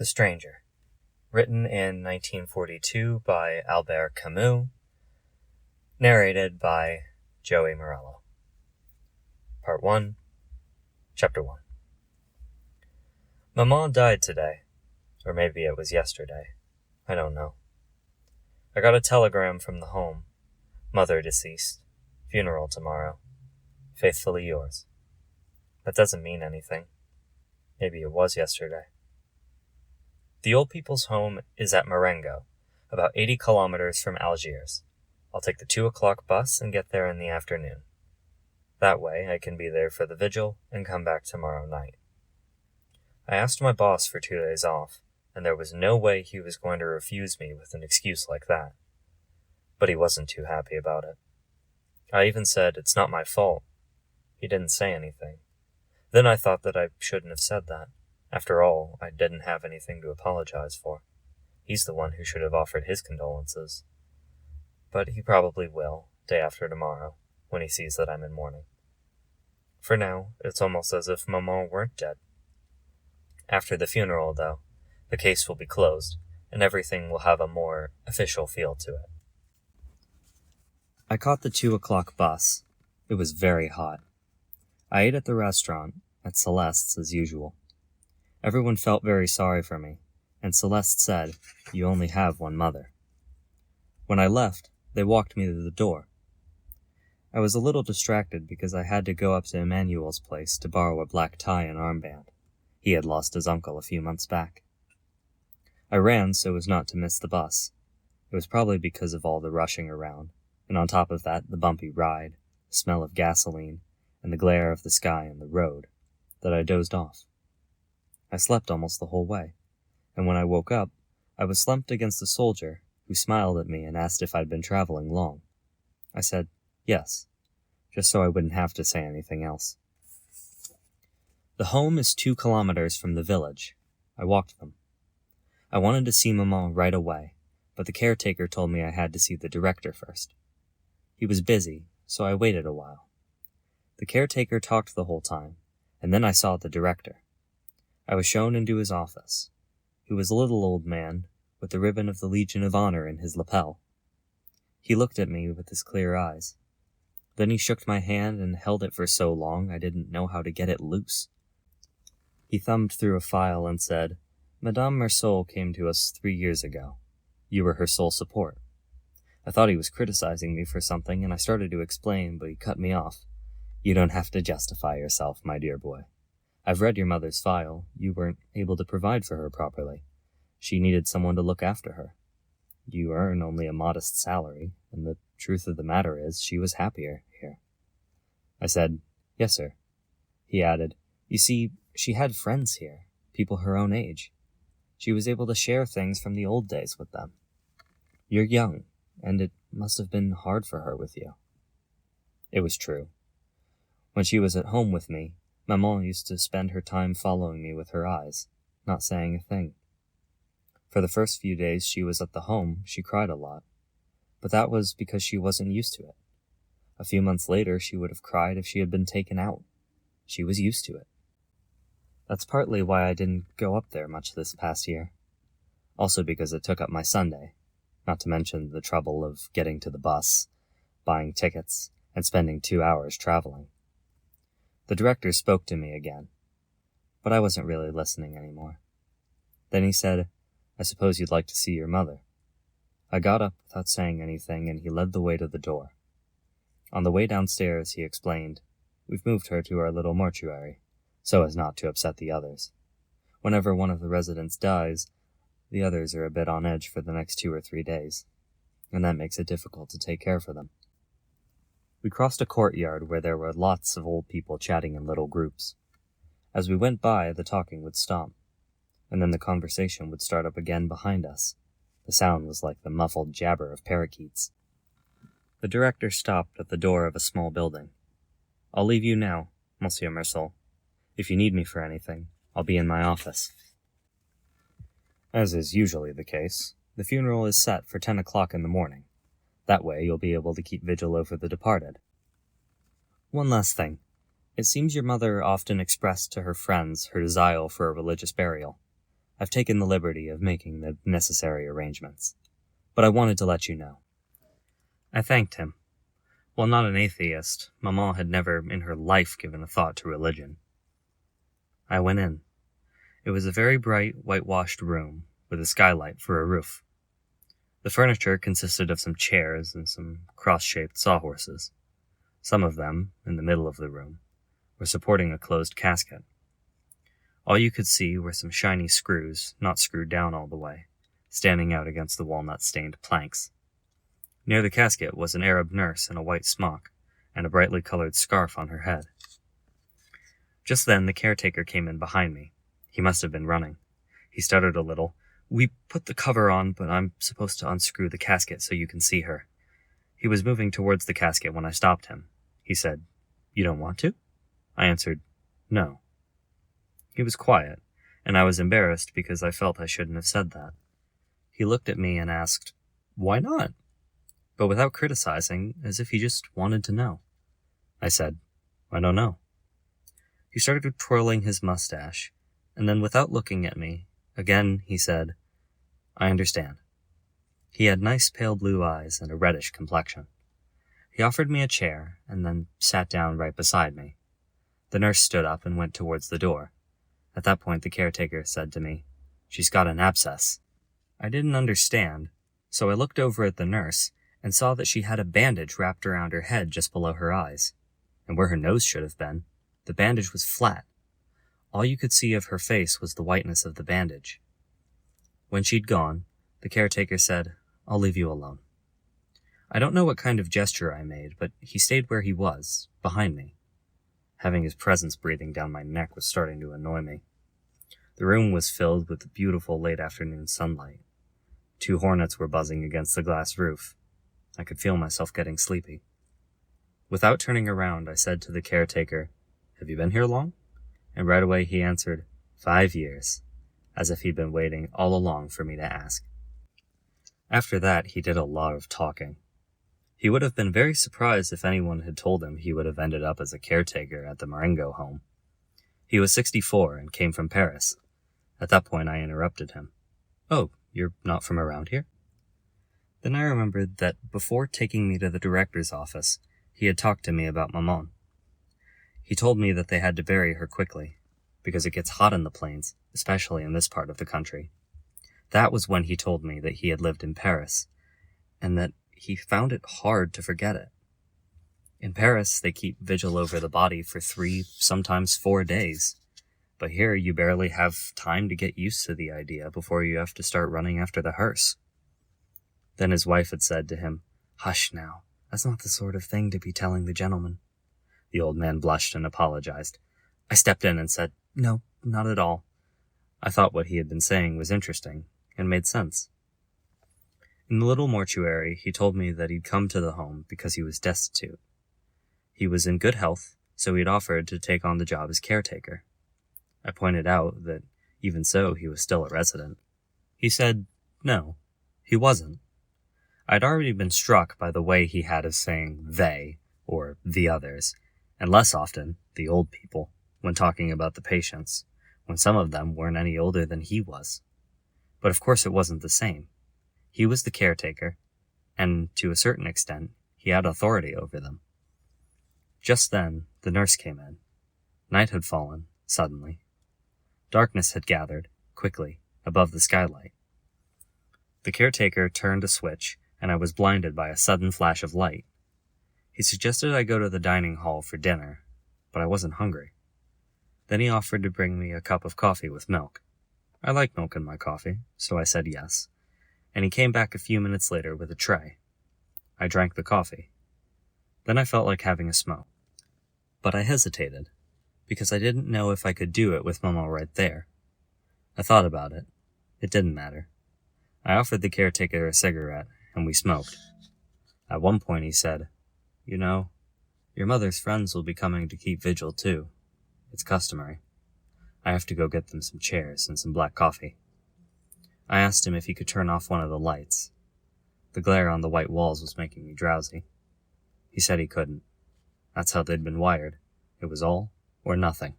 The Stranger, written in 1942 by Albert Camus, narrated by Joey Morello. Part 1, Chapter 1. Maman died today, or maybe it was yesterday. I don't know. I got a telegram from the home. Mother deceased. Funeral tomorrow. Faithfully yours. That doesn't mean anything. Maybe it was yesterday. The old people's home is at Marengo, about 80 kilometers from Algiers. I'll take the 2 o'clock bus and get there in the afternoon. That way I can be there for the vigil and come back tomorrow night. I asked my boss for 2 days off, and there was no way he was going to refuse me with an excuse like that. But he wasn't too happy about it. I even said, "It's not my fault." He didn't say anything. Then I thought that I shouldn't have said that. After all, I didn't have anything to apologize for. He's the one who should have offered his condolences. But he probably will, day after tomorrow, when he sees that I'm in mourning. For now, it's almost as if Maman weren't dead. After the funeral, though, the case will be closed, and everything will have a more official feel to it. I caught the 2 o'clock bus. It was very hot. I ate at the restaurant, at Celeste's as usual. Everyone felt very sorry for me, and Celeste said, "You only have one mother." When I left, they walked me to the door. I was a little distracted because I had to go up to Emmanuel's place to borrow a black tie and armband. He had lost his uncle a few months back. I ran so as not to miss the bus. It was probably because of all the rushing around, and on top of that the bumpy ride, the smell of gasoline, and the glare of the sky and the road, that I dozed off. I slept almost the whole way, and when I woke up, I was slumped against a soldier who smiled at me and asked if I'd been traveling long. I said, yes, just so I wouldn't have to say anything else. The home is 2 kilometers from the village. I walked them. I wanted to see Maman right away, but the caretaker told me I had to see the director first. He was busy, so I waited a while. The caretaker talked the whole time, and then I saw the director. I was shown into his office. He was a little old man, with the ribbon of the Legion of Honor in his lapel. He looked at me with his clear eyes. Then he shook my hand and held it for so long I didn't know how to get it loose. He thumbed through a file and said, "Madame Mersol came to us 3 years ago. You were her sole support." I thought he was criticizing me for something, and I started to explain, but he cut me off. "You don't have to justify yourself, my dear boy. I've read your mother's file. You weren't able to provide for her properly. She needed someone to look after her. You earn only a modest salary, and the truth of the matter is she was happier here." I said, "Yes, sir." He added, "You see, she had friends here, people her own age. She was able to share things from the old days with them. You're young, and it must have been hard for her with you." It was true. When she was at home with me, Maman used to spend her time following me with her eyes, not saying a thing. For the first few days she was at the home, she cried a lot. But that was because she wasn't used to it. A few months later, she would have cried if she had been taken out. She was used to it. That's partly why I didn't go up there much this past year. Also because it took up my Sunday, not to mention the trouble of getting to the bus, buying tickets, and spending 2 hours traveling. The director spoke to me again, but I wasn't really listening anymore. Then he said, "I suppose you'd like to see your mother." I got up without saying anything, and he led the way to the door. On the way downstairs, he explained, "We've moved her to our little mortuary, so as not to upset the others. Whenever one of the residents dies, the others are a bit on edge for the next 2 or 3 days, and that makes it difficult to take care of them." We crossed a courtyard where there were lots of old people chatting in little groups. As we went by, the talking would stop, and then the conversation would start up again behind us. The sound was like the muffled jabber of parakeets. The director stopped at the door of a small building. "I'll leave you now, Monsieur Mersol. If you need me for anything, I'll be in my office." As is usually the case, the funeral is set for 10 o'clock in the morning. That way you'll be able to keep vigil over the departed. One last thing. It seems your mother often expressed to her friends her desire for a religious burial. I've taken the liberty of making the necessary arrangements. But I wanted to let you know. I thanked him. While not an atheist, Maman had never in her life given a thought to religion. I went in. It was a very bright, whitewashed room with a skylight for a roof. The furniture consisted of some chairs and some cross-shaped sawhorses. Some of them, in the middle of the room, were supporting a closed casket. All you could see were some shiny screws, not screwed down all the way, standing out against the walnut-stained planks. Near the casket was an Arab nurse in a white smock and a brightly colored scarf on her head. Just then the caretaker came in behind me. He must have been running. He stuttered a little. "We put the cover on, but I'm supposed to unscrew the casket so you can see her." He was moving towards the casket when I stopped him. He said, "You don't want to?" I answered, "No." He was quiet, and I was embarrassed because I felt I shouldn't have said that. He looked at me and asked, "Why not?" but without criticizing, as if he just wanted to know. I said, "I don't know." He started twirling his mustache, and then without looking at me, again he said, "I understand." He had nice pale blue eyes and a reddish complexion. He offered me a chair, and then sat down right beside me. The nurse stood up and went towards the door. At that point the caretaker said to me, "She's got an abscess." I didn't understand, so I looked over at the nurse and saw that she had a bandage wrapped around her head just below her eyes, and where her nose should have been, the bandage was flat. All you could see of her face was the whiteness of the bandage. When she'd gone, the caretaker said, "I'll leave you alone." I don't know what kind of gesture I made, but he stayed where he was, behind me. Having his presence breathing down my neck was starting to annoy me. The room was filled with the beautiful late afternoon sunlight. 2 hornets were buzzing against the glass roof. I could feel myself getting sleepy. Without turning around, I said to the caretaker, "Have you been here long?" And right away he answered, 5 years, as if he'd been waiting all along for me to ask. After that, he did a lot of talking. He would have been very surprised if anyone had told him he would have ended up as a caretaker at the Marengo home. He was 64 and came from Paris. At that point, I interrupted him. "Oh, you're not from around here?" Then I remembered that before taking me to the director's office, he had talked to me about Maman. He told me that they had to bury her quickly, because it gets hot in the plains, especially in this part of the country. That was when he told me that he had lived in Paris, and that he found it hard to forget it. In Paris, they keep vigil over the body for 3, sometimes 4 days. But here, you barely have time to get used to the idea before you have to start running after the hearse. Then his wife had said to him, "Hush now, that's not the sort of thing to be telling the gentleman." The old man blushed and apologized. I stepped in and said, "No, not at all." I thought what he had been saying was interesting, and made sense. In the little mortuary, he told me that he'd come to the home because he was destitute. He was in good health, so he'd offered to take on the job as caretaker. I pointed out that, even so, he was still a resident. He said, no, he wasn't. I'd already been struck by the way he had of saying they, or the others, and less often, the old people, when talking about the patients, when some of them weren't any older than he was. But of course it wasn't the same. He was the caretaker, and to a certain extent, he had authority over them. Just then, the nurse came in. Night had fallen, suddenly. Darkness had gathered, quickly, above the skylight. The caretaker turned a switch, and I was blinded by a sudden flash of light. He suggested I go to the dining hall for dinner, but I wasn't hungry. Then he offered to bring me a cup of coffee with milk. I like milk in my coffee, so I said yes, and he came back a few minutes later with a tray. I drank the coffee. Then I felt like having a smoke. But I hesitated, because I didn't know if I could do it with Mama right there. I thought about it. It didn't matter. I offered the caretaker a cigarette, and we smoked. At one point he said, "You know, your mother's friends will be coming to keep vigil too. It's customary. I have to go get them some chairs and some black coffee." I asked him if he could turn off one of the lights. The glare on the white walls was making me drowsy. He said he couldn't. That's how they'd been wired. It was all or nothing.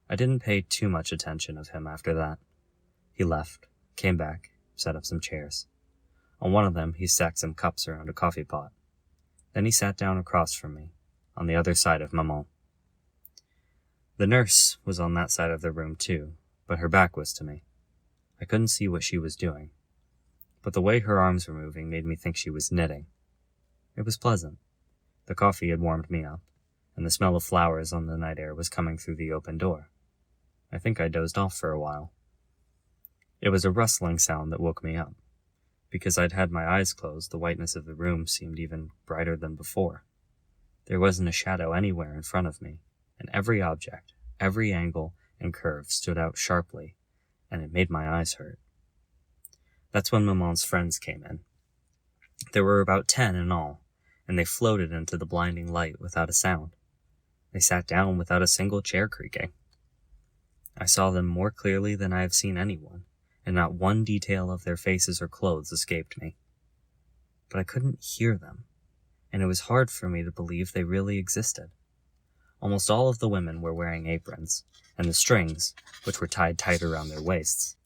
I didn't pay too much attention of him after that. He left, came back, set up some chairs. On one of them, he stacked some cups around a coffee pot. Then he sat down across from me, on the other side of Maman. The nurse was on that side of the room too, but her back was to me. I couldn't see what she was doing, but the way her arms were moving made me think she was knitting. It was pleasant. The coffee had warmed me up, and the smell of flowers on the night air was coming through the open door. I think I dozed off for a while. It was a rustling sound that woke me up. Because I'd had my eyes closed, the whiteness of the room seemed even brighter than before. There wasn't a shadow anywhere in front of me, and every object, every angle and curve stood out sharply, and it made my eyes hurt. That's when Maman's friends came in. There were about 10 in all, and they floated into the blinding light without a sound. They sat down without a single chair creaking. I saw them more clearly than I have seen anyone, and not one detail of their faces or clothes escaped me. But I couldn't hear them, and it was hard for me to believe they really existed. Almost all of the women were wearing aprons, and the strings, which were tied tight around their waists,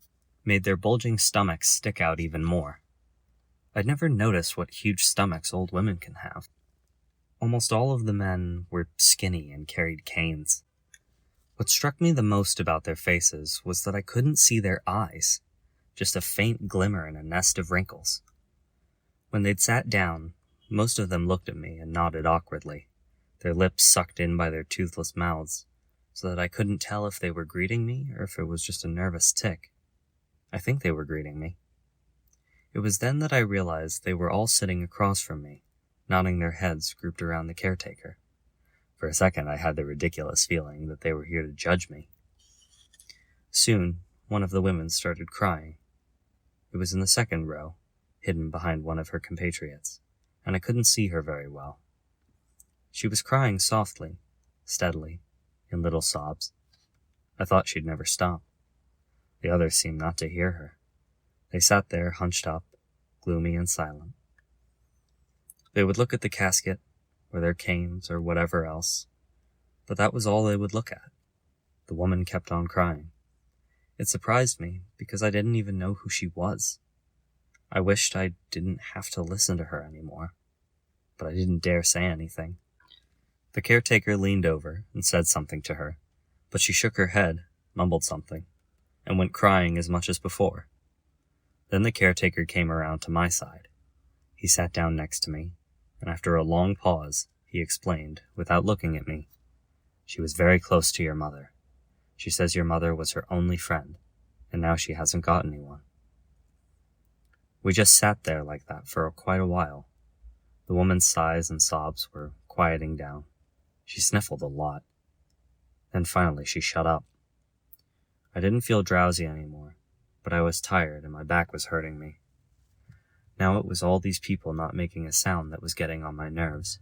made their bulging stomachs stick out even more. I'd never noticed what huge stomachs old women can have. Almost all of the men were skinny and carried canes. What struck me the most about their faces was that I couldn't see their eyes, just a faint glimmer in a nest of wrinkles. When they'd sat down, most of them looked at me and nodded awkwardly, their lips sucked in by their toothless mouths, so that I couldn't tell if they were greeting me or if it was just a nervous tick. I think they were greeting me. It was then that I realized they were all sitting across from me, nodding their heads grouped around the caretaker. For a second I had the ridiculous feeling that they were here to judge me. Soon, one of the women started crying. It was in the second row, hidden behind one of her compatriots, and I couldn't see her very well. She was crying softly, steadily, in little sobs. I thought she'd never stop. The others seemed not to hear her. They sat there hunched up, gloomy and silent. They would look at the casket, or their canes, or whatever else, but that was all they would look at. The woman kept on crying. It surprised me, because I didn't even know who she was. I wished I didn't have to listen to her anymore, but I didn't dare say anything. The caretaker leaned over and said something to her, but she shook her head, mumbled something, and went crying as much as before. Then the caretaker came around to my side. He sat down next to me, and after a long pause, he explained, without looking at me, "She was very close to your mother. She says your mother was her only friend, and now she hasn't got anyone." We just sat there like that for quite a while. The woman's sighs and sobs were quieting down. She sniffled a lot. Then finally she shut up. I didn't feel drowsy anymore, but I was tired and my back was hurting me. Now it was all these people not making a sound that was getting on my nerves,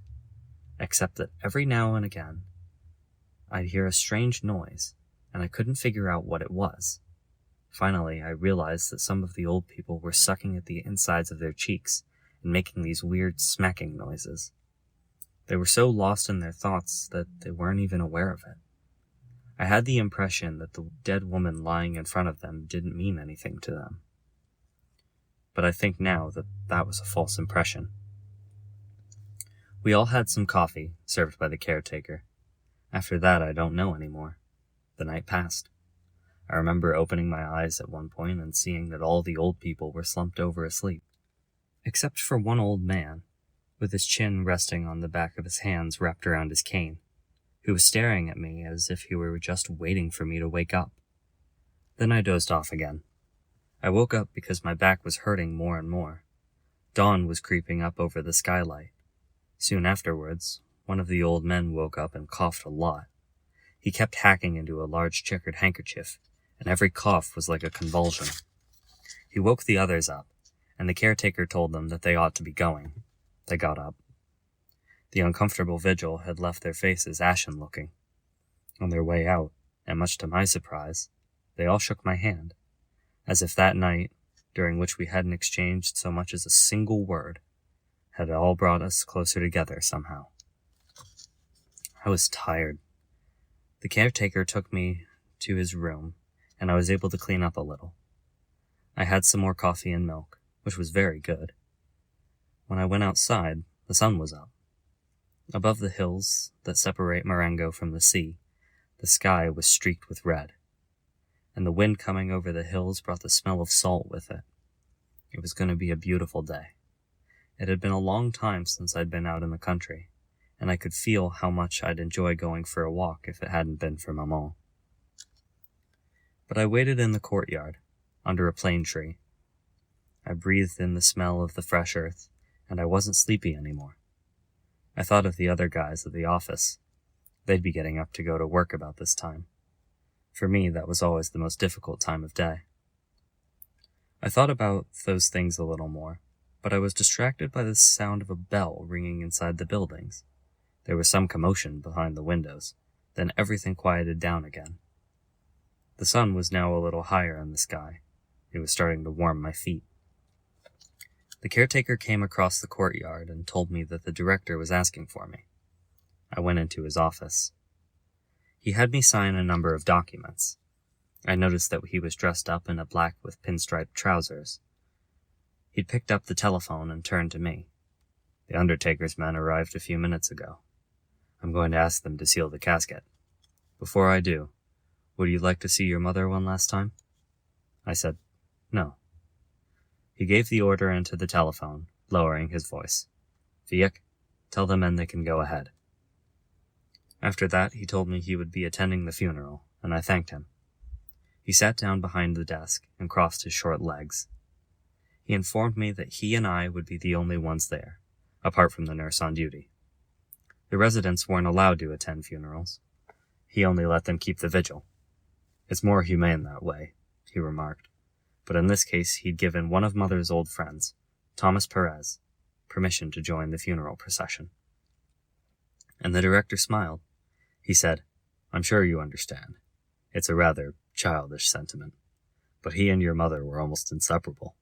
except that every now and again I'd hear a strange noise, and I couldn't figure out what it was. Finally, I realized that some of the old people were sucking at the insides of their cheeks and making these weird smacking noises. They were so lost in their thoughts that they weren't even aware of it. I had the impression that the dead woman lying in front of them didn't mean anything to them. But I think now that that was a false impression. We all had some coffee, served by the caretaker. After that, I don't know anymore. The night passed. I remember opening my eyes at one point and seeing that all the old people were slumped over asleep, except for one old man, with his chin resting on the back of his hands wrapped around his cane, who was staring at me as if he were just waiting for me to wake up. Then I dozed off again. I woke up because my back was hurting more and more. Dawn was creeping up over the skylight. Soon afterwards, one of the old men woke up and coughed a lot. He kept hacking into a large checkered handkerchief, and every cough was like a convulsion. He woke the others up, and the caretaker told them that they ought to be going. They got up. The uncomfortable vigil had left their faces ashen-looking. On their way out, and much to my surprise, they all shook my hand, as if that night, during which we hadn't exchanged so much as a single word, had all brought us closer together somehow. I was tired. The caretaker took me to his room, and I was able to clean up a little. I had some more coffee and milk, which was very good. When I went outside, the sun was up. Above the hills that separate Marengo from the sea, the sky was streaked with red, and the wind coming over the hills brought the smell of salt with it. It was going to be a beautiful day. It had been a long time since I'd been out in the country, and I could feel how much I'd enjoy going for a walk if it hadn't been for Maman. But I waited in the courtyard, under a plane tree. I breathed in the smell of the fresh earth, and I wasn't sleepy anymore. I thought of the other guys at the office. They'd be getting up to go to work about this time. For me, that was always the most difficult time of day. I thought about those things a little more, but I was distracted by the sound of a bell ringing inside the buildings. There was some commotion behind the windows, then everything quieted down again. The sun was now a little higher in the sky. It was starting to warm my feet. The caretaker came across the courtyard and told me that the director was asking for me. I went into his office. He had me sign a number of documents. I noticed that he was dressed up in a black with pinstriped trousers. He'd picked up the telephone and turned to me. The undertaker's men arrived a few minutes ago. I'm going to ask them to seal the casket. Before I do, would you like to see your mother one last time? I said, no. He gave the order into the telephone, lowering his voice. Viek, tell the men they can go ahead. After that, he told me he would be attending the funeral, and I thanked him. He sat down behind the desk and crossed his short legs. He informed me that he and I would be the only ones there, apart from the nurse on duty. The residents weren't allowed to attend funerals. He only let them keep the vigil. It's more humane that way, he remarked. But in this case, he'd given one of Mother's old friends, Thomas Perez, permission to join the funeral procession. And the director smiled. He said, I'm sure you understand. It's a rather childish sentiment, but he and your mother were almost inseparable.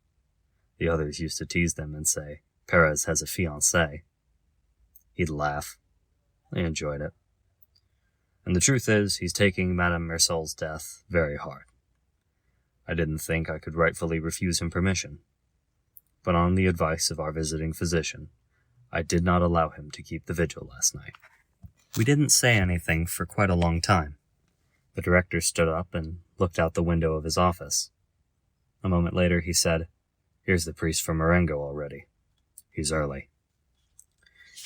The others used to tease them and say, Perez has a fiancée. He'd laugh. They enjoyed it. And the truth is, he's taking Madame Mersault's death very hard. I didn't think I could rightfully refuse him permission, but on the advice of our visiting physician, I did not allow him to keep the vigil last night. We didn't say anything for quite a long time. The director stood up and looked out the window of his office. A moment later he said, Here's the priest from Marengo already. He's early.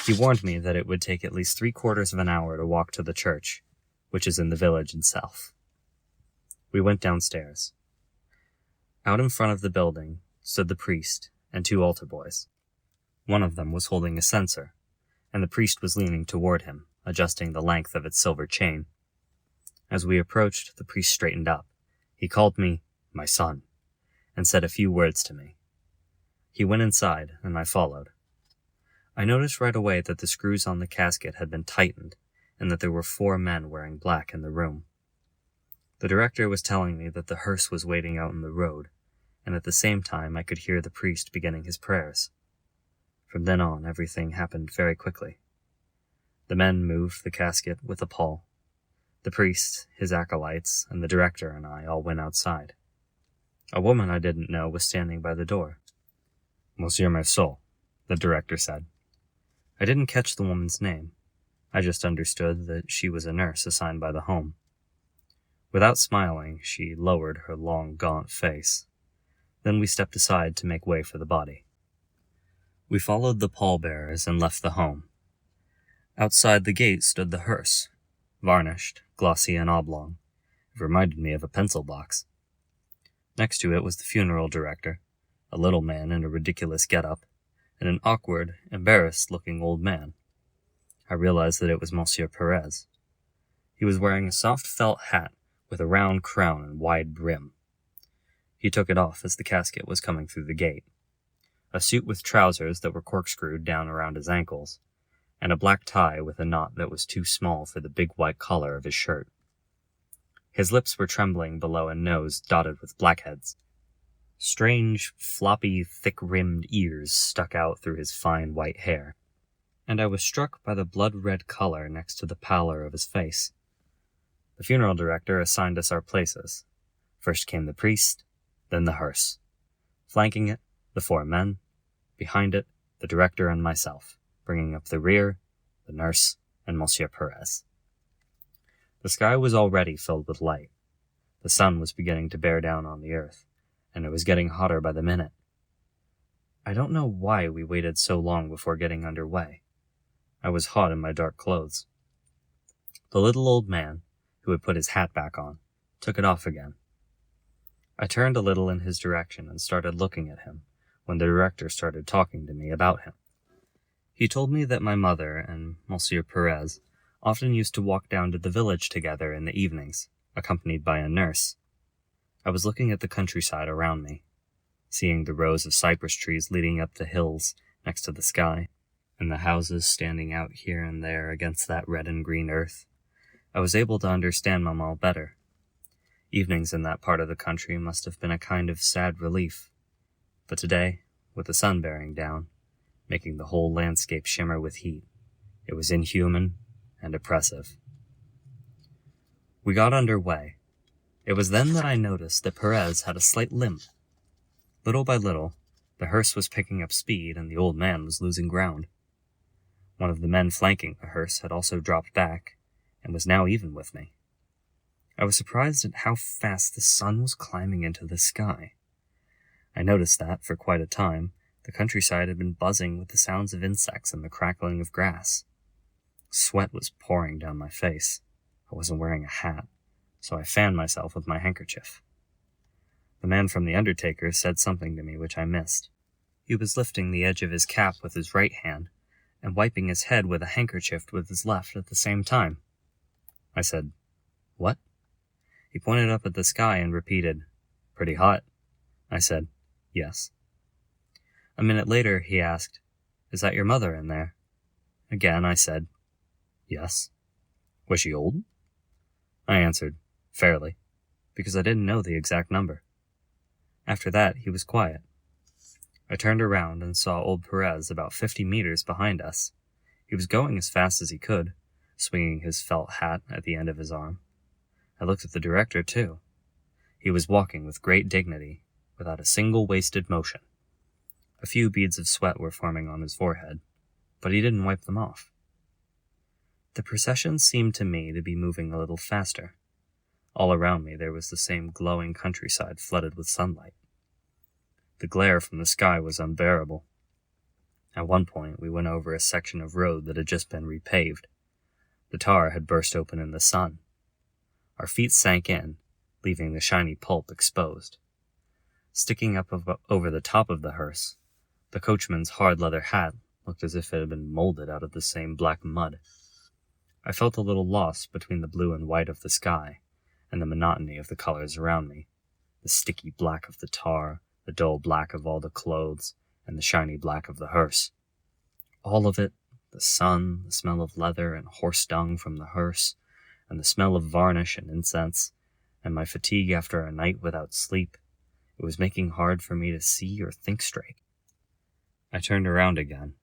He warned me that it would take at least 3/4 of an hour to walk to the church, which is in the village itself. We went downstairs. Out in front of the building stood the priest and 2 altar boys. One of them was holding a censer, and the priest was leaning toward him, adjusting the length of its silver chain. As we approached, the priest straightened up. He called me my son, and said a few words to me. He went inside, and I followed. I noticed right away that the screws on the casket had been tightened, and that there were 4 men wearing black in the room. The director was telling me that the hearse was waiting out in the road, and at the same time I could hear the priest beginning his prayers. From then on, everything happened very quickly. The men moved the casket with a pall. The priest, his acolytes, and the director and I all went outside. A woman I didn't know was standing by the door. Monsieur Mersault, the director said. I didn't catch the woman's name. I just understood that she was a nurse assigned by the home. Without smiling, she lowered her long, gaunt face. Then we stepped aside to make way for the body. We followed the pallbearers and left the home. Outside the gate stood the hearse, varnished, glossy and oblong. It reminded me of a pencil box. Next to it was the funeral director, a little man in a ridiculous get-up, and an awkward, embarrassed-looking old man. I realized that it was Monsieur Perez. He was wearing a soft felt hat with a round crown and wide brim. He took it off as the casket was coming through the gate. A suit with trousers that were corkscrewed down around his ankles, and a black tie with a knot that was too small for the big white collar of his shirt. His lips were trembling below a nose dotted with blackheads. Strange, floppy, thick-rimmed ears stuck out through his fine white hair, and I was struck by the blood-red color next to the pallor of his face. The funeral director assigned us our places. First came the priest, then the hearse, Flanking it, the 4 men. Behind it, the director and myself, bringing up the rear, the nurse, and Monsieur Perez. The sky was already filled with light. The sun was beginning to bear down on the earth, and it was getting hotter by the minute. I don't know why we waited so long before getting underway. I was hot in my dark clothes. The little old man, who had put his hat back on, took it off again. I turned a little in his direction and started looking at him when the director started talking to me about him. He told me that my mother and Monsieur Perez often used to walk down to the village together in the evenings, accompanied by a nurse. I was looking at the countryside around me, seeing the rows of cypress trees leading up the hills next to the sky, and the houses standing out here and there against that red and green earth. I was able to understand Maman better. Evenings in that part of the country must have been a kind of sad relief. But today, with the sun bearing down, making the whole landscape shimmer with heat, it was inhuman and oppressive. We got under way. It was then that I noticed that Perez had a slight limp. Little by little, the hearse was picking up speed and the old man was losing ground. One of the men flanking the hearse had also dropped back and was now even with me. I was surprised at how fast the sun was climbing into the sky. I noticed that, for quite a time, the countryside had been buzzing with the sounds of insects and the crackling of grass. Sweat was pouring down my face. I wasn't wearing a hat, so I fanned myself with my handkerchief. The man from the undertaker said something to me which I missed. He was lifting the edge of his cap with his right hand and wiping his head with a handkerchief with his left at the same time. I said, "What?" He pointed up at the sky and repeated, "Pretty hot." I said, "Yes." A minute later, he asked, "Is that your mother in there?" Again, I said, "Yes." "Was she old?" I answered, "Fairly," because I didn't know the exact number. After that, he was quiet. I turned around and saw old Perez about 50 meters behind us. He was going as fast as he could, swinging his felt hat at the end of his arm. I looked at the director, too. He was walking with great dignity, without a single wasted motion. A few beads of sweat were forming on his forehead, but he didn't wipe them off. The procession seemed to me to be moving a little faster. All around me there was the same glowing countryside flooded with sunlight. The glare from the sky was unbearable. At one point we went over a section of road that had just been repaved. The tar had burst open in the sun. Our feet sank in, leaving the shiny pulp exposed. Sticking up over the top of the hearse, the coachman's hard leather hat looked as if it had been molded out of the same black mud. I felt a little lost between the blue and white of the sky and the monotony of the colors around me, the sticky black of the tar, the dull black of all the clothes, and the shiny black of the hearse. All of it, the sun, the smell of leather and horse dung from the hearse, and the smell of varnish and incense, and my fatigue after a night without sleep, it was making hard for me to see or think straight. I turned around again.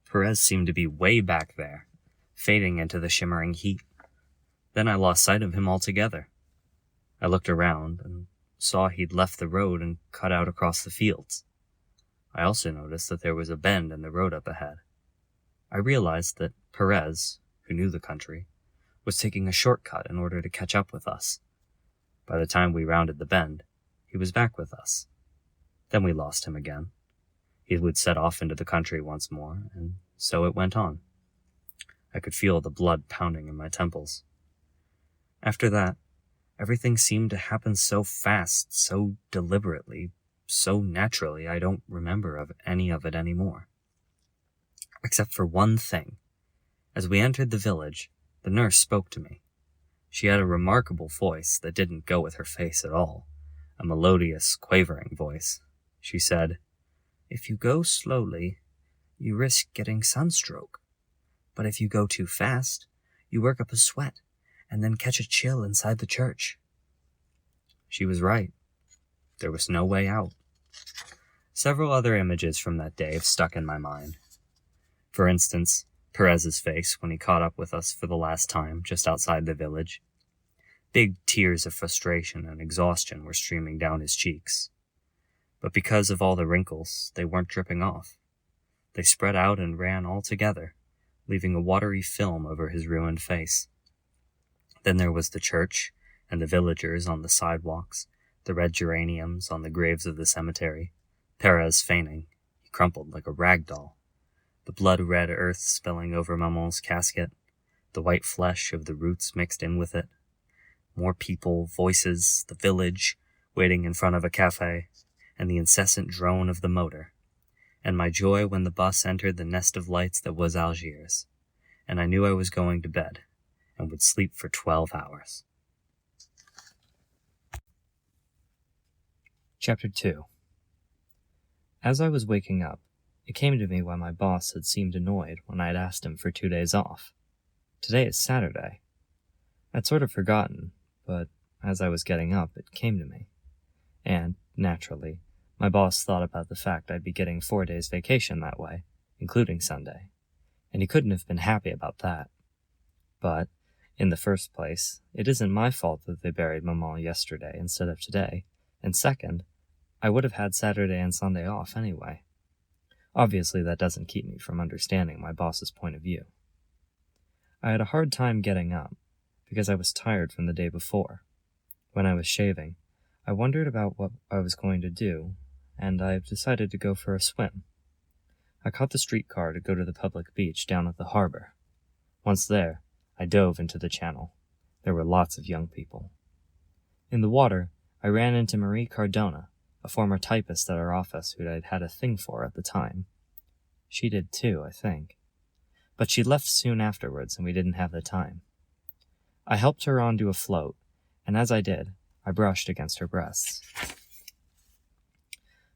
Perez seemed to be way back there, fading into the shimmering heat. Then I lost sight of him altogether. I looked around and saw he'd left the road and cut out across the fields. I also noticed that there was a bend in the road up ahead. I realized that Perez, who knew the country, was taking a shortcut in order to catch up with us. By the time we rounded the bend, he was back with us. Then we lost him again. He would set off into the country once more, and so it went on. I could feel the blood pounding in my temples. After that, everything seemed to happen so fast, so deliberately, so naturally, I don't remember of any of it anymore. Except for one thing. As we entered the village, the nurse spoke to me. She had a remarkable voice that didn't go with her face at all, a melodious, quavering voice. She said, "If you go slowly, you risk getting sunstroke. But if you go too fast, you work up a sweat and then catch a chill inside the church." She was right. There was no way out. Several other images from that day have stuck in my mind. For instance, Perez's face when he caught up with us for the last time just outside the village. Big tears of frustration and exhaustion were streaming down his cheeks. But because of all the wrinkles, they weren't dripping off. They spread out and ran all together, leaving a watery film over his ruined face. Then there was the church, and the villagers on the sidewalks, the red geraniums on the graves of the cemetery, Perez fainting. He crumpled like a rag doll. The blood-red earth spilling over Maman's casket, the white flesh of the roots mixed in with it. More people, voices, the village, waiting in front of a cafe, and the incessant drone of the motor, and my joy when the bus entered the nest of lights that was Algiers, and I knew I was going to bed, and would sleep for 12 hours. Chapter 2. As I was waking up, it came to me why my boss had seemed annoyed when I had asked him for 2 days off. Today is Saturday. I'd sort of forgotten, but as I was getting up, it came to me. And, naturally, my boss thought about the fact I'd be getting 4 days vacation that way, including Sunday, and he couldn't have been happy about that. But, in the first place, it isn't my fault that they buried Maman yesterday instead of today, and second, I would have had Saturday and Sunday off anyway. Obviously, that doesn't keep me from understanding my boss's point of view. I had a hard time getting up, because I was tired from the day before. When I was shaving, I wondered about what I was going to do, and I decided to go for a swim. I caught the streetcar to go to the public beach down at the harbor. Once there, I dove into the channel. There were lots of young people. In the water, I ran into Marie Cardona, a former typist at our office who I'd had a thing for at the time. She did too, I think. But she left soon afterwards, and we didn't have the time. I helped her onto a float, and as I did, I brushed against her breasts.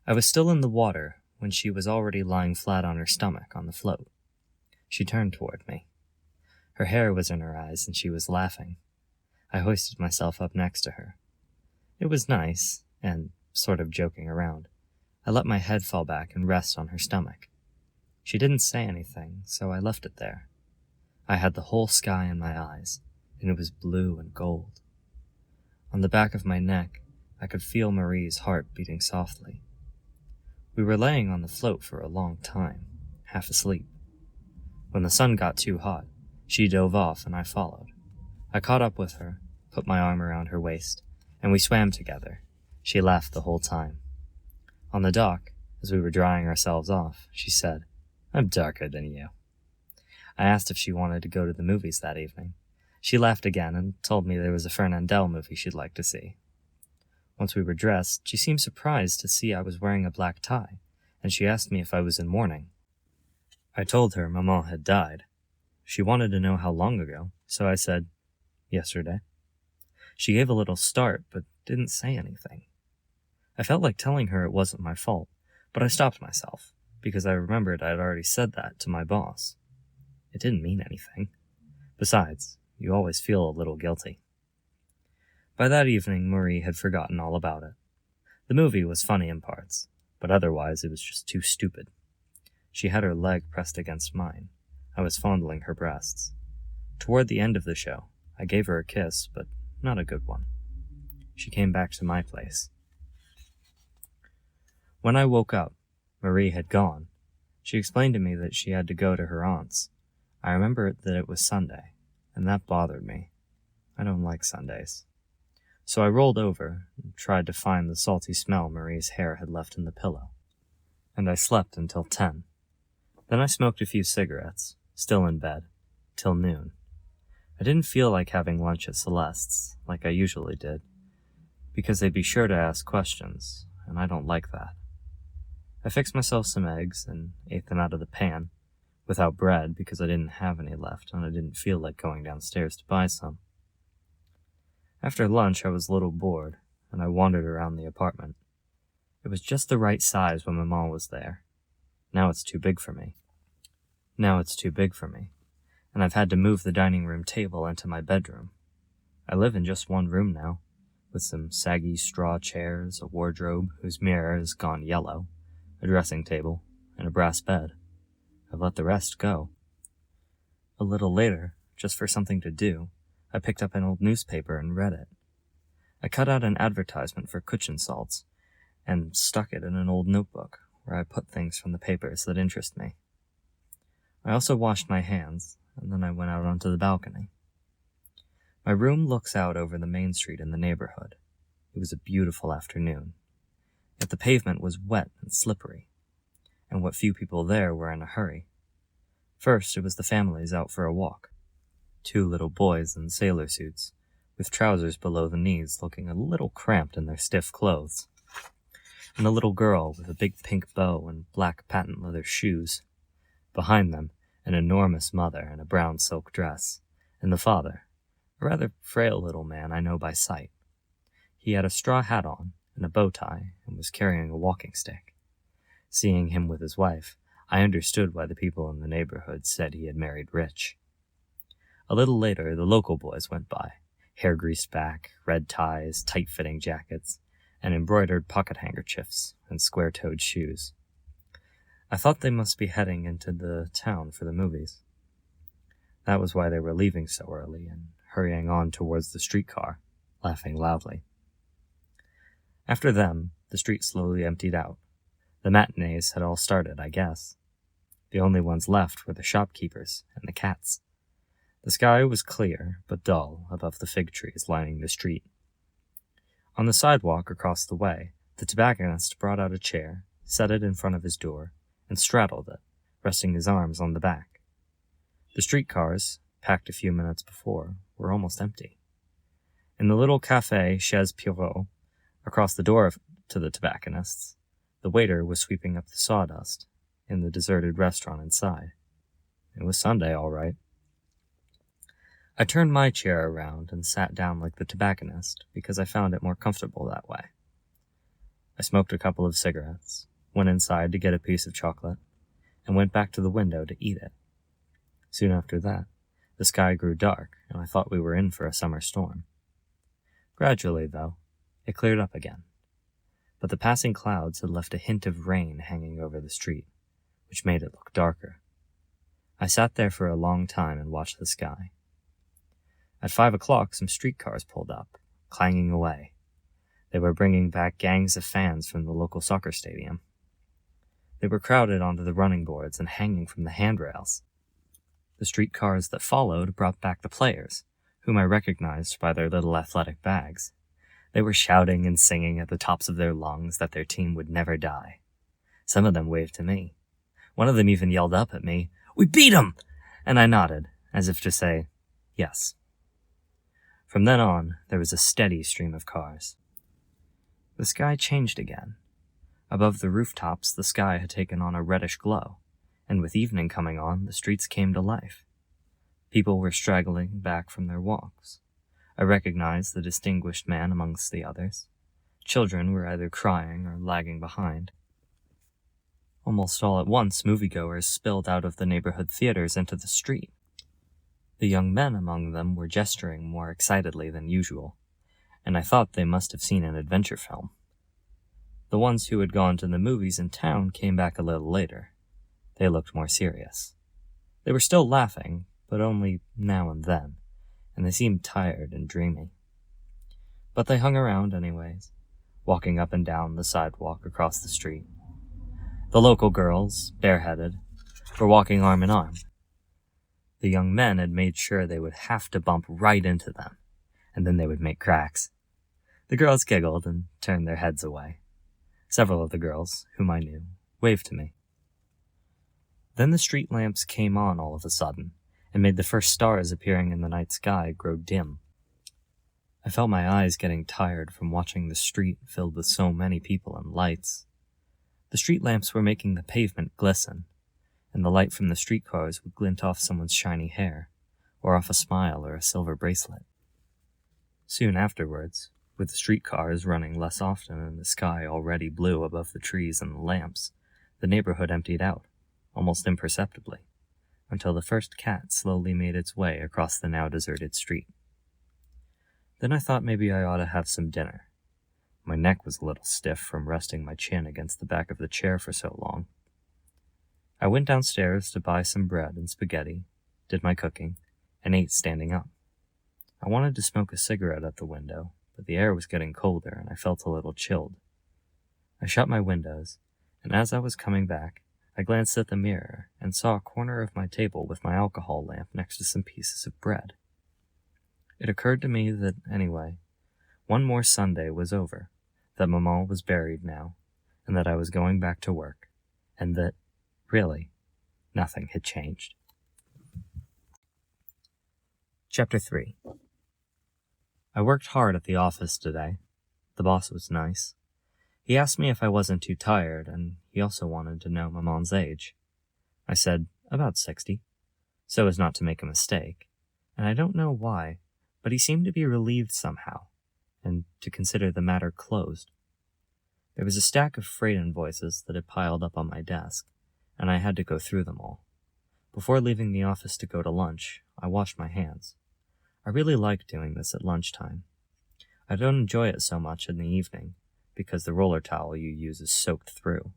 I was still in the water when she was already lying flat on her stomach on the float. She turned toward me. Her hair was in her eyes, and she was laughing. I hoisted myself up next to her. It was nice, and sort of joking around. I let my head fall back and rest on her stomach. She didn't say anything, so I left it there. I had the whole sky in my eyes, and it was blue and gold. On the back of my neck, I could feel Marie's heart beating softly. We were laying on the float for a long time, half asleep. When the sun got too hot, she dove off and I followed. I caught up with her, put my arm around her waist, and we swam together. She laughed the whole time. On the dock, as we were drying ourselves off, she said, "I'm darker than you." I asked if she wanted to go to the movies that evening. She laughed again and told me there was a Fernandel movie she'd like to see. Once we were dressed, she seemed surprised to see I was wearing a black tie, and she asked me if I was in mourning. I told her Maman had died. She wanted to know how long ago, so I said, "Yesterday." She gave a little start, but didn't say anything. I felt like telling her it wasn't my fault, but I stopped myself, because I remembered I had already said that to my boss. It didn't mean anything. Besides, you always feel a little guilty. By that evening, Marie had forgotten all about it. The movie was funny in parts, but otherwise it was just too stupid. She had her leg pressed against mine. I was fondling her breasts. Toward the end of the show, I gave her a kiss, but not a good one. She came back to my place. When I woke up, Marie had gone. She explained to me that she had to go to her aunt's. I remembered that it was Sunday, and that bothered me. I don't like Sundays. So I rolled over and tried to find the salty smell Marie's hair had left in the pillow. And I slept until 10. Then I smoked a few cigarettes, still in bed, till noon. I didn't feel like having lunch at Celeste's, like I usually did, because they'd be sure to ask questions, and I don't like that. I fixed myself some eggs and ate them out of the pan, without bread because I didn't have any left and I didn't feel like going downstairs to buy some. After lunch I was a little bored, and I wandered around the apartment. It was just the right size when Maman was there. Now it's too big for me. And I've had to move the dining room table into my bedroom. I live in just one room now, with some saggy straw chairs, a wardrobe whose mirror has gone yellow, a dressing table, and a brass bed. I've let the rest go. A little later, just for something to do, I picked up an old newspaper and read it. I cut out an advertisement for kitchen salts, and stuck it in an old notebook where I put things from the papers that interest me. I also washed my hands, and then I went out onto the balcony. My room looks out over the main street in the neighborhood. It was a beautiful afternoon, yet the pavement was wet and slippery, and what few people there were in a hurry. First, it was the families out for a walk. 2 little boys in sailor suits, with trousers below the knees looking a little cramped in their stiff clothes, and a little girl with a big pink bow and black patent leather shoes. Behind them, an enormous mother in a brown silk dress, and the father, a rather frail little man I know by sight. He had a straw hat on and a bow tie and was carrying a walking stick. Seeing him with his wife, I understood why the people in the neighborhood said he had married rich. A little later, the local boys went by, hair greased back, red ties, tight-fitting jackets, and embroidered pocket handkerchiefs and square-toed shoes. I thought they must be heading into the town for the movies. That was why they were leaving so early and hurrying on towards the streetcar, laughing loudly. After them, the street slowly emptied out. The matinees had all started, I guess. The only ones left were the shopkeepers and the cats. The sky was clear, but dull, above the fig trees lining the street. On the sidewalk across the way, the tobacconist brought out a chair, set it in front of his door, and straddled it, resting his arms on the back. The streetcars, packed a few minutes before, were almost empty. In the little café Chez Pierrot, across the door to the tobacconist's, the waiter was sweeping up the sawdust in the deserted restaurant inside. It was Sunday, all right. I turned my chair around and sat down like the tobacconist because I found it more comfortable that way. I smoked a couple of cigarettes, went inside to get a piece of chocolate, and went back to the window to eat it. Soon after that, the sky grew dark, and I thought we were in for a summer storm. Gradually, though, it cleared up again. But the passing clouds had left a hint of rain hanging over the street, which made it look darker. I sat there for a long time and watched the sky. At 5 o'clock, some streetcars pulled up, clanging away. They were bringing back gangs of fans from the local soccer stadium. They were crowded onto the running boards and hanging from the handrails. The streetcars that followed brought back the players, whom I recognized by their little athletic bags. They were shouting and singing at the tops of their lungs that their team would never die. Some of them waved to me. One of them even yelled up at me, "We beat 'em!" And I nodded, as if to say, yes. From then on, there was a steady stream of cars. The sky changed again. Above the rooftops, the sky had taken on a reddish glow, and with evening coming on, the streets came to life. People were straggling back from their walks. I recognized the distinguished man amongst the others. Children were either crying or lagging behind. Almost all at once, moviegoers spilled out of the neighborhood theaters into the street. The young men among them were gesturing more excitedly than usual, and I thought they must have seen an adventure film. The ones who had gone to the movies in town came back a little later. They looked more serious. They were still laughing, but only now and then, and they seemed tired and dreamy. But they hung around anyways, walking up and down the sidewalk across the street. The local girls, bareheaded, were walking arm in arm. The young men had made sure they would have to bump right into them, and then they would make cracks. The girls giggled and turned their heads away. Several of the girls, whom I knew, waved to me. Then the street lamps came on all of a sudden, and made the first stars appearing in the night sky grow dim. I felt my eyes getting tired from watching the street filled with so many people and lights. The street lamps were making the pavement glisten, and the light from the streetcars would glint off someone's shiny hair, or off a smile or a silver bracelet. Soon afterwards, with the streetcars running less often and the sky already blue above the trees and the lamps, the neighborhood emptied out, almost imperceptibly, until the first cat slowly made its way across the now deserted street. Then I thought maybe I ought to have some dinner. My neck was a little stiff from resting my chin against the back of the chair for so long. I went downstairs to buy some bread and spaghetti, did my cooking, and ate standing up. I wanted to smoke a cigarette at the window, but the air was getting colder and I felt a little chilled. I shut my windows, and as I was coming back, I glanced at the mirror and saw a corner of my table with my alcohol lamp next to some pieces of bread. It occurred to me that, anyway, one more Sunday was over, that Maman was buried now, and that I was going back to work, and that, really, nothing had changed. Chapter 3. I worked hard at the office today. The boss was nice. He asked me if I wasn't too tired, and he also wanted to know Maman's age. I said, about 60, so as not to make a mistake, and I don't know why, but he seemed to be relieved somehow, and to consider the matter closed. There was a stack of freight invoices that had piled up on my desk, and I had to go through them all. Before leaving the office to go to lunch, I washed my hands. I really like doing this at lunchtime. I don't enjoy it so much in the evening, because the roller towel you use is soaked through.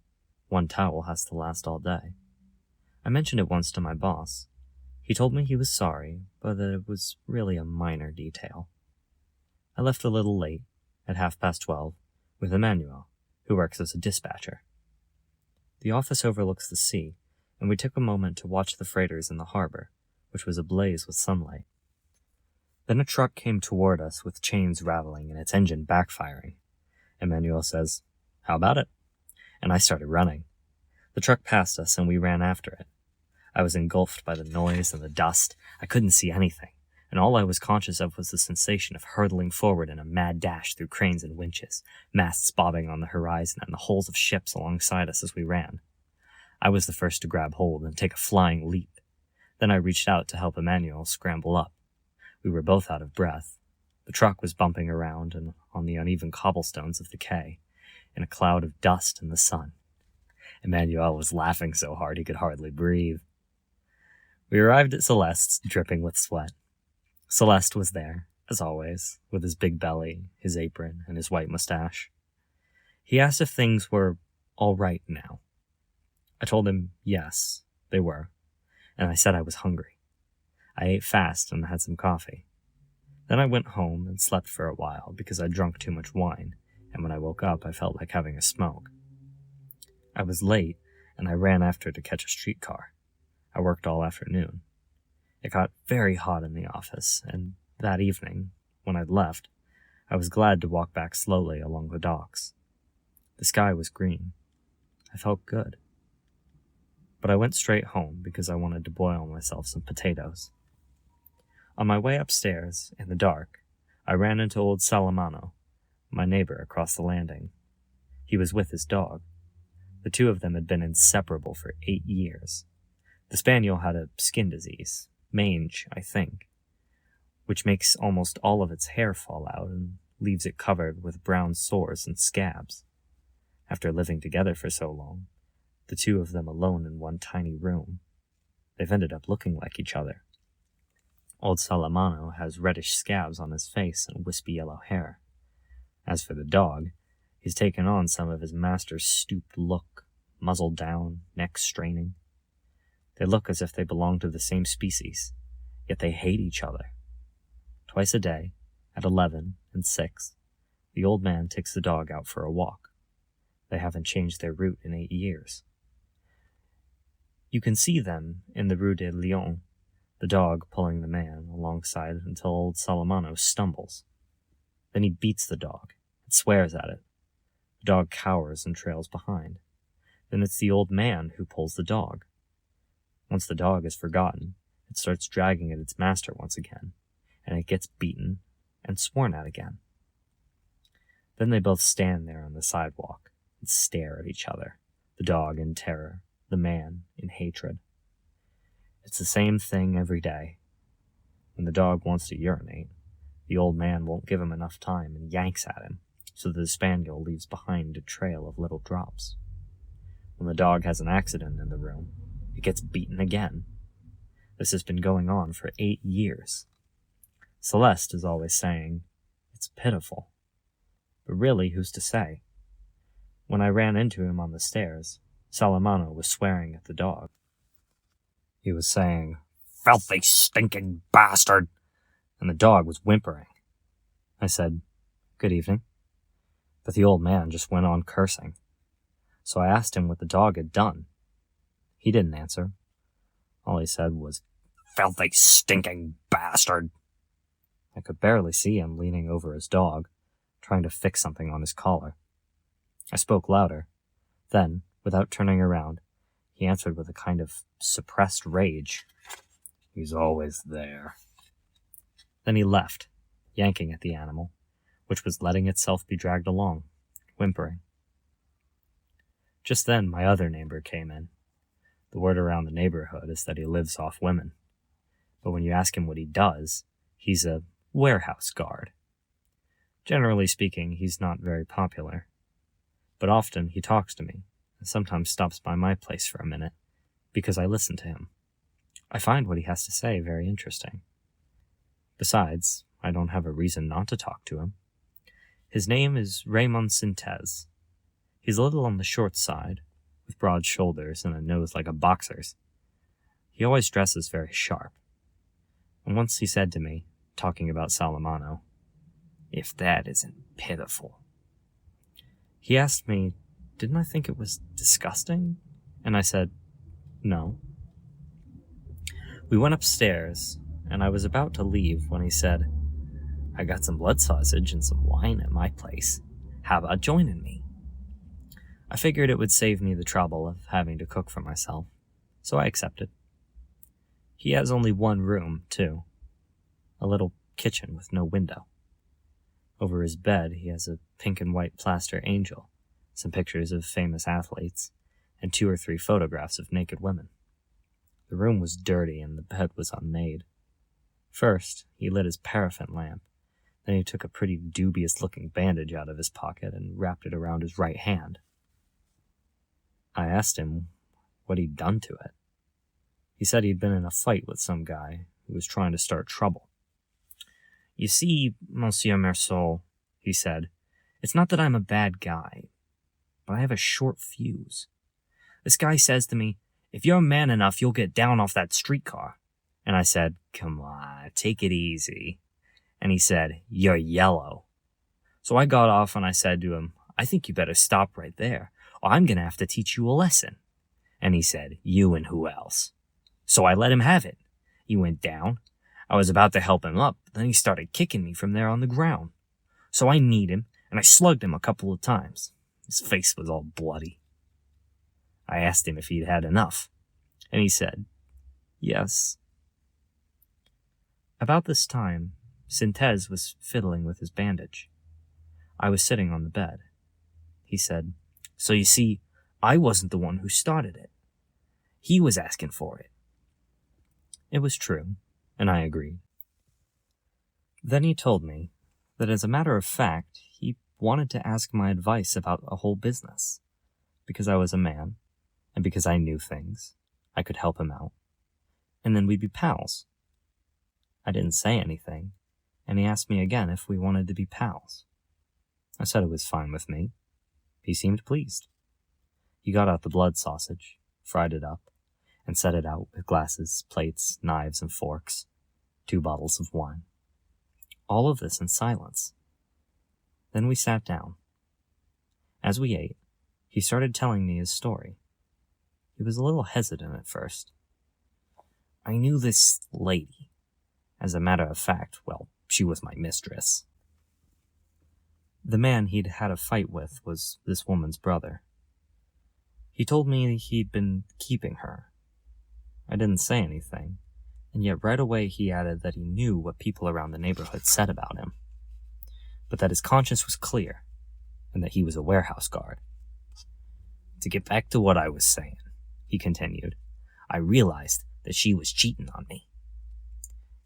One towel has to last all day. I mentioned it once to my boss. He told me he was sorry, but that it was really a minor detail. I left a little late, at 12:30, with Emmanuel, who works as a dispatcher. The office overlooks the sea, and we took a moment to watch the freighters in the harbor, which was ablaze with sunlight. Then a truck came toward us with chains rattling and its engine backfiring. Emmanuel says, "How about it?" And I started running. The truck passed us and we ran after it. I was engulfed by the noise and the dust. I couldn't see anything, and all I was conscious of was the sensation of hurtling forward in a mad dash through cranes and winches, masts bobbing on the horizon and the hulls of ships alongside us as we ran. I was the first to grab hold and take a flying leap. Then I reached out to help Emmanuel scramble up. We were both out of breath. The truck was bumping around and on the uneven cobblestones of the quay, in a cloud of dust in the sun. Emmanuel was laughing so hard he could hardly breathe. We arrived at Celeste's, dripping with sweat. Celeste was there, as always, with his big belly, his apron, and his white mustache. He asked if things were all right now. I told him yes, they were, and I said I was hungry. I ate fast and had some coffee. Then I went home and slept for a while because I'd drunk too much wine, and when I woke up I felt like having a smoke. I was late, and I ran after to catch a streetcar. I worked all afternoon. It got very hot in the office, and that evening, when I'd left, I was glad to walk back slowly along the docks. The sky was green. I felt good. But I went straight home because I wanted to boil myself some potatoes. On my way upstairs, in the dark, I ran into old Salamano, my neighbor across the landing. He was with his dog. The two of them had been inseparable for 8 years. The spaniel had a skin disease, mange, I think, which makes almost all of its hair fall out and leaves it covered with brown sores and scabs. After living together for so long, the two of them alone in one tiny room, they've ended up looking like each other. Old Salamano has reddish scabs on his face and wispy yellow hair. As for the dog, he's taken on some of his master's stooped look, muzzle down, neck straining. They look as if they belong to the same species, yet they hate each other. Twice a day, at 11 and 6, the old man takes the dog out for a walk. They haven't changed their route in 8 years. You can see them in the Rue de Lyon, the dog pulling the man alongside until old Salamano stumbles. Then he beats the dog and swears at it. The dog cowers and trails behind. Then it's the old man who pulls the dog. Once the dog is forgotten, it starts dragging at its master once again, and it gets beaten and sworn at again. Then they both stand there on the sidewalk and stare at each other, the dog in terror, the man in hatred. It's the same thing every day. When the dog wants to urinate, the old man won't give him enough time and yanks at him, so that the spaniel leaves behind a trail of little drops. When the dog has an accident in the room, it gets beaten again. This has been going on for 8 years. Celeste is always saying, "It's pitiful." But really, who's to say? When I ran into him on the stairs, Salamano was swearing at the dog. He was saying, "Filthy, stinking bastard," and the dog was whimpering. I said, "Good evening." But the old man just went on cursing. so I asked him what the dog had done. He didn't answer. All he said was, "Filthy, stinking bastard." I could barely see him leaning over his dog, trying to fix something on his collar. I spoke louder. Then, without turning around, he answered with a kind of suppressed rage. "He's always there." Then he left, yanking at the animal, which was letting itself be dragged along, whimpering. Just then, my other neighbor came in. The word around the neighborhood is that he lives off women. But when you ask him what he does, he's a warehouse guard. Generally speaking, he's not very popular. But often he talks to me, and sometimes stops by my place for a minute, because I listen to him. I find what he has to say very interesting. Besides, I don't have a reason not to talk to him. His name is Raymond Sintez. He's a little on the short side, with broad shoulders and a nose like a boxer's. He always dresses very sharp. And once he said to me, talking about Salamano, "If that isn't pitiful." He asked me, didn't I think it was disgusting? And I said, no. We went upstairs, and I was about to leave when he said, "I got some blood sausage and some wine at my place. How about joining me?" I figured it would save me the trouble of having to cook for myself, so I accepted. He has only one room, too. A little kitchen with no window. Over his bed, he has a pink and white plaster angel, some pictures of famous athletes, and 2 or 3 photographs of naked women. The room was dirty and the bed was unmade. First, he lit his paraffin lamp. Then he took a pretty dubious-looking bandage out of his pocket and wrapped it around his right hand. I asked him what he'd done to it. He said he'd been in a fight with some guy who was trying to start trouble. "You see, Monsieur Meursault," he said, "it's not that I'm a bad guy, but I have a short fuse. This guy says to me, 'If you're man enough, you'll get down off that streetcar.' And I said, 'Come on, take it easy.' And he said, 'You're yellow.' So I got off and I said to him, 'I think you better stop right there, or I'm going to have to teach you a lesson.' And he said, 'You and who else?' So I let him have it. He went down. I was about to help him up, but then he started kicking me from there on the ground. So I kneed him, and I slugged him a couple of times. His face was all bloody. I asked him if he'd had enough, and he said, yes. About this time, Sintez was fiddling with his bandage. I was sitting on the bed. He said, "So you see, I wasn't the one who started it. He was asking for it." It was true, and I agreed. Then he told me that as a matter of fact, he wanted to ask my advice about a whole business. Because I was a man, and because I knew things, I could help him out. And then we'd be pals. I didn't say anything, and he asked me again if we wanted to be pals. I said it was fine with me. He seemed pleased. He got out the blood sausage, fried it up, and set it out with glasses, plates, knives, and forks, 2 bottles of wine. All of this in silence. Then we sat down. As we ate, he started telling me his story. He was a little hesitant at first. "I knew this lady. As a matter of fact, well, she was my mistress." The man he'd had a fight with was this woman's brother. He told me he'd been keeping her. I didn't say anything, and yet right away he added that he knew what people around the neighborhood said about him, but that his conscience was clear, and that he was a warehouse guard. "To get back to what I was saying," he continued, "I realized that she was cheating on me."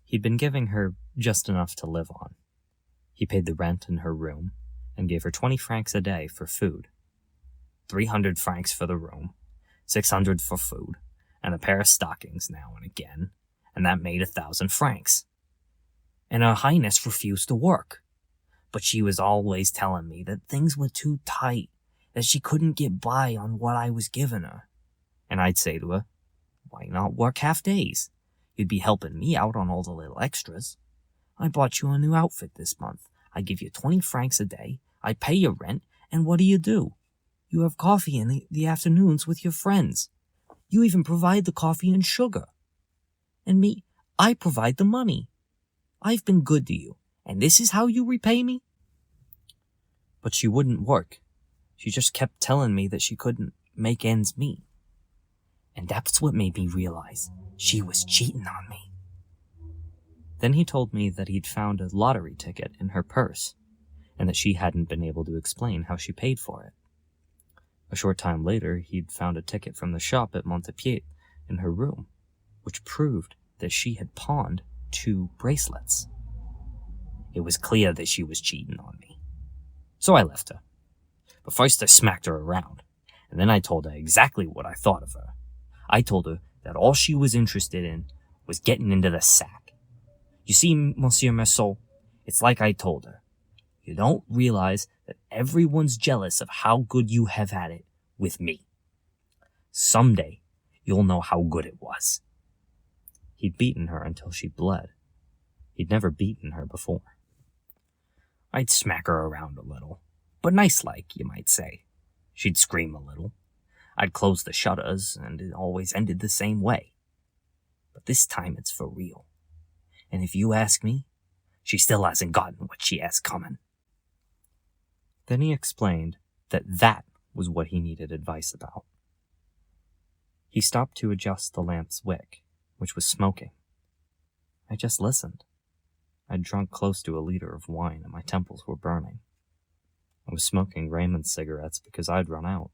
He'd been giving her just enough to live on. He paid the rent in her room, and gave her 20 francs a day for food. 300 francs for the room, 600 for food, and a pair of stockings now and again, and that made 1,000 francs. And Her Highness refused to work. But she was always telling me that things were too tight, that she couldn't get by on what I was giving her. And I'd say to her, "Why not work half days? You'd be helping me out on all the little extras. I bought you a new outfit this month. I give you 20 francs a day, I pay your rent, and what do? You have coffee in the afternoons with your friends. You even provide the coffee and sugar. And me, I provide the money. I've been good to you, and this is how you repay me?" But she wouldn't work. She just kept telling me that she couldn't make ends meet. And that's what made me realize she was cheating on me. Then he told me that he'd found a lottery ticket in her purse, and that she hadn't been able to explain how she paid for it. A short time later, he'd found a ticket from the shop at Montpied in her room, which proved that she had pawned 2 bracelets. It was clear that she was cheating on me. So I left her. But first I smacked her around, and then I told her exactly what I thought of her. I told her that all she was interested in was getting into the sack. You see, Monsieur Merceau, it's like I told her. You don't realize that everyone's jealous of how good you have had it with me. Someday, you'll know how good it was. He'd beaten her until she bled. He'd never beaten her before. I'd smack her around a little, but nice-like, you might say. She'd scream a little. I'd close the shutters, and it always ended the same way. But this time it's for real. And if you ask me, she still hasn't gotten what she has coming. Then he explained that was what he needed advice about. He stopped to adjust the lamp's wick, which was smoking. I just listened. I'd drunk close to a liter of wine, and my temples were burning. I was smoking Raymond's cigarettes because I'd run out.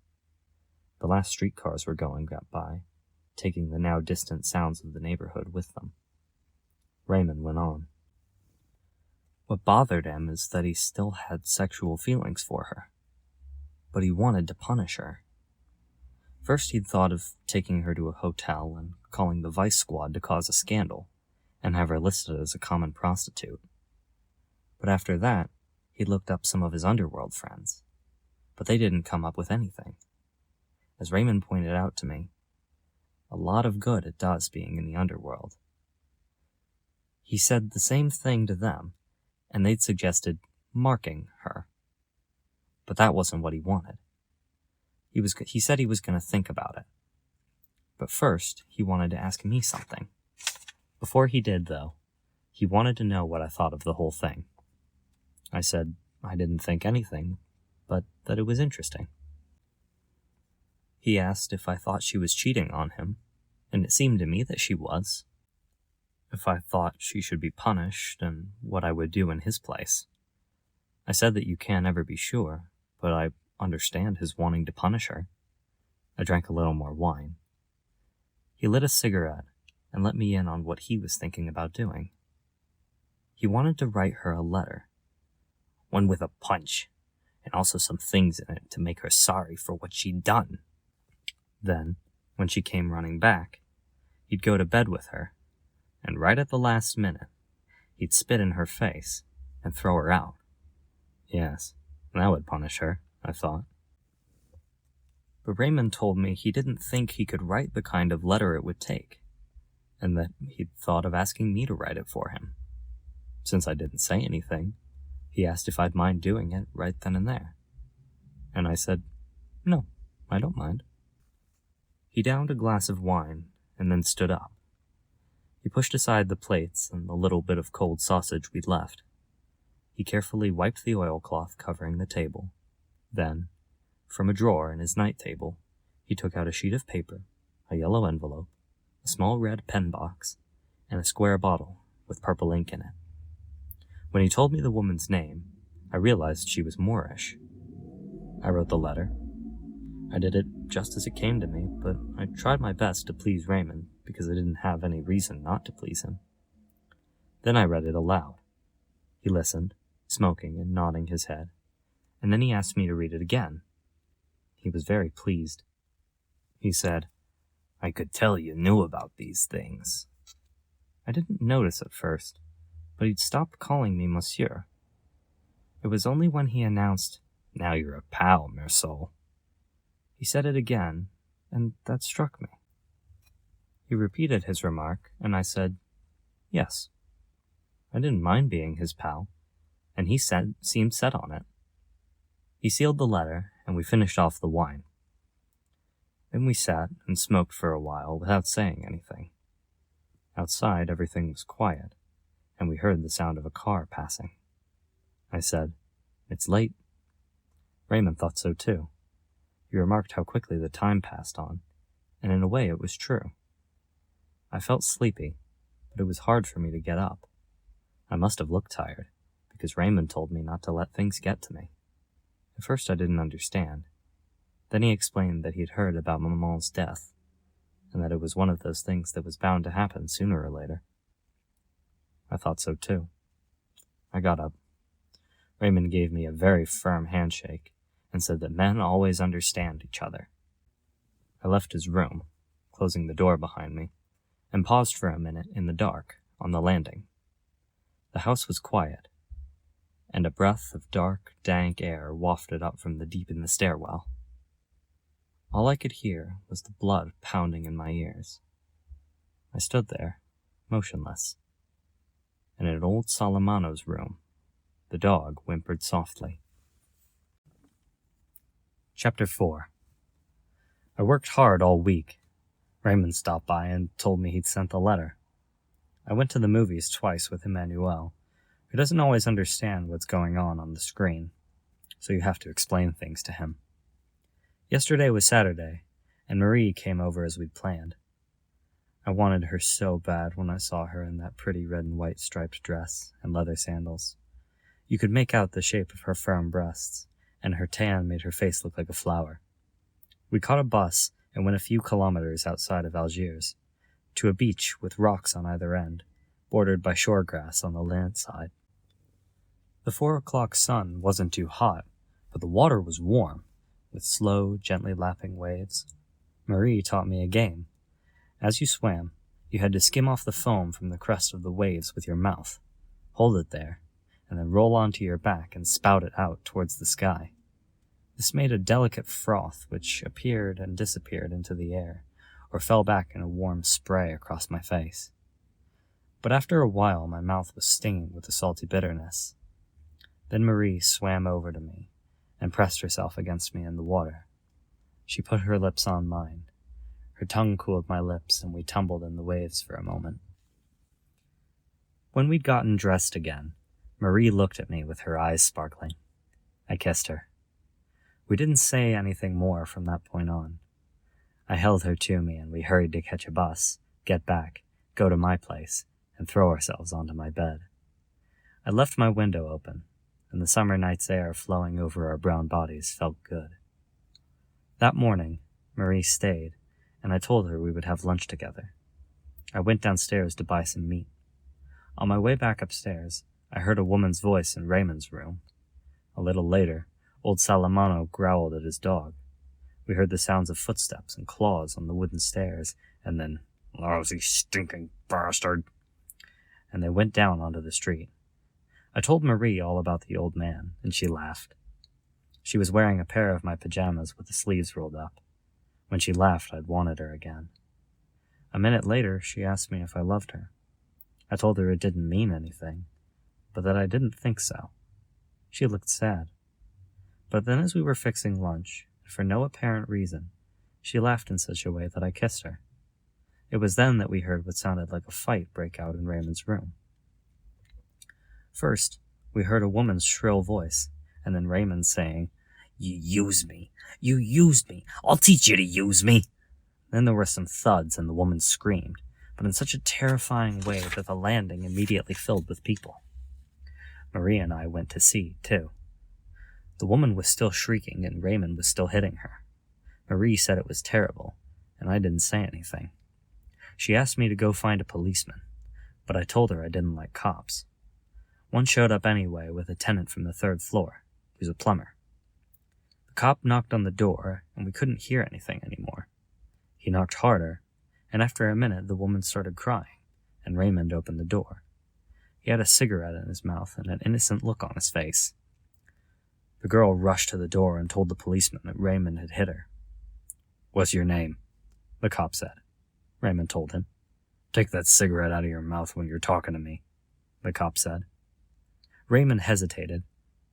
The last streetcars were going by, taking the now distant sounds of the neighborhood with them. Raymond went on. What bothered him is that he still had sexual feelings for her, but he wanted to punish her. First he'd thought of taking her to a hotel and calling the vice squad to cause a scandal, and have her listed as a common prostitute. But after that, he looked up some of his underworld friends, but they didn't come up with anything. As Raymond pointed out to me, a lot of good it does being in the underworld. He said the same thing to them, and they'd suggested marking her. But that wasn't what he wanted. He said he was going to think about it. But first, he wanted to ask me something. Before he did, though, he wanted to know what I thought of the whole thing. I said I didn't think anything, but that it was interesting. He asked if I thought she was cheating on him, and it seemed to me that she was. If I thought she should be punished, and what I would do in his place. I said that you can't ever be sure, but I understand his wanting to punish her. I drank a little more wine. He lit a cigarette and let me in on what he was thinking about doing. He wanted to write her a letter, one with a punch, and also some things in it to make her sorry for what she'd done. Then, when she came running back, he'd go to bed with her, and right at the last minute, he'd spit in her face and throw her out. Yes, that would punish her, I thought. But Raymond told me he didn't think he could write the kind of letter it would take, and that he'd thought of asking me to write it for him. Since I didn't say anything, he asked if I'd mind doing it right then and there. And I said, no, I don't mind. He downed a glass of wine and then stood up. He pushed aside the plates and the little bit of cold sausage we'd left. He carefully wiped the oilcloth covering the table. Then, from a drawer in his night table, he took out a sheet of paper, a yellow envelope, a small red pen box, and a square bottle with purple ink in it. When he told me the woman's name, I realized she was Moorish. I wrote the letter. I did it just as it came to me, but I tried my best to please Raymond because I didn't have any reason not to please him. Then I read it aloud. He listened, smoking and nodding his head, and then he asked me to read it again. He was very pleased. He said, I could tell you knew about these things. I didn't notice at first, but he'd stopped calling me monsieur. It was only when he announced, now you're a pal, Merceau. He said it again, and that struck me. He repeated his remark, and I said, yes. I didn't mind being his pal, and he seemed set on it. He sealed the letter and we finished off the wine. Then we sat and smoked for a while without saying anything. Outside, everything was quiet, and we heard the sound of a car passing. I said, "It's late." Raymond thought so too. He remarked how quickly the time passed on, and in a way it was true. I felt sleepy, but it was hard for me to get up. I must have looked tired, because Raymond told me not to let things get to me. At first I didn't understand. Then he explained that he'd heard about Maman's death, and that it was one of those things that was bound to happen sooner or later. I thought so too. I got up. Raymond gave me a very firm handshake and said that men always understand each other. I left his room, closing the door behind me, and paused for a minute in the dark on the landing. The house was quiet, and a breath of dark, dank air wafted up from the deep in the stairwell. All I could hear was the blood pounding in my ears. I stood there, motionless, and in old Salamano's room, the dog whimpered softly. Chapter 4. I worked hard all week. Raymond stopped by and told me he'd sent the letter. I went to the movies twice with Emmanuel, who doesn't always understand what's going on the screen, so you have to explain things to him. Yesterday was Saturday, and Marie came over as we'd planned. I wanted her so bad when I saw her in that pretty red and white striped dress and leather sandals. You could make out the shape of her firm breasts, and her tan made her face look like a flower. We caught a bus and went a few kilometers outside of Algiers, to a beach with rocks on either end, bordered by shore grass on the land side. The 4 o'clock sun wasn't too hot, but the water was warm, with slow, gently lapping waves. Marie taught me a game. As you swam, you had to skim off the foam from the crest of the waves with your mouth, hold it there, and then roll onto your back and spout it out towards the sky. This made a delicate froth which appeared and disappeared into the air, or fell back in a warm spray across my face. But after a while my mouth was stinging with a salty bitterness. Then Marie swam over to me and pressed herself against me in the water. She put her lips on mine. Her tongue cooled my lips, and we tumbled in the waves for a moment. When we'd gotten dressed again, Marie looked at me with her eyes sparkling. I kissed her. We didn't say anything more from that point on. I held her to me, and we hurried to catch a bus, get back, go to my place, and throw ourselves onto my bed. I left my window open, and the summer night's air flowing over our brown bodies felt good. That morning, Marie stayed, and I told her we would have lunch together. I went downstairs to buy some meat. On my way back upstairs, I heard a woman's voice in Raymond's room. A little later, old Salamano growled at his dog. We heard the sounds of footsteps and claws on the wooden stairs, and then, "Lousy, stinking bastard!" and they went down onto the street. I told Marie all about the old man, and she laughed. She was wearing a pair of my pajamas with the sleeves rolled up. When she laughed, I'd wanted her again. A minute later, she asked me if I loved her. I told her it didn't mean anything, but that I didn't think so. She looked sad. But then as we were fixing lunch, for no apparent reason, she laughed in such a way that I kissed her. It was then that we heard what sounded like a fight break out in Raymond's room. First, we heard a woman's shrill voice, and then Raymond saying, "You used me! You used me! I'll teach you to use me!" Then there were some thuds, and the woman screamed, but in such a terrifying way that the landing immediately filled with people. Marie and I went to see, too. The woman was still shrieking, and Raymond was still hitting her. Marie said it was terrible, and I didn't say anything. She asked me to go find a policeman, but I told her I didn't like cops. One showed up anyway with a tenant from the 3rd floor. He was a plumber. The cop knocked on the door, and we couldn't hear anything anymore. He knocked harder, and after a minute the woman started crying, and Raymond opened the door. He had a cigarette in his mouth and an innocent look on his face. The girl rushed to the door and told the policeman that Raymond had hit her. "What's your name?" the cop said. Raymond told him. "Take that cigarette out of your mouth when you're talking to me," the cop said. Raymond hesitated,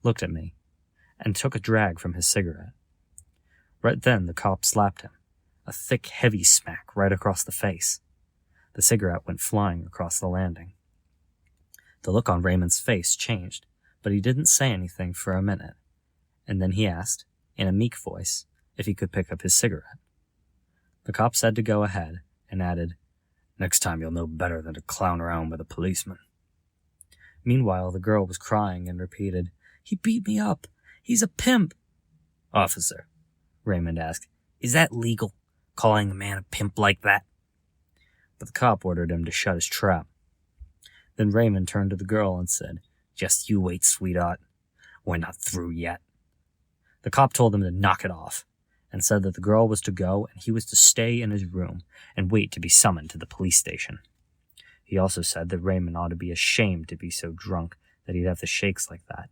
looked at me, and took a drag from his cigarette. Right then, the cop slapped him, a thick, heavy smack right across the face. The cigarette went flying across the landing. The look on Raymond's face changed, but he didn't say anything for a minute, and then he asked, in a meek voice, if he could pick up his cigarette. The cop said to go ahead, and added, "Next time you'll know better than to clown around with a policeman." Meanwhile, the girl was crying and repeated, "He beat me up. He's a pimp." "Officer," Raymond asked, "is that legal, calling a man a pimp like that?" But the cop ordered him to shut his trap. Then Raymond turned to the girl and said, "Just you wait, sweetheart. We're not through yet." The cop told him to knock it off, and said that the girl was to go and he was to stay in his room and wait to be summoned to the police station. He also said that Raymond ought to be ashamed to be so drunk that he'd have the shakes like that.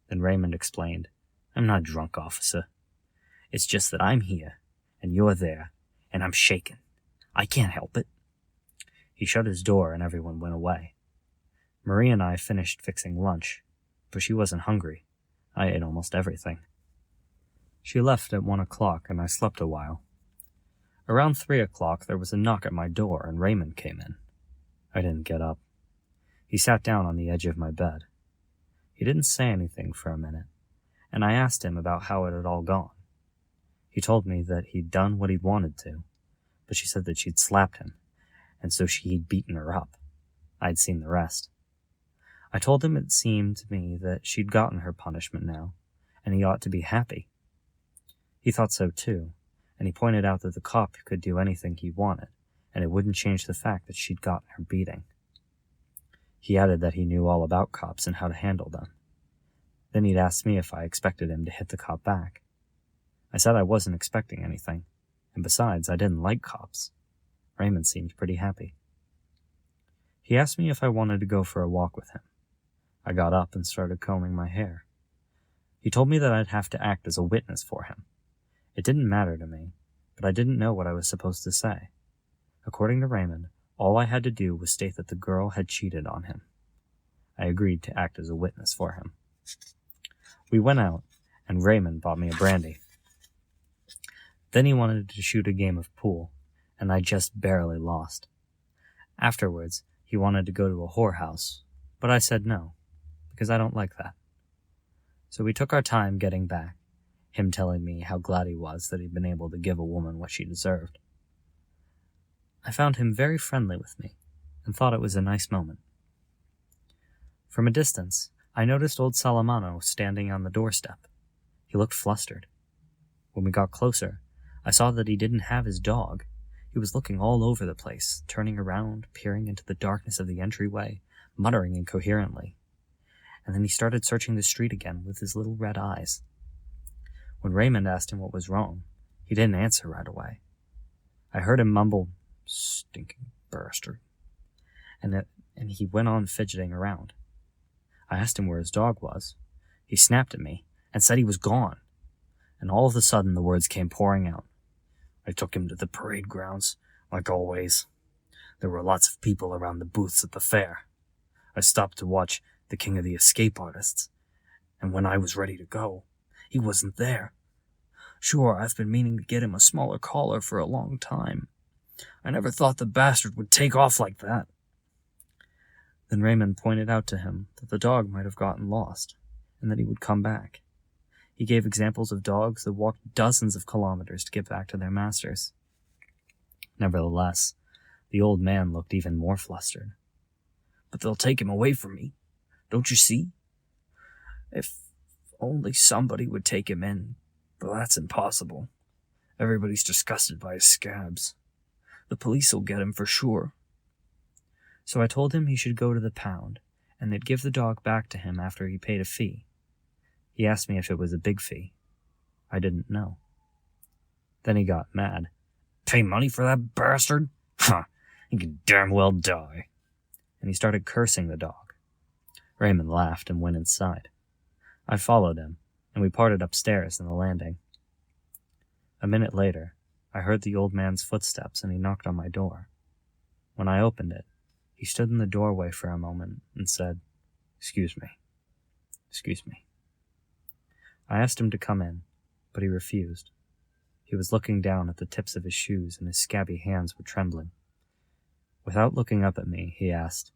Then Raymond explained, "I'm not drunk, officer. It's just that I'm here, and you're there, and I'm shaken. I can't help it." He shut his door and everyone went away. Marie and I finished fixing lunch, but she wasn't hungry. I ate almost everything. She left at 1 o'clock and I slept a while. Around 3 o'clock there was a knock at my door and Raymond came in. I didn't get up. He sat down on the edge of my bed. He didn't say anything for a minute, and I asked him about how it had all gone. He told me that he'd done what he'd wanted to, but she said that she'd slapped him, and so he'd beaten her up. I'd seen the rest. I told him it seemed to me that she'd gotten her punishment now, and he ought to be happy. He thought so too, and he pointed out that the cop could do anything he wanted, and it wouldn't change the fact that she'd gotten her beating. He added that he knew all about cops and how to handle them. Then he'd asked me if I expected him to hit the cop back. I said I wasn't expecting anything, and besides, I didn't like cops. Raymond seemed pretty happy. He asked me if I wanted to go for a walk with him. I got up and started combing my hair. He told me that I'd have to act as a witness for him. It didn't matter to me, but I didn't know what I was supposed to say. According to Raymond, all I had to do was state that the girl had cheated on him. I agreed to act as a witness for him. We went out, and Raymond bought me a brandy. Then he wanted to shoot a game of pool, and I just barely lost. Afterwards, he wanted to go to a whorehouse, but I said no, because I don't like that. So we took our time getting back, him telling me how glad he was that he'd been able to give a woman what she deserved. I found him very friendly with me, and thought it was a nice moment. From a distance, I noticed old Salamano standing on the doorstep. He looked flustered. When we got closer, I saw that he didn't have his dog. He was looking all over the place, turning around, peering into the darkness of the entryway, muttering incoherently. And then he started searching the street again with his little red eyes. When Raymond asked him what was wrong, he didn't answer right away. I heard him mumble, "Stinking bastard," and he went on fidgeting around. I asked him where his dog was. He snapped at me and said he was gone, and all of a sudden the words came pouring out. "I took him to the parade grounds, like always. There were lots of people around the booths at the fair. I stopped to watch the King of the Escape Artists, and when I was ready to go, he wasn't there. Sure, I've been meaning to get him a smaller collar for a long time. I never thought the bastard would take off like that." Then Raymond pointed out to him that the dog might have gotten lost, and that he would come back. He gave examples of dogs that walked dozens of kilometers to get back to their masters. Nevertheless, the old man looked even more flustered. "But they'll take him away from me. Don't you see? If only somebody would take him in, but that's impossible. Everybody's disgusted by his scabs. The police will get him for sure." So I told him he should go to the pound, and they'd give the dog back to him after he paid a fee. He asked me if it was a big fee. I didn't know. Then he got mad. "Pay money for that bastard? Huh, he can damn well die." And he started cursing the dog. Raymond laughed and went inside. I followed him, and we parted upstairs in the landing. A minute later, I heard the old man's footsteps and he knocked on my door. When I opened it, he stood in the doorway for a moment and said, "Excuse me. Excuse me." I asked him to come in, but he refused. He was looking down at the tips of his shoes, and his scabby hands were trembling. Without looking up at me, he asked,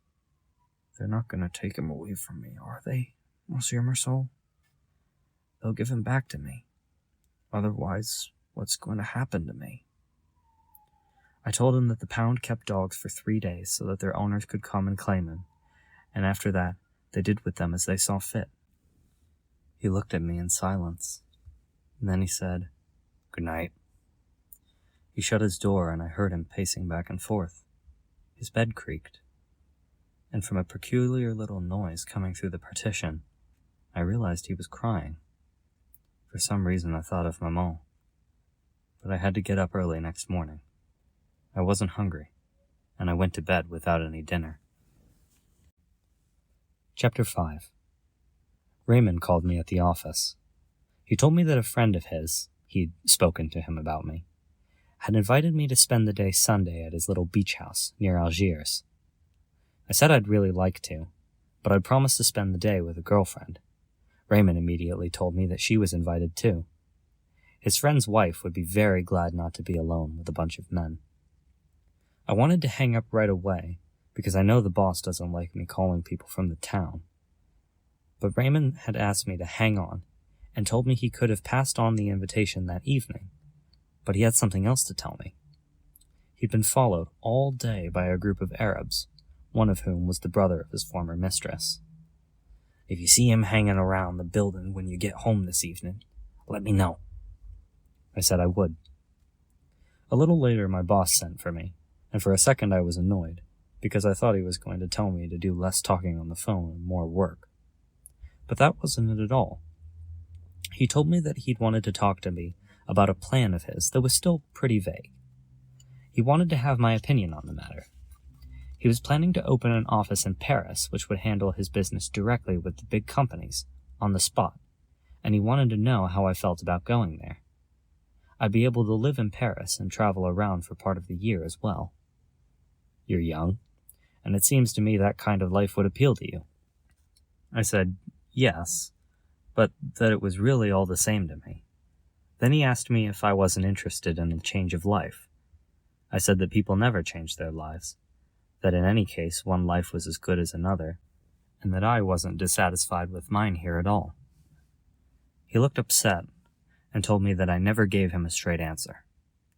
"They're not going to take him away from me, are they, Monsieur Marceau? They'll give him back to me. Otherwise, what's going to happen to me?" I told him that the pound kept dogs for 3 days so that their owners could come and claim him, and after that, they did with them as they saw fit. He looked at me in silence, and then he said, "Good night." He shut his door, and I heard him pacing back and forth. His bed creaked, and from a peculiar little noise coming through the partition, I realized he was crying. For some reason I thought of Maman, but I had to get up early next morning. I wasn't hungry, and I went to bed without any dinner. Chapter 5. Raymond called me at the office. He told me that a friend of his, he'd spoken to him about me, had invited me to spend the day Sunday at his little beach house near Algiers. I said I'd really like to, but I'd promised to spend the day with a girlfriend. Raymond immediately told me that she was invited too. His friend's wife would be very glad not to be alone with a bunch of men. I wanted to hang up right away, because I know the boss doesn't like me calling people from the town. But Raymond had asked me to hang on, and told me he could have passed on the invitation that evening, but he had something else to tell me. He'd been followed all day by a group of Arabs, one of whom was the brother of his former mistress. "If you see him hanging around the building when you get home this evening, let me know." I said I would. A little later my boss sent for me, and for a second I was annoyed, because I thought he was going to tell me to do less talking on the phone and more work. But that wasn't it at all. He told me that he'd wanted to talk to me about a plan of his that was still pretty vague. He wanted to have my opinion on the matter. He was planning to open an office in Paris which would handle his business directly with the big companies, on the spot, and he wanted to know how I felt about going there. I'd be able to live in Paris and travel around for part of the year as well. "You're young, and it seems to me that kind of life would appeal to you." I said yes, but that it was really all the same to me. Then he asked me if I wasn't interested in a change of life. I said that people never change their lives, that in any case one life was as good as another, and that I wasn't dissatisfied with mine here at all. He looked upset and told me that I never gave him a straight answer,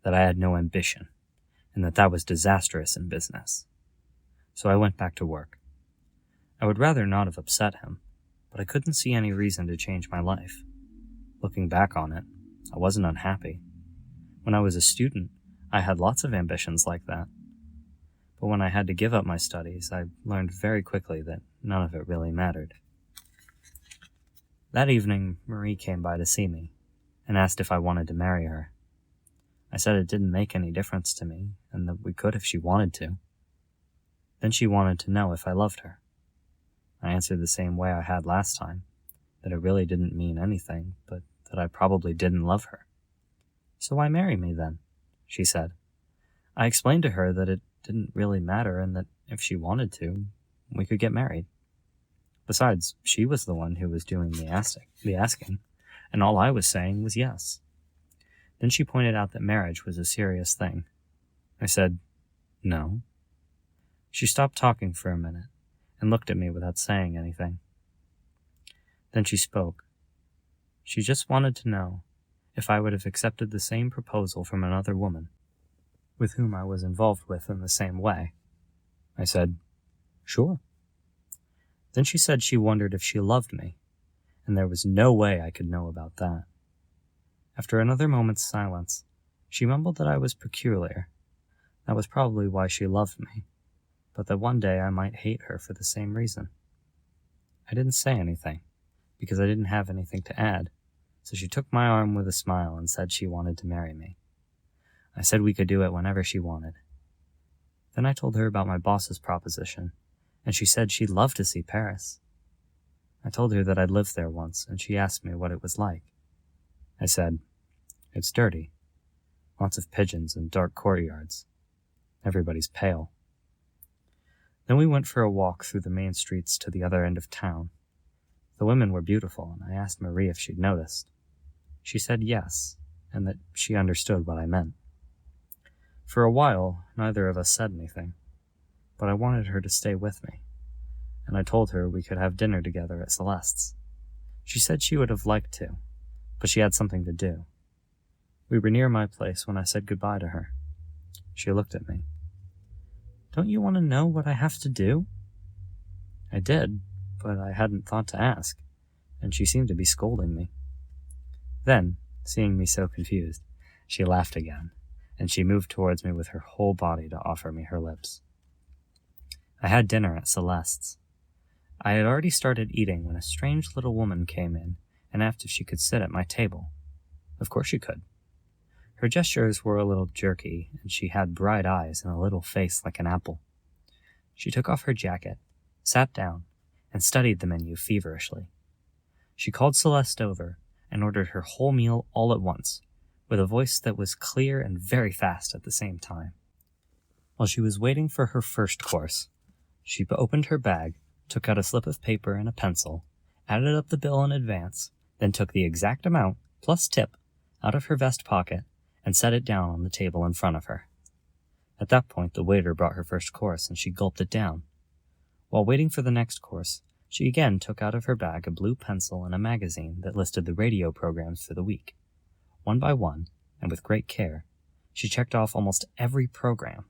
that I had no ambition, and that was disastrous in business. So I went back to work. I would rather not have upset him, but I couldn't see any reason to change my life. Looking back on it, I wasn't unhappy. When I was a student, I had lots of ambitions like that. But when I had to give up my studies, I learned very quickly that none of it really mattered. That evening, Marie came by to see me, and asked if I wanted to marry her. I said it didn't make any difference to me, and that we could if she wanted to. Then she wanted to know if I loved her. I answered the same way I had last time, that it really didn't mean anything, but that I probably didn't love her. "So why marry me then?" she said. I explained to her that it didn't really matter, and that if she wanted to, we could get married. Besides, she was the one who was doing the asking, and all I was saying was yes. Then she pointed out that marriage was a serious thing. I said, "No." She stopped talking for a minute, and looked at me without saying anything. Then she spoke. She just wanted to know if I would have accepted the same proposal from another woman, with whom I was involved with in the same way. I said, "Sure." Then she said she wondered if she loved me, and there was no way I could know about that. After another moment's silence, she mumbled that I was peculiar. That was probably why she loved me, but that one day I might hate her for the same reason. I didn't say anything, because I didn't have anything to add, so she took my arm with a smile and said she wanted to marry me. I said we could do it whenever she wanted. Then I told her about my boss's proposition, and she said she'd love to see Paris. I told her that I'd lived there once, and she asked me what it was like. I said, "It's dirty. Lots of pigeons and dark courtyards. Everybody's pale." Then we went for a walk through the main streets to the other end of town. The women were beautiful, and I asked Marie if she'd noticed. She said yes, and that she understood what I meant. For a while, neither of us said anything, but I wanted her to stay with me, and I told her we could have dinner together at Celeste's. She said she would have liked to, but she had something to do. We were near my place when I said goodbye to her. She looked at me. "Don't you want to know what I have to do?" I did, but I hadn't thought to ask, and she seemed to be scolding me. Then, seeing me so confused, she laughed again, and she moved towards me with her whole body to offer me her lips. I had dinner at Celeste's. I had already started eating when a strange little woman came in and asked if she could sit at my table. Of course she could. Her gestures were a little jerky, and she had bright eyes and a little face like an apple. She took off her jacket, sat down, and studied the menu feverishly. She called Celeste over and ordered her whole meal all at once, with a voice that was clear and very fast at the same time. While she was waiting for her first course, she opened her bag, took out a slip of paper and a pencil, added up the bill in advance, then took the exact amount, plus tip, out of her vest pocket and set it down on the table in front of her. At that point, the waiter brought her first course, and she gulped it down. While waiting for the next course, she again took out of her bag a blue pencil and a magazine that listed the radio programs for the week. One by one, and with great care, she checked off almost every program.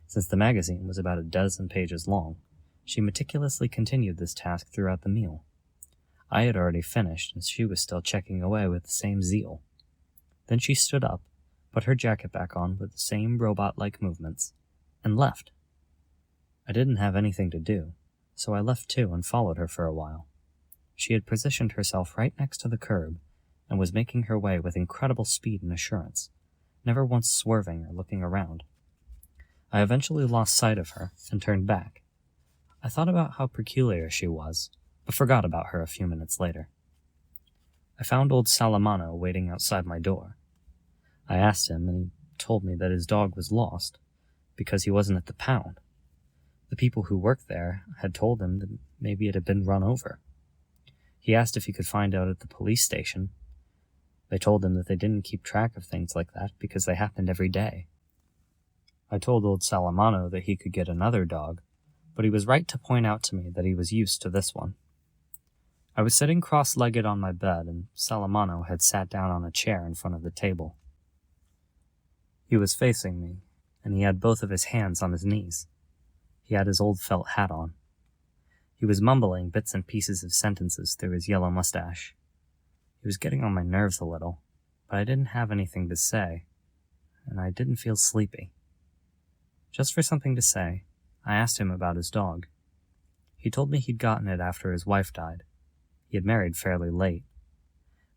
Since the magazine was about a dozen pages long, she meticulously continued this task throughout the meal. I had already finished, and she was still checking away with the same zeal. Then she stood up, put her jacket back on with the same robot-like movements, and left. I didn't have anything to do, so I left too and followed her for a while. She had positioned herself right next to the curb and was making her way with incredible speed and assurance, never once swerving or looking around. I eventually lost sight of her and turned back. I thought about how peculiar she was, but forgot about her a few minutes later. I found old Salamano waiting outside my door. I asked him, and he told me that his dog was lost because he wasn't at the pound. The people who worked there had told him that maybe it had been run over. He asked if he could find out at the police station. They told him that they didn't keep track of things like that because they happened every day. I told old Salamano that he could get another dog, but he was right to point out to me that he was used to this one. I was sitting cross-legged on my bed, and Salamano had sat down on a chair in front of the table. He was facing me, and he had both of his hands on his knees. He had his old felt hat on. He was mumbling bits and pieces of sentences through his yellow mustache. He was getting on my nerves a little, but I didn't have anything to say, and I didn't feel sleepy. Just for something to say, I asked him about his dog. He told me he'd gotten it after his wife died. He had married fairly late.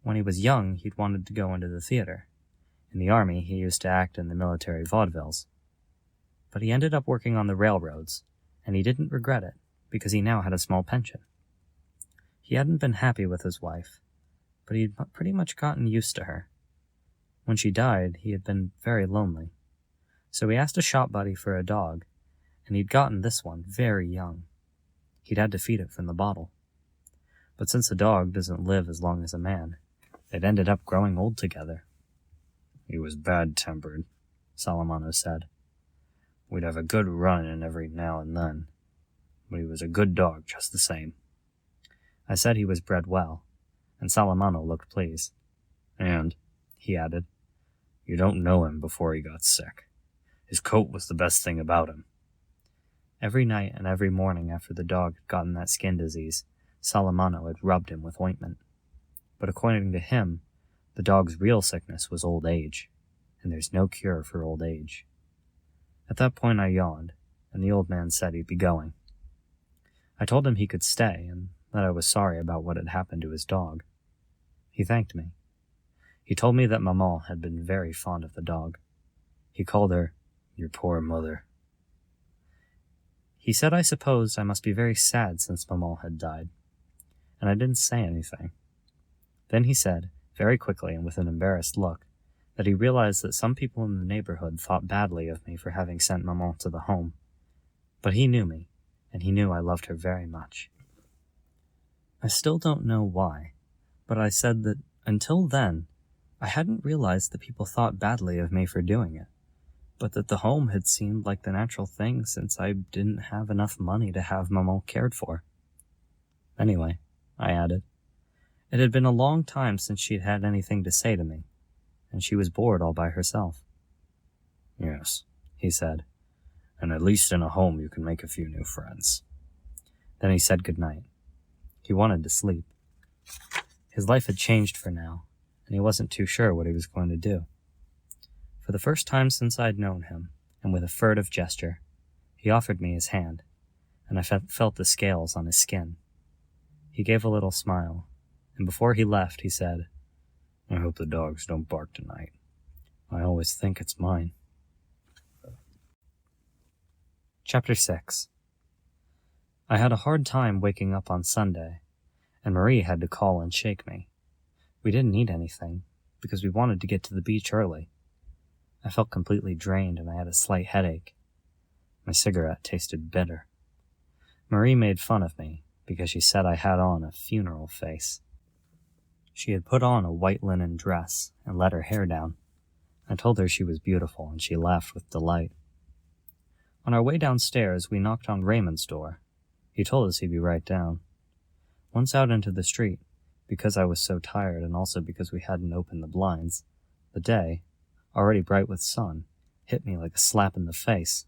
When he was young, he'd wanted to go into the theater. In the army, he used to act in the military vaudevilles. But he ended up working on the railroads, and he didn't regret it, because he now had a small pension. He hadn't been happy with his wife, but he'd pretty much gotten used to her. When she died, he had been very lonely. So he asked a shop buddy for a dog, and he'd gotten this one very young. He'd had to feed it from the bottle. But since a dog doesn't live as long as a man, they'd ended up growing old together. "He was bad-tempered," Salamano said. "We'd have a good run-in every now and then, but he was a good dog just the same." I said he was bred well, and Salamano looked pleased. "And," he added, "you don't know him before he got sick. His coat was the best thing about him." Every night and every morning after the dog had gotten that skin disease, Salamano had rubbed him with ointment. But according to him, the dog's real sickness was old age, and there's no cure for old age. At that point I yawned, and the old man said he'd be going. I told him he could stay, and that I was sorry about what had happened to his dog. He thanked me. He told me that Maman had been very fond of the dog. He called her, "Your poor mother." He said I supposed I must be very sad since Maman had died, and I didn't say anything. Then he said, very quickly and with an embarrassed look, that he realized that some people in the neighborhood thought badly of me for having sent Maman to the home. But he knew me, and he knew I loved her very much. I still don't know why, but I said that until then, I hadn't realized that people thought badly of me for doing it, but that the home had seemed like the natural thing since I didn't have enough money to have Maman cared for. Anyway, I added, it had been a long time since she'd had anything to say to me, and she was bored all by herself. Yes, he said, and at least in a home you can make a few new friends. Then he said goodnight. He wanted to sleep. His life had changed for now, and he wasn't too sure what he was going to do. For the first time since I'd known him, and with a furtive gesture, he offered me his hand, and I felt the scales on his skin. He gave a little smile, and before he left, he said, I hope the dogs don't bark tonight. I always think it's mine. Chapter 6. I had a hard time waking up on Sunday, and Marie had to call and shake me. We didn't eat anything, because we wanted to get to the beach early. I felt completely drained, and I had a slight headache. My cigarette tasted bitter. Marie made fun of me, because she said I had on a funeral face. She had put on a white linen dress and let her hair down. I told her she was beautiful, and she laughed with delight. On our way downstairs, we knocked on Raymond's door. He told us he'd be right down. Once out into the street, because I was so tired and also because we hadn't opened the blinds, the day, already bright with sun, hit me like a slap in the face.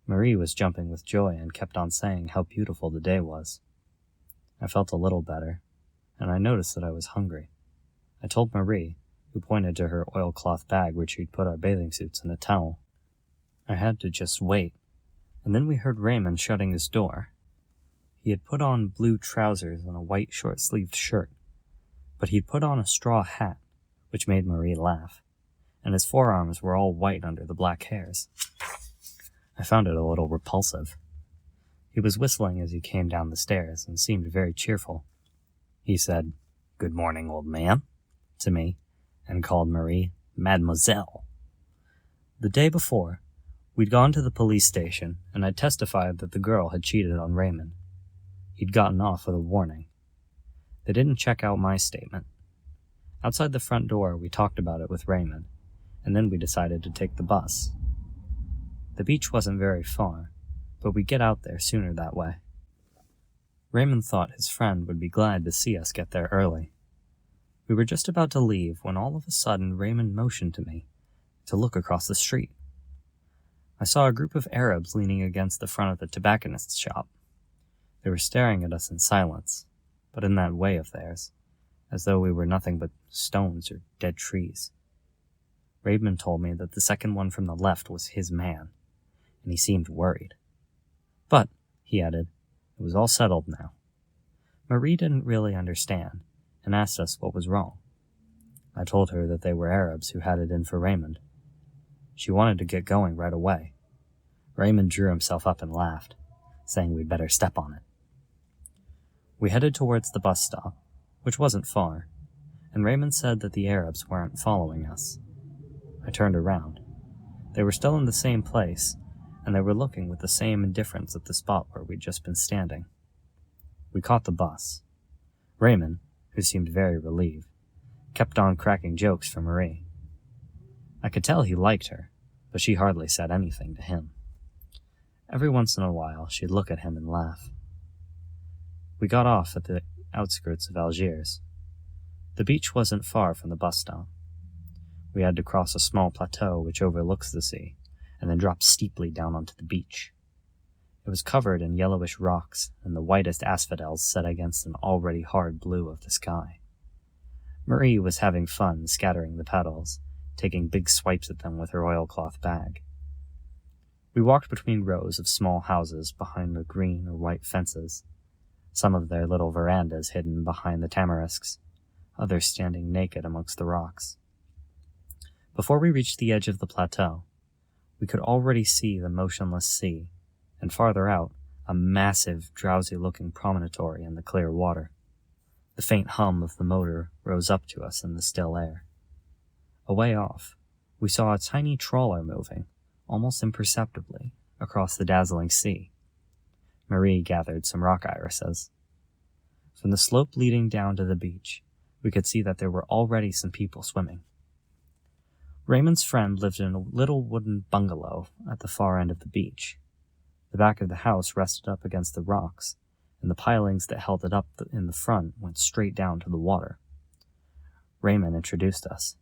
Marie was jumping with joy and kept on saying how beautiful the day was. I felt a little better, and I noticed that I was hungry. I told Marie, who pointed to her oilcloth bag where she'd put our bathing suits and a towel. I had to just wait, and then we heard Raymond shutting his door. He had put on blue trousers and a white short-sleeved shirt, but he'd put on a straw hat, which made Marie laugh, and his forearms were all white under the black hairs. I found it a little repulsive. He was whistling as he came down the stairs and seemed very cheerful. He said, "Good morning, old man," to me, and called Marie Mademoiselle. The day before, we'd gone to the police station, and I'd testified that the girl had cheated on Raymond. He'd gotten off with a warning. They didn't check out my statement. Outside the front door, we talked about it with Raymond, and then we decided to take the bus. The beach wasn't very far, but we'd get out there sooner that way. Raymond thought his friend would be glad to see us get there early. We were just about to leave when all of a sudden Raymond motioned to me to look across the street. I saw a group of Arabs leaning against the front of the tobacconist's shop. They were staring at us in silence, but in that way of theirs, as though we were nothing but stones or dead trees. Raymond told me that the second one from the left was his man, and he seemed worried. But, he added, it was all settled now. Marie didn't really understand, and asked us what was wrong. I told her that they were Arabs who had it in for Raymond. She wanted to get going right away. Raymond drew himself up and laughed, saying we'd better step on it. We headed towards the bus stop, which wasn't far, and Raymond said that the Arabs weren't following us. I turned around. They were still in the same place, and they were looking with the same indifference at the spot where we'd just been standing. We caught the bus. Raymond, who seemed very relieved, kept on cracking jokes for Marie. I could tell he liked her, but she hardly said anything to him. Every once in a while, she'd look at him and laugh. We got off at the outskirts of Algiers. The beach wasn't far from the bus stop. We had to cross a small plateau which overlooks the sea, and then drop steeply down onto the beach. It was covered in yellowish rocks and the whitest asphodels set against an already hard blue of the sky. Marie was having fun scattering the petals, taking big swipes at them with her oilcloth bag. We walked between rows of small houses behind their green or white fences, some of their little verandas hidden behind the tamarisks, others standing naked amongst the rocks. Before we reached the edge of the plateau, we could already see the motionless sea, and farther out, a massive, drowsy-looking promontory in the clear water. The faint hum of the motor rose up to us in the still air. Away off, we saw a tiny trawler moving, almost imperceptibly, across the dazzling sea. Marie gathered some rock irises. From the slope leading down to the beach, we could see that there were already some people swimming. Raymond's friend lived in a little wooden bungalow at the far end of the beach. The back of the house rested up against the rocks, and the pilings that held it up in the front went straight down to the water. Raymond introduced us.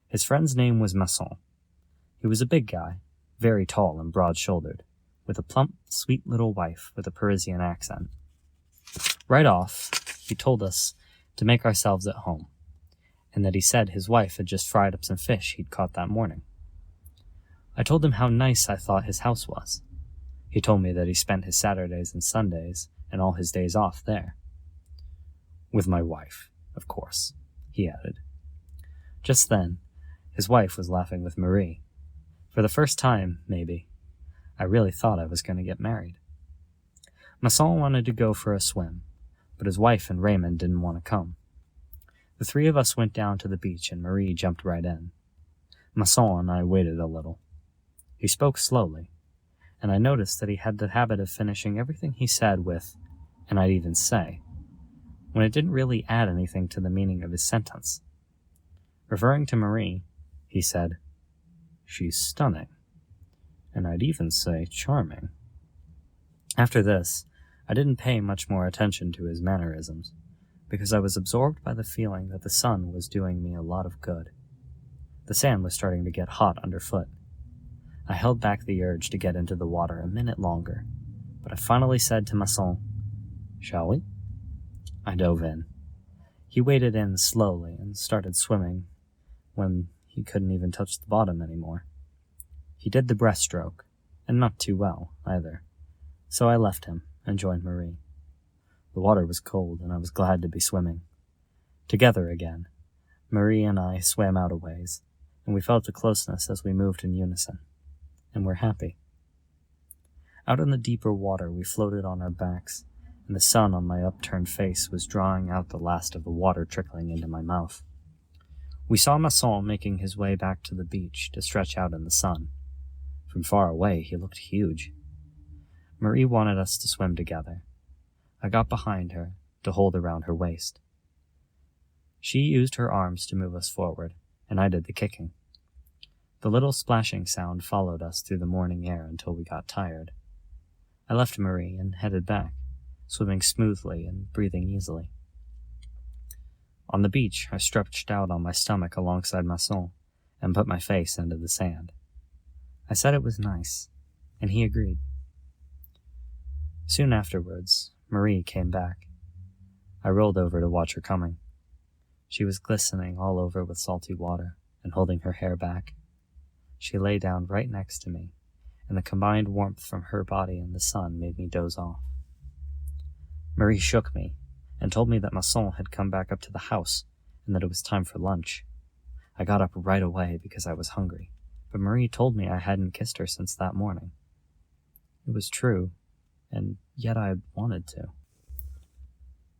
His friend's name was Masson. He was a big guy, very tall and broad-shouldered, with a plump, sweet little wife with a Parisian accent. Right off, he told us to make ourselves at home, and that he said his wife had just fried up some fish he'd caught that morning. I told him how nice I thought his house was. He told me that he spent his Saturdays and Sundays and all his days off there. With my wife, of course, he added. Just then, his wife was laughing with Marie. For the first time, maybe, I really thought I was going to get married. Masson wanted to go for a swim, but his wife and Raymond didn't want to come. The three of us went down to the beach, and Marie jumped right in. Masson and I waited a little. He spoke slowly, and I noticed that he had the habit of finishing everything he said with, "and I'd even say," when it didn't really add anything to the meaning of his sentence. Referring to Marie, he said, "She's stunning, and I'd even say charming." After this, I didn't pay much more attention to his mannerisms, because I was absorbed by the feeling that the sun was doing me a lot of good. The sand was starting to get hot underfoot. I held back the urge to get into the water a minute longer, but I finally said to Masson, "Shall we?" I dove in. He waded in slowly and started swimming when he couldn't even touch the bottom anymore. He did the breaststroke, and not too well, either, so I left him and joined Marie. The water was cold, and I was glad to be swimming. Together again, Marie and I swam out a ways, and we felt a closeness as we moved in unison, and we're happy. Out in the deeper water, we floated on our backs, and the sun on my upturned face was drawing out the last of the water trickling into my mouth. We saw Masson making his way back to the beach to stretch out in the sun. From far away, he looked huge. Marie wanted us to swim together. I got behind her to hold around her waist. She used her arms to move us forward, and I did the kicking. The little splashing sound followed us through the morning air until we got tired. I left Marie and headed back, swimming smoothly and breathing easily. On the beach, I stretched out on my stomach alongside Masson and put my face into the sand. I said it was nice, and he agreed. Soon afterwards, Marie came back. I rolled over to watch her coming. She was glistening all over with salty water and holding her hair back. She lay down right next to me, and the combined warmth from her body and the sun made me doze off. Marie shook me and told me that Masson had come back up to the house and that it was time for lunch. I got up right away because I was hungry, but Marie told me I hadn't kissed her since that morning. It was true, and yet I had wanted to.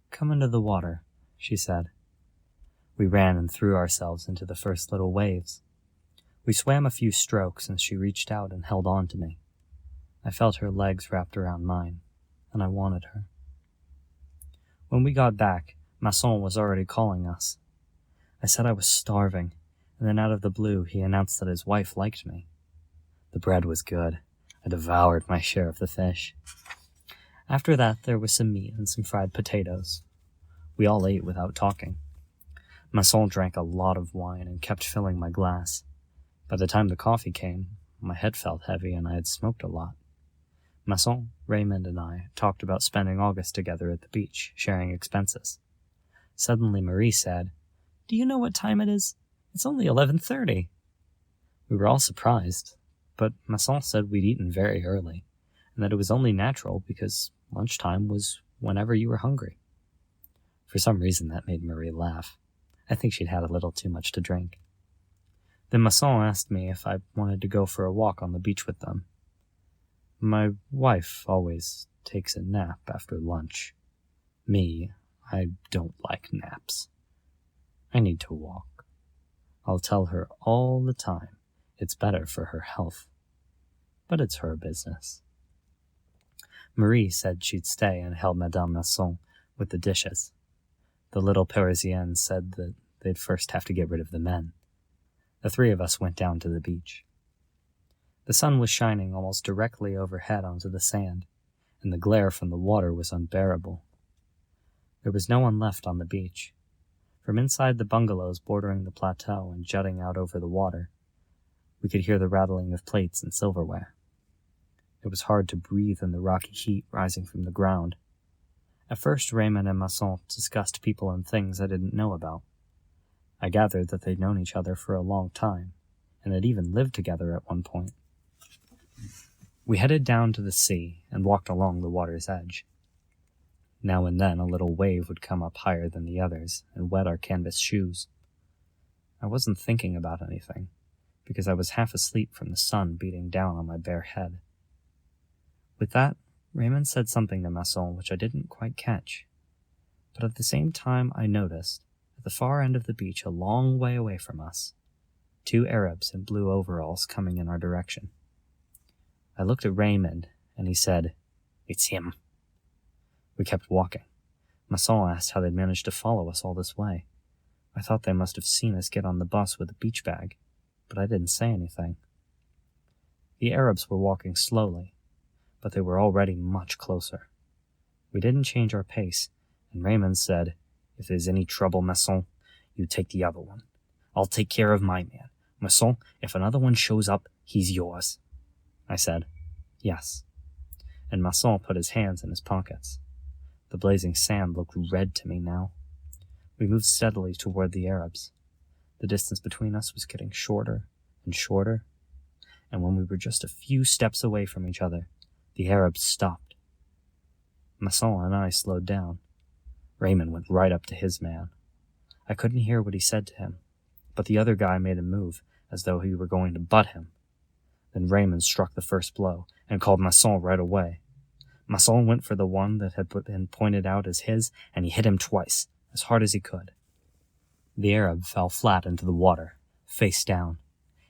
"Come into the water," she said. We ran and threw ourselves into the first little waves. We swam a few strokes, and she reached out and held on to me. I felt her legs wrapped around mine, and I wanted her. When we got back, Masson was already calling us. I said I was starving, and then out of the blue he announced that his wife liked me. The bread was good. I devoured my share of the fish. After that, there was some meat and some fried potatoes. We all ate without talking. Masson drank a lot of wine and kept filling my glass. By the time the coffee came, my head felt heavy and I had smoked a lot. Masson, Raymond, and I talked about spending August together at the beach, sharing expenses. Suddenly Marie said, "Do you know what time it is? It's only 11:30. We were all surprised, but Masson said we'd eaten very early, and that it was only natural because lunchtime was whenever you were hungry. For some reason that made Marie laugh. I think she'd had a little too much to drink. Then Masson asked me if I wanted to go for a walk on the beach with them. My wife always takes a nap after lunch. Me, I don't like naps. I need to walk. I'll tell her all the time it's better for her health. But it's her business. Marie said she'd stay and help Madame Masson with the dishes. The little Parisienne said that they'd first have to get rid of the men. The three of us went down to the beach. The sun was shining almost directly overhead onto the sand, and the glare from the water was unbearable. There was no one left on the beach. From inside the bungalows bordering the plateau and jutting out over the water, we could hear the rattling of plates and silverware. It was hard to breathe in the rocky heat rising from the ground. At first, Raymond and Masson discussed people and things I didn't know about. I gathered that they'd known each other for a long time, and had even lived together at one point. We headed down to the sea and walked along the water's edge. Now and then a little wave would come up higher than the others and wet our canvas shoes. I wasn't thinking about anything, because I was half asleep from the sun beating down on my bare head. With that, Raymond said something to Masson which I didn't quite catch, but at the same time I noticed, at the far end of the beach a long way away from us, 2 Arabs in blue overalls coming in our direction. I looked at Raymond, and he said, "It's him." We kept walking. Masson asked how they'd managed to follow us all this way. I thought they must have seen us get on the bus with a beach bag, but I didn't say anything. The Arabs were walking slowly, but they were already much closer. We didn't change our pace, and Raymond said, "If there's any trouble, Masson, you take the other one. I'll take care of my man. Masson, if another one shows up, he's yours." I said, "Yes." And Masson put his hands in his pockets. The blazing sand looked red to me now. We moved steadily toward the Arabs. The distance between us was getting shorter and shorter, and when we were just a few steps away from each other, the Arabs stopped. Masson and I slowed down. Raymond went right up to his man. I couldn't hear what he said to him, but the other guy made a move, as though he were going to butt him. Then Raymond struck the first blow, and called Masson right away. Masson went for the one that had been pointed out as his, and he hit him twice, as hard as he could. The Arab fell flat into the water, face down,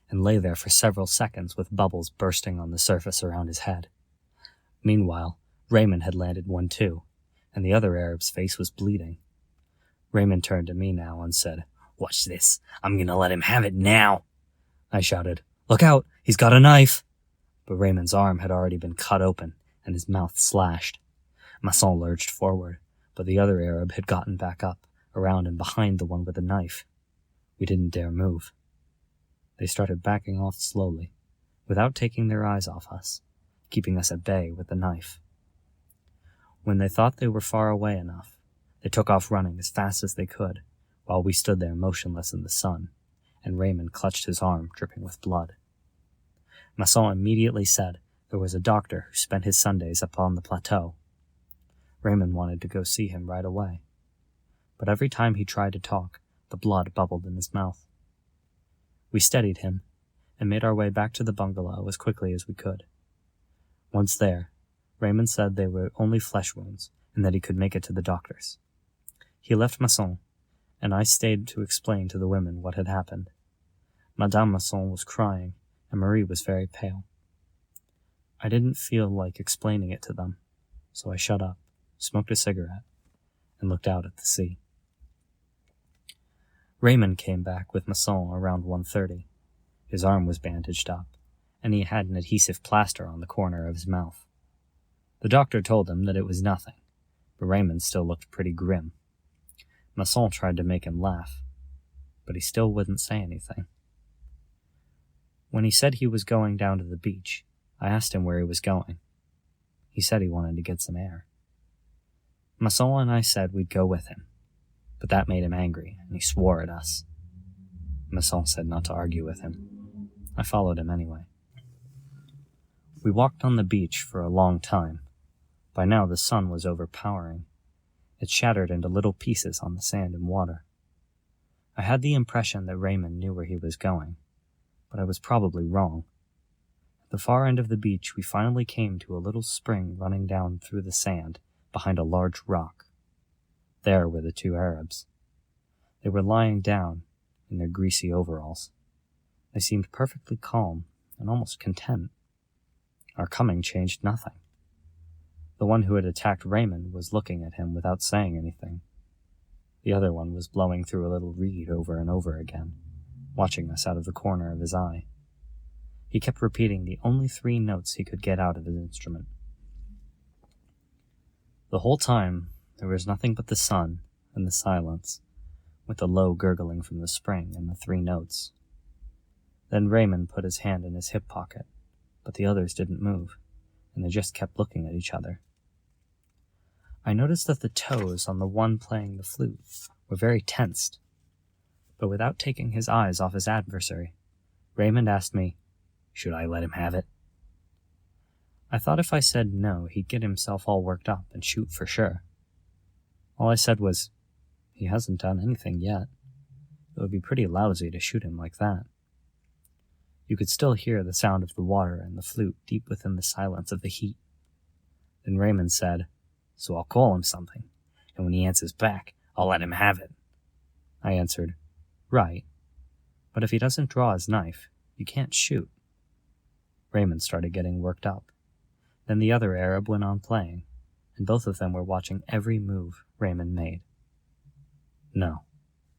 and lay there for several seconds with bubbles bursting on the surface around his head. Meanwhile, Raymond had landed one too, and the other Arab's face was bleeding. Raymond turned to me now and said, "Watch this. I'm going to let him have it now." I shouted, "Look out! He's got a knife!" But Raymond's arm had already been cut open, and his mouth slashed. Masson lurched forward, but the other Arab had gotten back up, around and behind the one with the knife. We didn't dare move. They started backing off slowly, without taking their eyes off us, keeping us at bay with the knife. When they thought they were far away enough, they took off running as fast as they could, while we stood there motionless in the sun, and Raymond clutched his arm, dripping with blood. Masson immediately said there was a doctor who spent his Sundays up on the plateau. Raymond wanted to go see him right away, but every time he tried to talk, the blood bubbled in his mouth. We steadied him, and made our way back to the bungalow as quickly as we could. Once there, Raymond said they were only flesh wounds, and that he could make it to the doctor's. He left Masson, and I stayed to explain to the women what had happened. Madame Masson was crying, and Marie was very pale. I didn't feel like explaining it to them, so I shut up, smoked a cigarette, and looked out at the sea. Raymond came back with Masson around 1:30. His arm was bandaged up, and he had an adhesive plaster on the corner of his mouth. The doctor told him that it was nothing, but Raymond still looked pretty grim. Masson tried to make him laugh, but he still wouldn't say anything. When he said he was going down to the beach, I asked him where he was going. He said he wanted to get some air. Masson and I said we'd go with him, but that made him angry, and he swore at us. Masson said not to argue with him. I followed him anyway. We walked on the beach for a long time. By now the sun was overpowering. It shattered into little pieces on the sand and water. I had the impression that Raymond knew where he was going, but I was probably wrong. At the far end of the beach, we finally came to a little spring running down through the sand behind a large rock. There were the 2 Arabs. They were lying down in their greasy overalls. They seemed perfectly calm and almost content. Our coming changed nothing. The one who had attacked Raymond was looking at him without saying anything. The other one was blowing through a little reed over and over again, watching us out of the corner of his eye. He kept repeating the only 3 notes he could get out of his instrument. The whole time, there was nothing but the sun and the silence, with the low gurgling from the spring and the 3 notes. Then Raymond put his hand in his hip pocket, but the others didn't move, and they just kept looking at each other. I noticed that the toes on the one playing the flute were very tensed, but without taking his eyes off his adversary, Raymond asked me, "Should I let him have it?" I thought if I said no, he'd get himself all worked up and shoot for sure. All I said was, "He hasn't done anything yet. It would be pretty lousy to shoot him like that." You could still hear the sound of the water and the flute deep within the silence of the heat. Then Raymond said, "So I'll call him something, and when he answers back, I'll let him have it." I answered, "Right, but if he doesn't draw his knife, you can't shoot." Raymond started getting worked up. Then the other Arab went on playing, and both of them were watching every move Raymond made. "No,"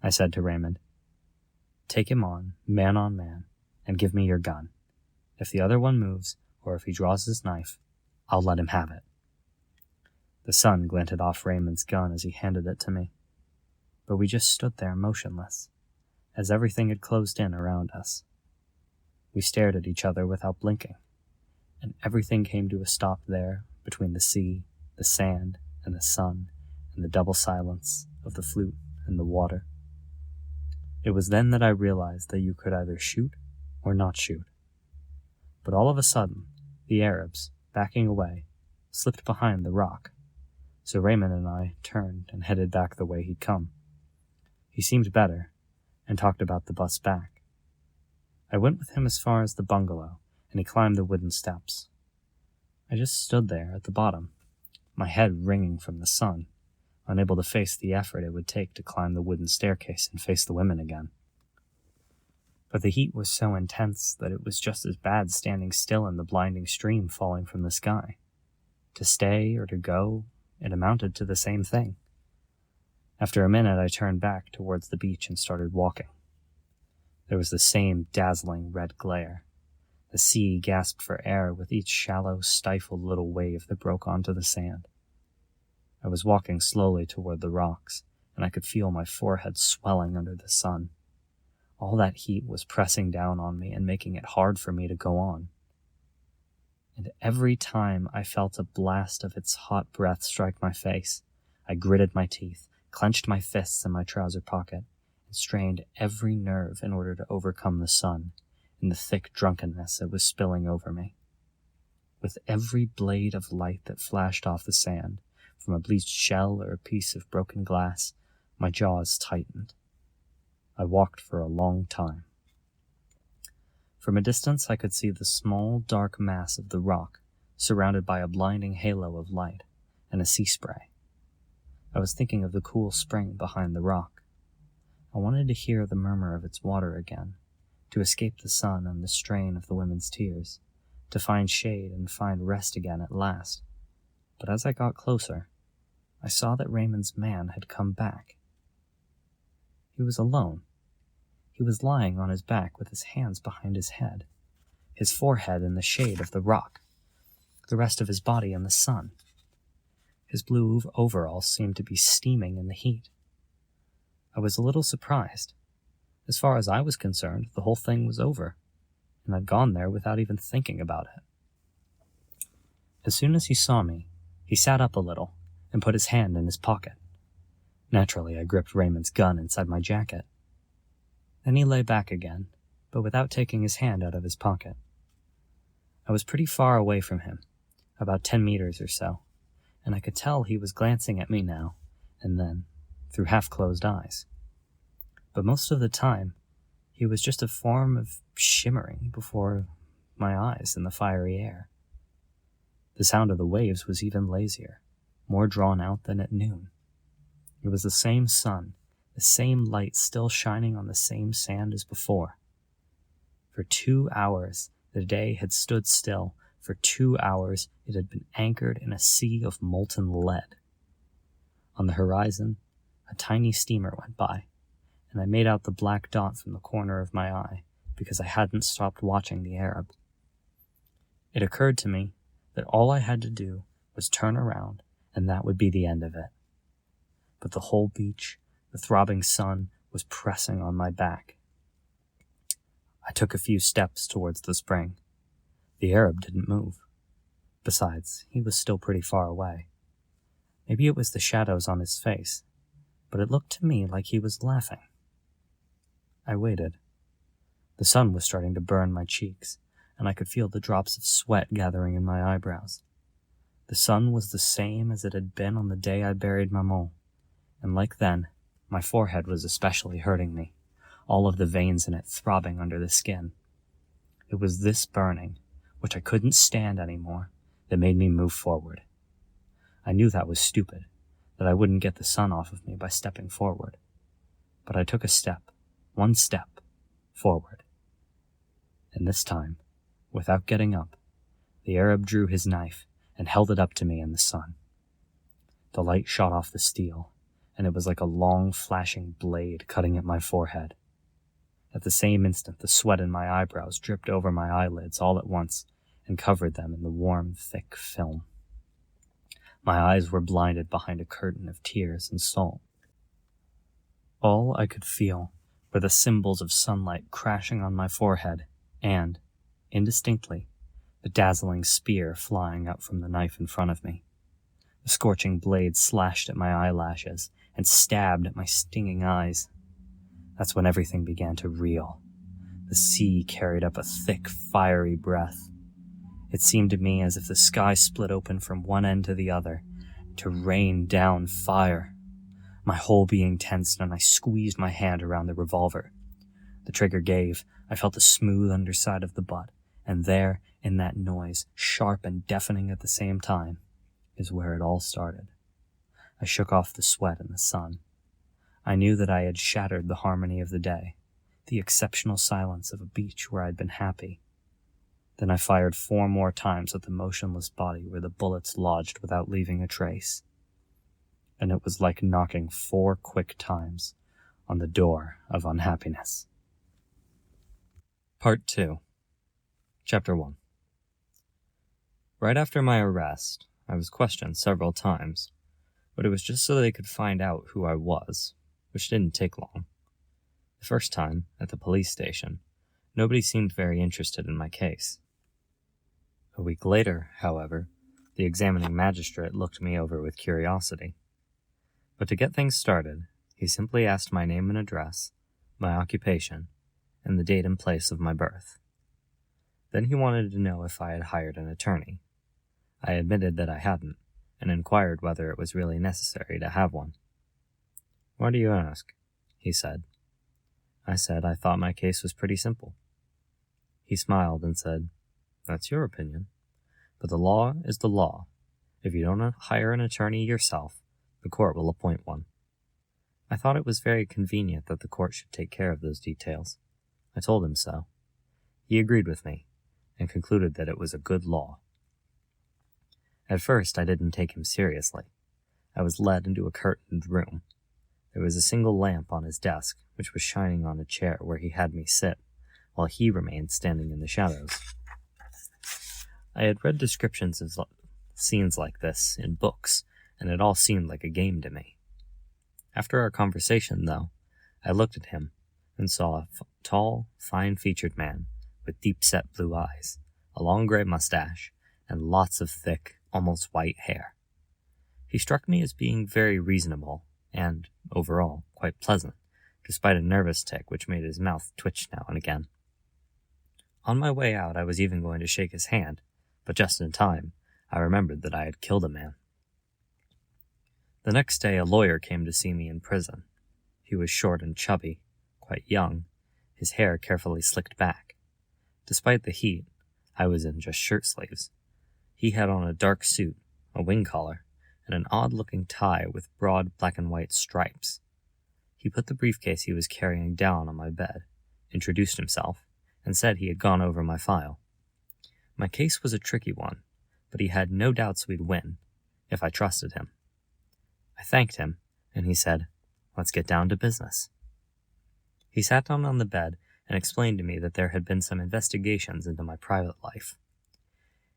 I said to Raymond. "Take him on man, and give me your gun. If the other one moves, or if he draws his knife, I'll let him have it." The sun glinted off Raymond's gun as he handed it to me, but we just stood there motionless, as everything had closed in around us. We stared at each other without blinking, and everything came to a stop there between the sea, the sand, and the sun, and the double silence of the flute and the water. It was then that I realized that you could either shoot or not shoot. But all of a sudden, the Arabs, backing away, slipped behind the rock, so Raymond and I turned and headed back the way he'd come. He seemed better, and talked about the bus back. I went with him as far as the bungalow, and he climbed the wooden steps. I just stood there at the bottom, my head ringing from the sun, unable to face the effort it would take to climb the wooden staircase and face the women again. But the heat was so intense that it was just as bad standing still in the blinding stream falling from the sky. To stay or to go, it amounted to the same thing. After a minute, I turned back towards the beach and started walking. There was the same dazzling red glare. The sea gasped for air with each shallow, stifled little wave that broke onto the sand. I was walking slowly toward the rocks, and I could feel my forehead swelling under the sun. All that heat was pressing down on me and making it hard for me to go on. And every time I felt a blast of its hot breath strike my face, I gritted my teeth, clenched my fists in my trouser pocket, and strained every nerve in order to overcome the sun and the thick drunkenness that was spilling over me. With every blade of light that flashed off the sand, from a bleached shell or a piece of broken glass, my jaws tightened. I walked for a long time. From a distance I could see the small, dark mass of the rock, surrounded by a blinding halo of light and a sea spray. I was thinking of the cool spring behind the rock. I wanted to hear the murmur of its water again, to escape the sun and the strain of the women's tears, to find shade and find rest again at last. But as I got closer, I saw that Raymond's man had come back. He was alone. He was lying on his back with his hands behind his head, his forehead in the shade of the rock, the rest of his body in the sun. His blue overalls seemed to be steaming in the heat. I was a little surprised. As far as I was concerned, the whole thing was over, and I'd gone there without even thinking about it. As soon as he saw me, he sat up a little and put his hand in his pocket. Naturally, I gripped Raymond's gun inside my jacket. Then he lay back again, but without taking his hand out of his pocket. I was pretty far away from him, about 10 meters or so, and I could tell he was glancing at me now and then, through half-closed eyes. But most of the time, he was just a form of shimmering before my eyes in the fiery air. The sound of the waves was even lazier, more drawn out than at noon. It was the same sun, the same light still shining on the same sand as before. For 2 hours, the day had stood still. For 2 hours, it had been anchored in a sea of molten lead. On the horizon, A tiny steamer went by, and I made out the black dot from the corner of my eye because I hadn't stopped watching the Arab. It occurred to me that all I had to do was turn around, and that would be the end of it. But the whole beach, the throbbing sun, was pressing on my back. I took a few steps towards the spring. The Arab didn't move. Besides, he was still pretty far away. Maybe it was the shadows on his face, but it looked to me like he was laughing. I waited. The sun was starting to burn my cheeks, and I could feel the drops of sweat gathering in my eyebrows. The sun was the same as it had been on the day I buried Maman, and like then, my forehead was especially hurting me, all of the veins in it throbbing under the skin. It was this burning, which I couldn't stand anymore, that made me move forward. I knew that was stupid, that I wouldn't get the sun off of me by stepping forward. But I took a step, one step, forward. And this time, without getting up, the Arab drew his knife and held it up to me in the sun. The light shot off the steel, and it was like a long, flashing blade cutting at my forehead. At the same instant, the sweat in my eyebrows dripped over my eyelids all at once and covered them in the warm, thick film. My eyes were blinded behind a curtain of tears and salt. All I could feel were the symbols of sunlight crashing on my forehead and, indistinctly, the dazzling spear flying out from the knife in front of me. The scorching blade slashed at my eyelashes and stabbed at my stinging eyes. That's when everything began to reel. The sea carried up a thick, fiery breath. It seemed to me as if the sky split open from one end to the other to rain down fire. My whole being tensed, and I squeezed my hand around the revolver. The trigger gave. I felt the smooth underside of the butt, and there, in that noise, sharp and deafening at the same time, is where it all started. I shook off the sweat and the sun. I knew that I had shattered the harmony of the day, the exceptional silence of a beach where I'd been happy. Then I fired 4 more times at the motionless body where the bullets lodged without leaving a trace. And it was like knocking 4 quick times on the door of unhappiness. Part 2. Chapter 1. Right after my arrest, I was questioned several times, but it was just so they could find out who I was, which didn't take long. The first time, at the police station, nobody seemed very interested in my case. A week later, however, the examining magistrate looked me over with curiosity. But to get things started, he simply asked my name and address, my occupation, and the date and place of my birth. Then he wanted to know if I had hired an attorney. I admitted that I hadn't, and inquired whether it was really necessary to have one. "Why do you ask?" he said. I said I thought my case was pretty simple. He smiled and said, "That's your opinion. But the law is the law. If you don't hire an attorney yourself, the court will appoint one." I thought it was very convenient that the court should take care of those details. I told him so. He agreed with me, and concluded that it was a good law. At first, I didn't take him seriously. I was led into a curtained room. There was a single lamp on his desk, which was shining on a chair where he had me sit, while he remained standing in the shadows. I had read descriptions of scenes like this in books, and it all seemed like a game to me. After our conversation, though, I looked at him and saw a tall, fine-featured man with deep-set blue eyes, a long gray mustache, and lots of thick, almost white hair. He struck me as being very reasonable and, overall, quite pleasant, despite a nervous tic which made his mouth twitch now and again. On my way out, I was even going to shake his hand, but just in time, I remembered that I had killed a man. The next day, a lawyer came to see me in prison. He was short and chubby, quite young, his hair carefully slicked back. Despite the heat, I was in just shirt sleeves. He had on a dark suit, a wing collar, and an odd-looking tie with broad black and white stripes. He put the briefcase he was carrying down on my bed, introduced himself, and said he had gone over my file. My case was a tricky one, but he had no doubts we'd win, if I trusted him. I thanked him, and he said, let's get down to business. He sat down on the bed and explained to me that there had been some investigations into my private life.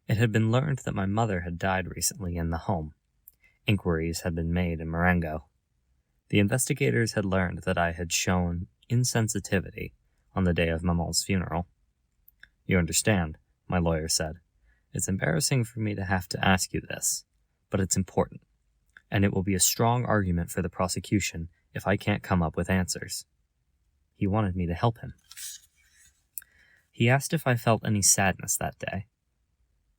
It had been learned that my mother had died recently in the home. Inquiries had been made in Marengo. The investigators had learned that I had shown insensitivity on the day of Maman's funeral. You understand, my lawyer said. It's embarrassing for me to have to ask you this, but it's important, and it will be a strong argument for the prosecution if I can't come up with answers. He wanted me to help him. He asked if I felt any sadness that day.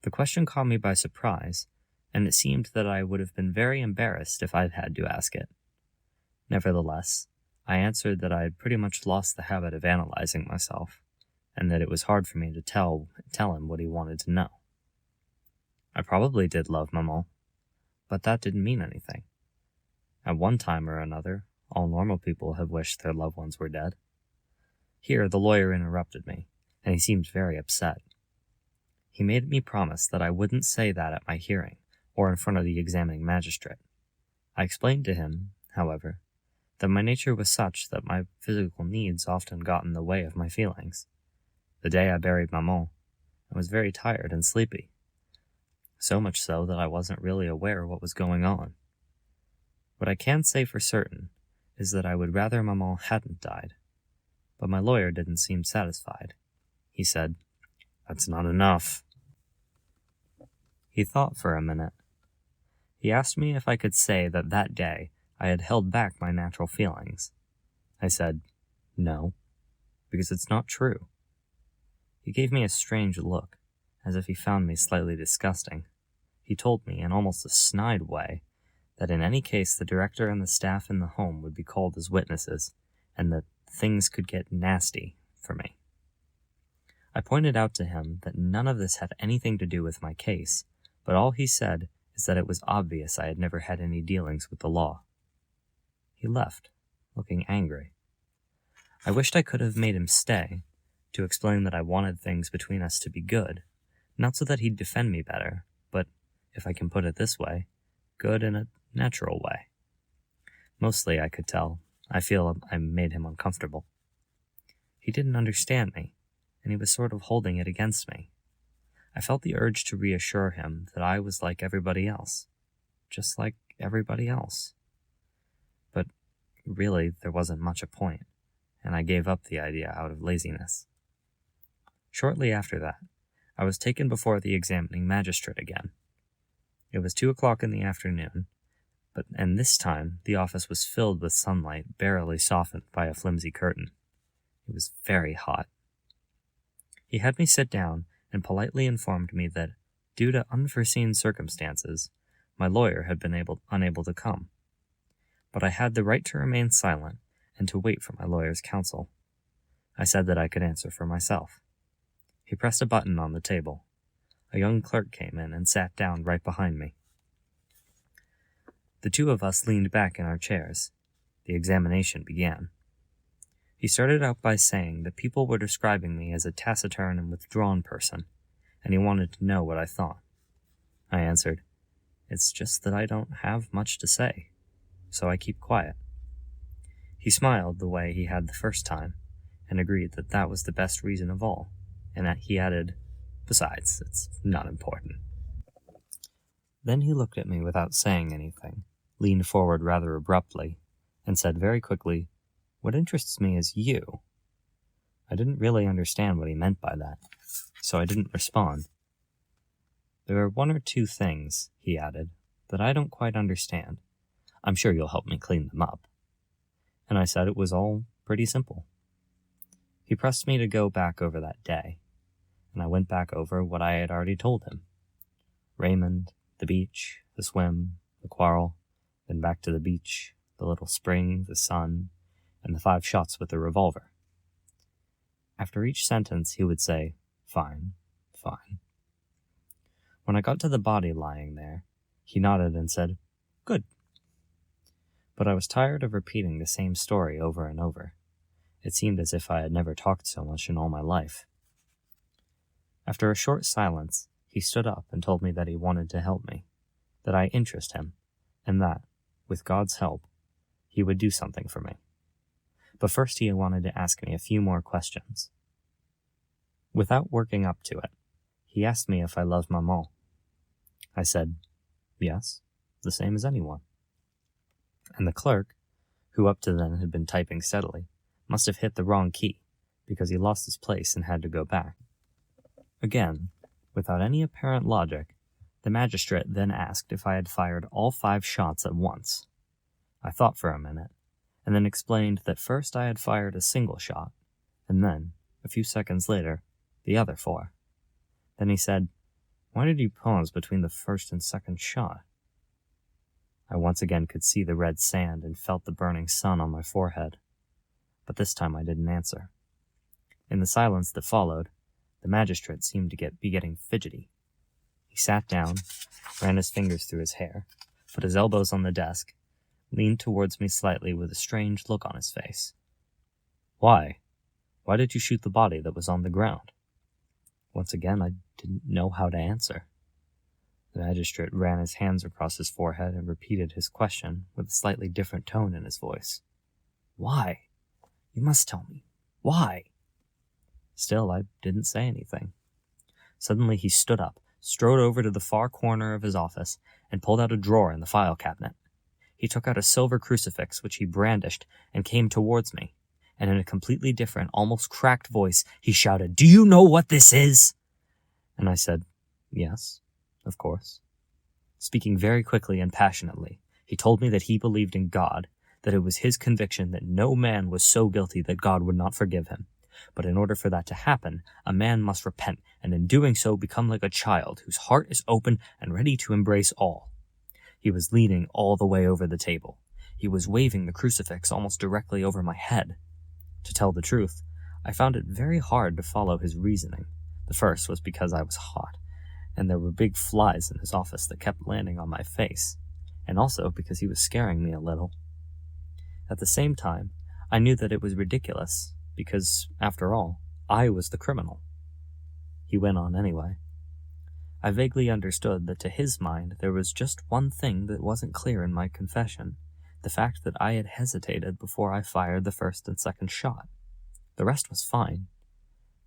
The question caught me by surprise, and it seemed that I would have been very embarrassed if I'd had to ask it. Nevertheless, I answered that I had pretty much lost the habit of analyzing myself, and that it was hard for me to tell him what he wanted to know. I probably did love Maman, but that didn't mean anything. At one time or another, all normal people have wished their loved ones were dead. Here the lawyer interrupted me, and he seemed very upset. He made me promise that I wouldn't say that at my hearing, or in front of the examining magistrate. I explained to him, however, that my nature was such that my physical needs often got in the way of my feelings. The day I buried Maman, I was very tired and sleepy, so much so that I wasn't really aware what was going on. What I can say for certain is that I would rather Maman hadn't died, but my lawyer didn't seem satisfied. He said, "That's not enough." He thought for a minute. He asked me if I could say that that day I had held back my natural feelings. I said, "No, because it's not true." He gave me a strange look, as if he found me slightly disgusting. He told me, in almost a snide way, that in any case the director and the staff in the home would be called as witnesses, and that things could get nasty for me. I pointed out to him that none of this had anything to do with my case, but all he said is that it was obvious I had never had any dealings with the law. He left, looking angry. I wished I could have made him stay, to explain that I wanted things between us to be good, not so that he'd defend me better, but, if I can put it this way, good in a natural way. Mostly, I could tell, I feel I made him uncomfortable. He didn't understand me, and he was sort of holding it against me. I felt the urge to reassure him that I was like everybody else, just like everybody else. But really, there wasn't much a point, and I gave up the idea out of laziness. Shortly after that, I was taken before the examining magistrate again. It was 2:00 in the afternoon, and this time the office was filled with sunlight barely softened by a flimsy curtain. It was very hot. He had me sit down and politely informed me that, due to unforeseen circumstances, my lawyer had been unable to come. But I had the right to remain silent and to wait for my lawyer's counsel. I said that I could answer for myself. He pressed a button on the table. A young clerk came in and sat down right behind me. The two of us leaned back in our chairs. The examination began. He started out by saying that people were describing me as a taciturn and withdrawn person, and he wanted to know what I thought. I answered, "It's just that I don't have much to say, so I keep quiet." He smiled the way he had the first time, and agreed that that was the best reason of all, and that he added, "Besides, it's not important." Then he looked at me without saying anything, leaned forward rather abruptly, and said very quickly, "What interests me is you." I didn't really understand what he meant by that, so I didn't respond. "There are one or two things," he added, "that I don't quite understand. I'm sure you'll help me clean them up." And I said it was all pretty simple. He pressed me to go back over that day, and I went back over what I had already told him. Raymond, the beach, the swim, the quarrel, then back to the beach, the little spring, the sun, and the 5 shots with the revolver. After each sentence, he would say, "Fine, fine." When I got to the body lying there, he nodded and said, "Good." But I was tired of repeating the same story over and over. It seemed as if I had never talked so much in all my life. After a short silence, he stood up and told me that he wanted to help me, that I interest him, and that, with God's help, he would do something for me. But first he wanted to ask me a few more questions. Without working up to it, he asked me if I loved maman. I said, yes, the same as anyone. And the clerk, who up to then had been typing steadily, must have hit the wrong key, because he lost his place and had to go back. Again, without any apparent logic, the magistrate then asked if I had fired all 5 shots at once. I thought for a minute, and then explained that first I had fired a single shot, and then, a few seconds later, the other 4. Then he said, "Why did you pause between the first and second shot?" I once again could see the red sand and felt the burning sun on my forehead, but this time I didn't answer. In the silence that followed, the magistrate seemed to be getting fidgety. He sat down, ran his fingers through his hair, put his elbows on the desk, leaned towards me slightly with a strange look on his face. "Why? Why did you shoot the body that was on the ground?" Once again, I didn't know how to answer. The magistrate ran his hands across his forehead and repeated his question with a slightly different tone in his voice. "Why? You must tell me. Why?" Still, I didn't say anything. Suddenly he stood up, strode over to the far corner of his office, and pulled out a drawer in the file cabinet. He took out a silver crucifix, which he brandished, and came towards me, and in a completely different, almost cracked voice, he shouted, "Do you know what this is?" And I said, "Yes, of course." Speaking very quickly and passionately, he told me that he believed in God, that it was his conviction that no man was so guilty that God would not forgive him. But in order for that to happen, a man must repent, and in doing so become like a child whose heart is open and ready to embrace all. He was leaning all the way over the table. He was waving the crucifix almost directly over my head. To tell the truth, I found it very hard to follow his reasoning. The first was because I was hot, and there were big flies in his office that kept landing on my face, and also because he was scaring me a little. At the same time, I knew that it was ridiculous, because, after all, I was the criminal. He went on anyway. I vaguely understood that to his mind there was just one thing that wasn't clear in my confession, the fact that I had hesitated before I fired the first and second shot. The rest was fine,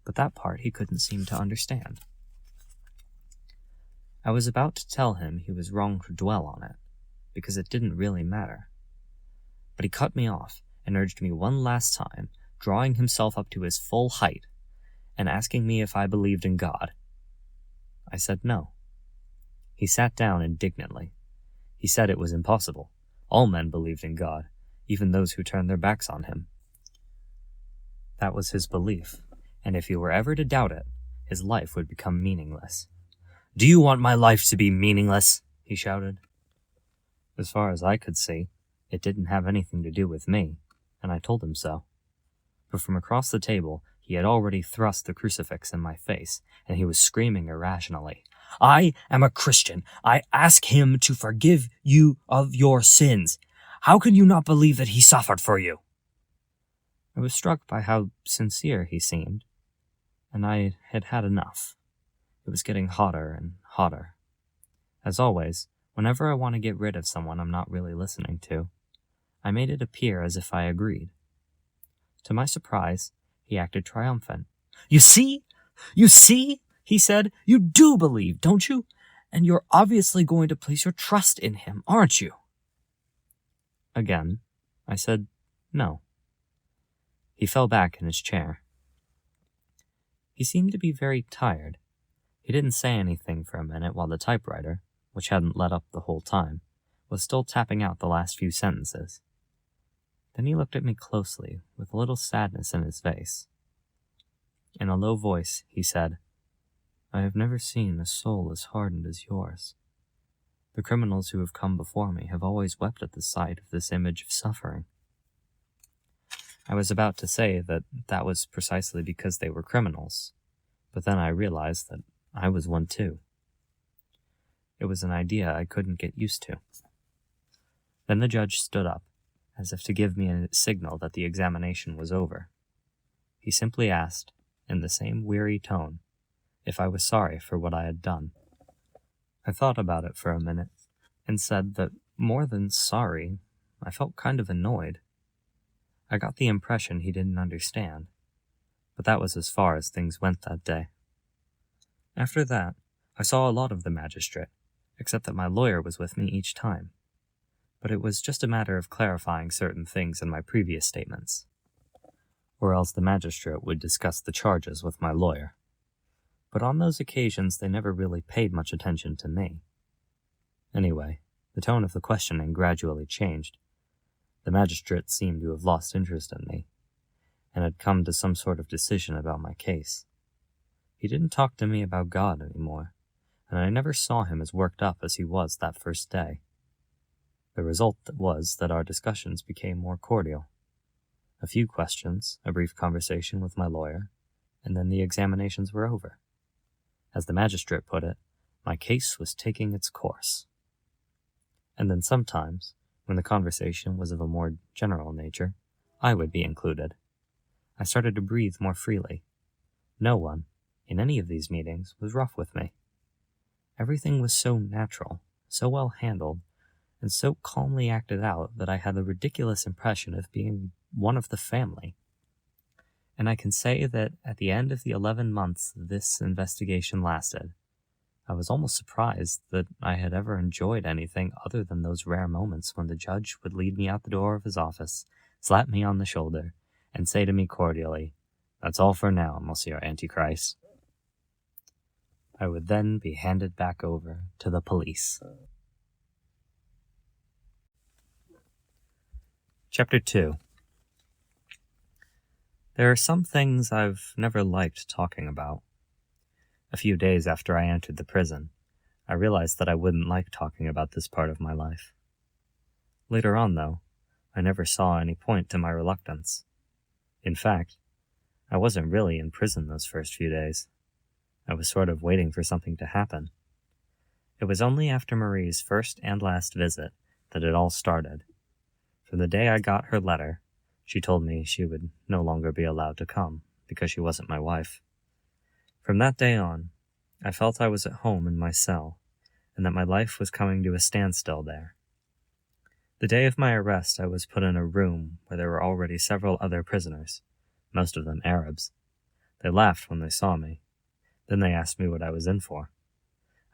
but that part he couldn't seem to understand. I was about to tell him he was wrong to dwell on it, because it didn't really matter. But he cut me off and urged me one last time, drawing himself up to his full height, and asking me if I believed in God. I said no. He sat down indignantly. He said it was impossible. All men believed in God, even those who turned their backs on him. That was his belief, and if he were ever to doubt it, his life would become meaningless. "Do you want my life to be meaningless?" he shouted. As far as I could see, it didn't have anything to do with me, and I told him so. But from across the table, he had already thrust the crucifix in my face, and he was screaming irrationally, "I am a Christian. I ask him to forgive you of your sins. How can you not believe that he suffered for you?" I was struck by how sincere he seemed, and I had had enough. It was getting hotter and hotter. As always, whenever I want to get rid of someone I'm not really listening to, I made it appear as if I agreed. To my surprise, he acted triumphant. You see, he said, "you do believe, don't you? And you're obviously going to place your trust in him, aren't you?" Again, I said no. He fell back in his chair. He seemed to be very tired. He didn't say anything for a minute while the typewriter, which hadn't let up the whole time, was still tapping out the last few sentences. Then he looked at me closely, with a little sadness in his face. In a low voice, he said, "I have never seen a soul as hardened as yours. The criminals who have come before me have always wept at the sight of this image of suffering." I was about to say that was precisely because they were criminals, but then I realized that I was one too. It was an idea I couldn't get used to. Then the judge stood up, as if to give me a signal that the examination was over. He simply asked, in the same weary tone, if I was sorry for what I had done. I thought about it for a minute, and said that more than sorry, I felt kind of annoyed. I got the impression he didn't understand, but that was as far as things went that day. After that, I saw a lot of the magistrate, except that my lawyer was with me each time. But it was just a matter of clarifying certain things in my previous statements, or else the magistrate would discuss the charges with my lawyer. But on those occasions they never really paid much attention to me. Anyway, the tone of the questioning gradually changed. The magistrate seemed to have lost interest in me, and had come to some sort of decision about my case. He didn't talk to me about God anymore, and I never saw him as worked up as he was that first day. The result was that our discussions became more cordial. A few questions, a brief conversation with my lawyer, and then the examinations were over. As the magistrate put it, my case was taking its course. And then sometimes, when the conversation was of a more general nature, I would be included. I started to breathe more freely. No one, in any of these meetings, was rough with me. Everything was so natural, so well handled, and so calmly acted out that I had the ridiculous impression of being one of the family. And I can say that at the end of the 11 months this investigation lasted, I was almost surprised that I had ever enjoyed anything other than those rare moments when the judge would lead me out the door of his office, slap me on the shoulder, and say to me cordially, "That's all for now, Monsieur Antichrist." I would then be handed back over to the police. Chapter 2. There are some things I've never liked talking about. A few days after I entered the prison, I realized that I wouldn't like talking about this part of my life. Later on, though, I never saw any point to my reluctance. In fact, I wasn't really in prison those first few days. I was sort of waiting for something to happen. It was only after Marie's first and last visit that it all started. From the day I got her letter, she told me she would no longer be allowed to come because she wasn't my wife. From that day on, I felt I was at home in my cell, and that my life was coming to a standstill there. The day of my arrest, I was put in a room where there were already several other prisoners, most of them Arabs. They laughed when they saw me. Then they asked me what I was in for.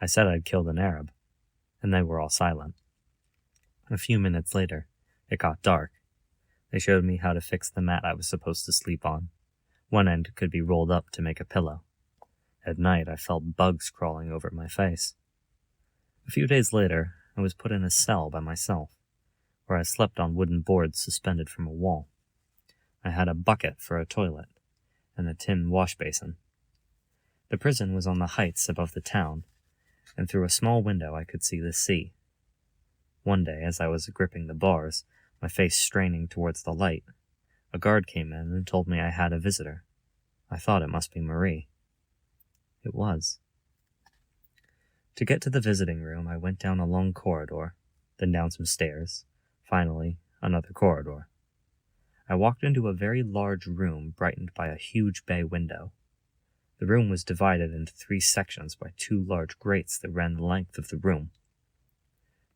I said I'd killed an Arab, and they were all silent. A few minutes later, it got dark. They showed me how to fix the mat I was supposed to sleep on. One end could be rolled up to make a pillow. At night, I felt bugs crawling over my face. A few days later, I was put in a cell by myself, where I slept on wooden boards suspended from a wall. I had a bucket for a toilet, and a tin wash basin. The prison was on the heights above the town, and through a small window I could see the sea. One day, as I was gripping the bars, my face straining towards the light, a guard came in and told me I had a visitor. I thought it must be Marie. It was. To get to the visiting room, I went down a long corridor, then down some stairs, finally another corridor. I walked into a very large room brightened by a huge bay window. The room was divided into 3 sections by 2 large grates that ran the length of the room.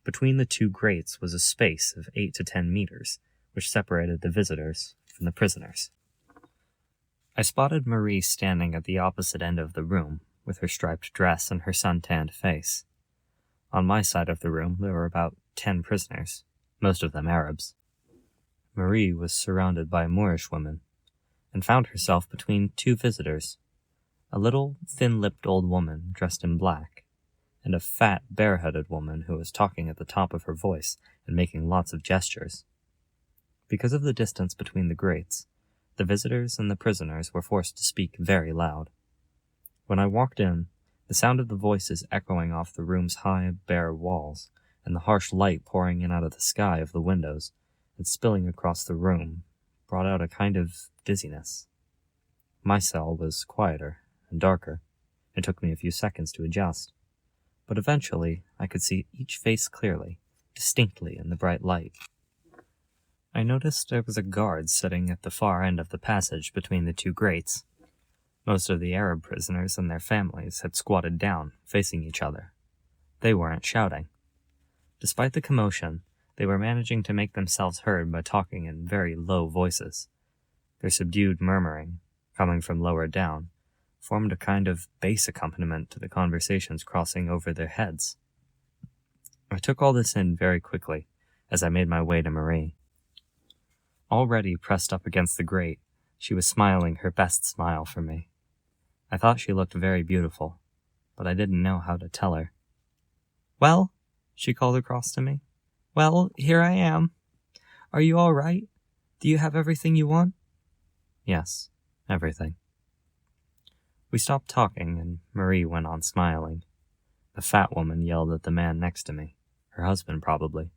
Between the 2 grates was a space of 8 to 10 meters, which separated the visitors from the prisoners. I spotted Marie standing at the opposite end of the room, with her striped dress and her sun-tanned face. On my side of the room there were about 10 prisoners, most of them Arabs. Marie was surrounded by Moorish women, and found herself between 2 visitors, a little, thin-lipped old woman dressed in black, and a fat, bare-headed woman who was talking at the top of her voice and making lots of gestures. Because of the distance between the grates, the visitors and the prisoners were forced to speak very loud. When I walked in, the sound of the voices echoing off the room's high, bare walls, and the harsh light pouring in out of the sky of the windows and spilling across the room, brought out a kind of dizziness. My cell was quieter and darker. It took me a few seconds to adjust, but eventually I could see each face clearly, distinctly in the bright light. I noticed there was a guard sitting at the far end of the passage between the 2 grates. Most of the Arab prisoners and their families had squatted down, facing each other. They weren't shouting. Despite the commotion, They were managing to make themselves heard by talking in very low voices. Their subdued murmuring, coming from lower down, formed a kind of bass accompaniment to the conversations crossing over their heads. I took all this in very quickly as I made my way to Marie. Already pressed up against the grate, she was smiling her best smile for me. I thought she looked very beautiful, but I didn't know how to tell her. "Well," she called across to me. "Well, here I am. Are you all right? Do you have everything you want?" "Yes, everything." We stopped talking, and Marie went on smiling. The fat woman yelled at the man next to me, her husband probably,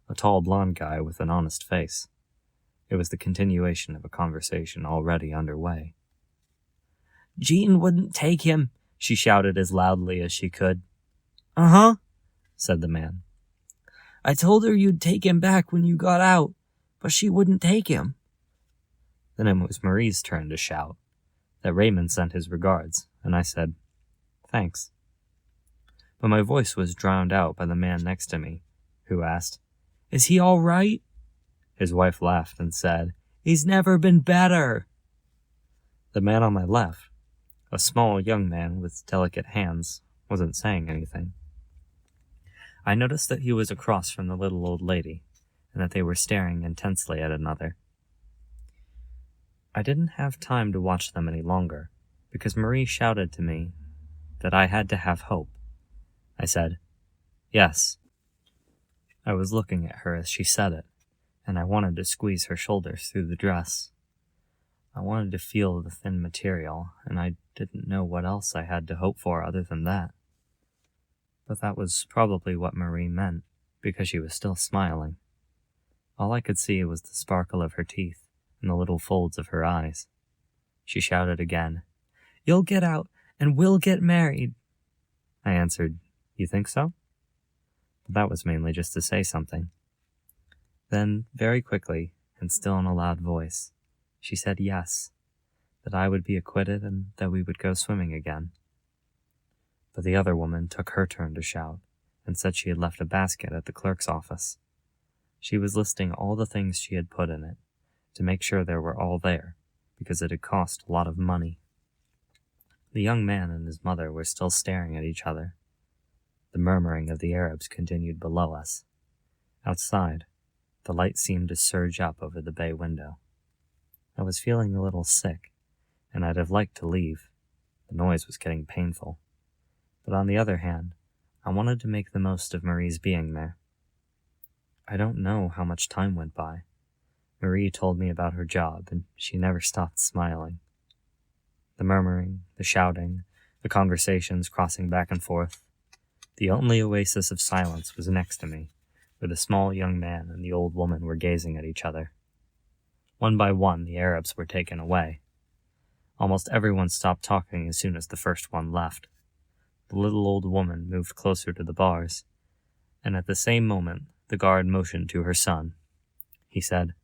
a tall blonde guy with an honest face. It was the continuation of a conversation already underway. "Jean wouldn't take him," she shouted as loudly as she could. "Uh-huh," said the man. "I told her you'd take him back when you got out, but she wouldn't take him." Then it was Marie's turn to shout that Raymond sent his regards, and I said, "Thanks." But my voice was drowned out by the man next to me, who asked, "Is he all right?" His wife laughed and said, "He's never been better." The man on my left, a small young man with delicate hands, wasn't saying anything. I noticed that he was across from the little old lady, and that they were staring intensely at another. I didn't have time to watch them any longer, because Marie shouted to me that I had to have hope. I said, "Yes." I was looking at her as she said it, and I wanted to squeeze her shoulders through the dress. I wanted to feel the thin material, and I didn't know what else I had to hope for other than that. But that was probably what Marie meant, because she was still smiling. All I could see was the sparkle of her teeth and the little folds of her eyes. She shouted again, "You'll get out, and we'll get married." I answered, "You think so?" But that was mainly just to say something. Then, very quickly, and still in a loud voice, she said yes, that I would be acquitted and that we would go swimming again. But the other woman took her turn to shout, and said she had left a basket at the clerk's office. She was listing all the things she had put in it, to make sure they were all there, because it had cost a lot of money. The young man and his mother were still staring at each other. The murmuring of the Arabs continued below us. Outside, the light seemed to surge up over the bay window. I was feeling a little sick, and I'd have liked to leave. The noise was getting painful. But on the other hand, I wanted to make the most of Marie's being there. I don't know how much time went by. Marie told me about her job, and she never stopped smiling. The murmuring, the shouting, the conversations crossing back and forth. The only oasis of silence was next to me, where the small young man and the old woman were gazing at each other. One by one, the Arabs were taken away. Almost everyone stopped talking as soon as the first one left. The little old woman moved closer to the bars, and at the same moment, the guard motioned to her son. He said,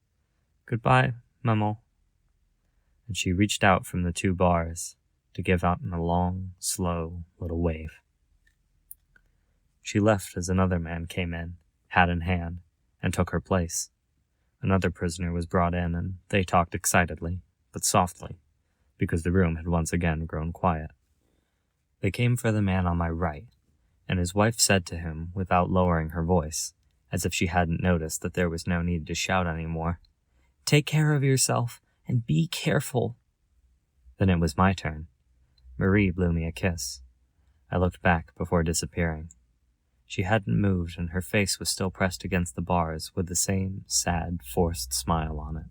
"Goodbye, maman." And she reached out from the two bars to give out in a long, slow little wave. She left as another man came in, hat in hand, and took her place. Another prisoner was brought in, and they talked excitedly, but softly, because the room had once again grown quiet. They came for the man on my right, and his wife said to him, without lowering her voice, as if she hadn't noticed that there was no need to shout any more, "Take care of yourself, and be careful." Then it was my turn. Marie blew me a kiss. I looked back before disappearing. She hadn't moved, and her face was still pressed against the bars with the same sad, forced smile on it.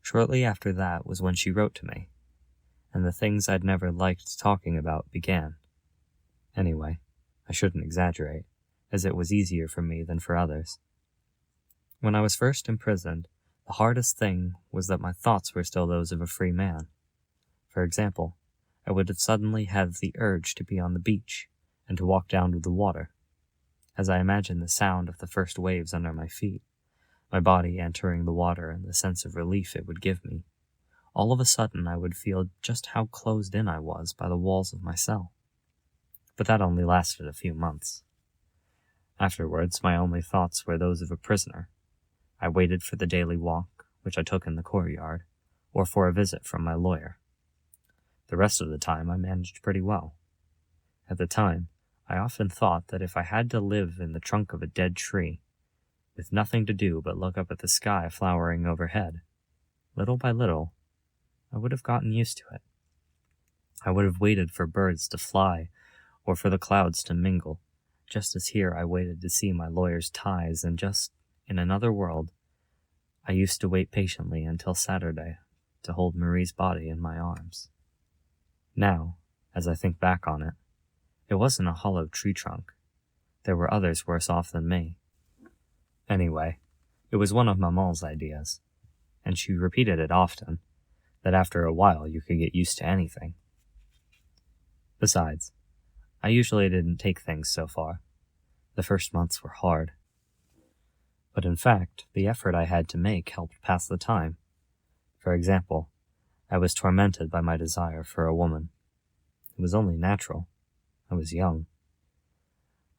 Shortly after that was when she wrote to me, and the things I'd never liked talking about began. Anyway, I shouldn't exaggerate, as it was easier for me than for others. When I was first imprisoned, the hardest thing was that my thoughts were still those of a free man. For example, I would suddenly have the urge to be on the beach and to walk down to the water. As I imagined the sound of the first waves under my feet, my body entering the water and the sense of relief it would give me, all of a sudden I would feel just how closed in I was by the walls of my cell. But that only lasted a few months. Afterwards, my only thoughts were those of a prisoner. I waited for the daily walk, which I took in the courtyard, or for a visit from my lawyer. The rest of the time I managed pretty well. At the time, I often thought that if I had to live in the trunk of a dead tree, with nothing to do but look up at the sky flowering overhead, little by little, I would have gotten used to it. I would have waited for birds to fly or for the clouds to mingle, just as here I waited to see my lawyer's ties, and just in another world, I used to wait patiently until Saturday to hold Marie's body in my arms. Now, as I think back on it, it wasn't a hollow tree trunk. There were others worse off than me. Anyway, it was one of Maman's ideas, and she repeated it often, that after a while you could get used to anything. Besides, I usually didn't take things so far. The first months were hard. But in fact, the effort I had to make helped pass the time. For example, I was tormented by my desire for a woman. It was only natural. I was young.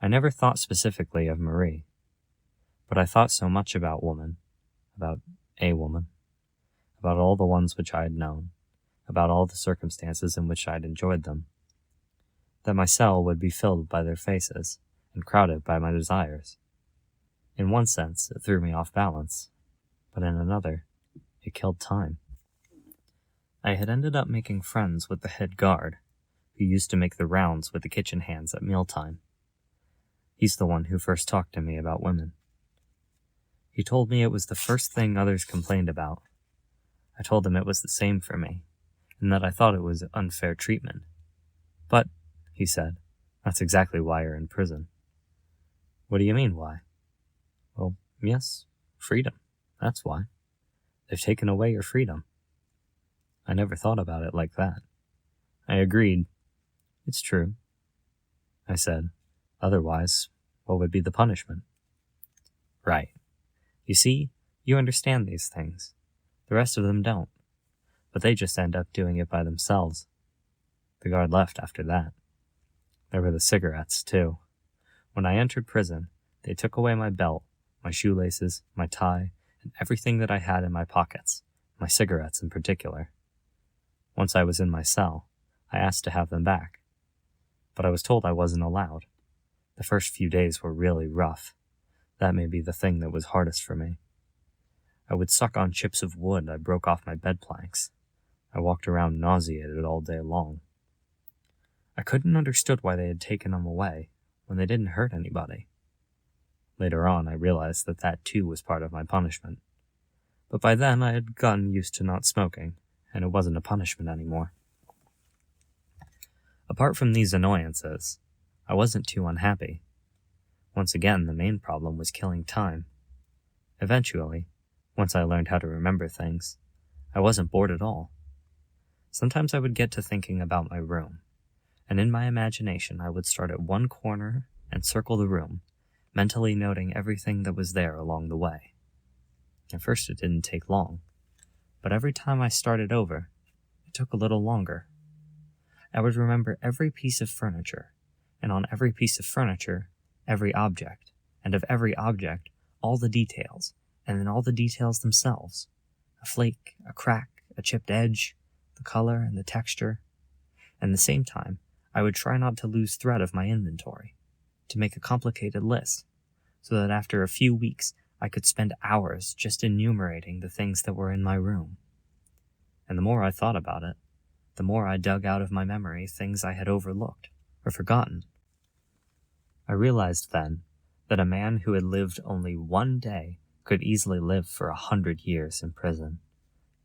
I never thought specifically of Marie, but I thought so much about woman, about a woman, about all the ones which I had known, about all the circumstances in which I had enjoyed them, that my cell would be filled by their faces and crowded by my desires. In one sense, it threw me off balance, but in another, it killed time. I had ended up making friends with the head guard, who used to make the rounds with the kitchen hands at mealtime. He's the one who first talked to me about women. He told me it was the first thing others complained about. I told him it was the same for me, and that I thought it was unfair treatment. But, he said, that's exactly why you're in prison. What do you mean, why? Well, yes, freedom. That's why. They've taken away your freedom. I never thought about it like that. I agreed. It's true. I said, otherwise, what would be the punishment? Right. You see, you understand these things. The rest of them don't. But they just end up doing it by themselves. The guard left after that. There were the cigarettes, too. When I entered prison, they took away my belt, my shoelaces, my tie, and everything that I had in my pockets, my cigarettes in particular. Once I was in my cell, I asked to have them back, but I was told I wasn't allowed. The first few days were really rough. That may be the thing that was hardest for me. I would suck on chips of wood I broke off my bed planks. I walked around nauseated all day long. I couldn't understand why they had taken them away when they didn't hurt anybody. Later on, I realized that that too was part of my punishment. But by then, I had gotten used to not smoking, and it wasn't a punishment anymore. Apart from these annoyances, I wasn't too unhappy. Once again, the main problem was killing time. Eventually, once I learned how to remember things, I wasn't bored at all. Sometimes I would get to thinking about my room, and in my imagination I would start at one corner and circle the room, mentally noting everything that was there along the way. At first it didn't take long, but every time I started over, it took a little longer. I would remember every piece of furniture, and on every piece of furniture, every object, and of every object, all the details, and then all the details themselves. A flake, a crack, a chipped edge, the color and the texture. At the same time, I would try not to lose thread of my inventory, to make a complicated list, so that after a few weeks I could spend hours just enumerating the things that were in my room. And the more I thought about it, the more I dug out of my memory things I had overlooked or forgotten. I realized then that a man who had lived only one day could easily live for 100 years in prison.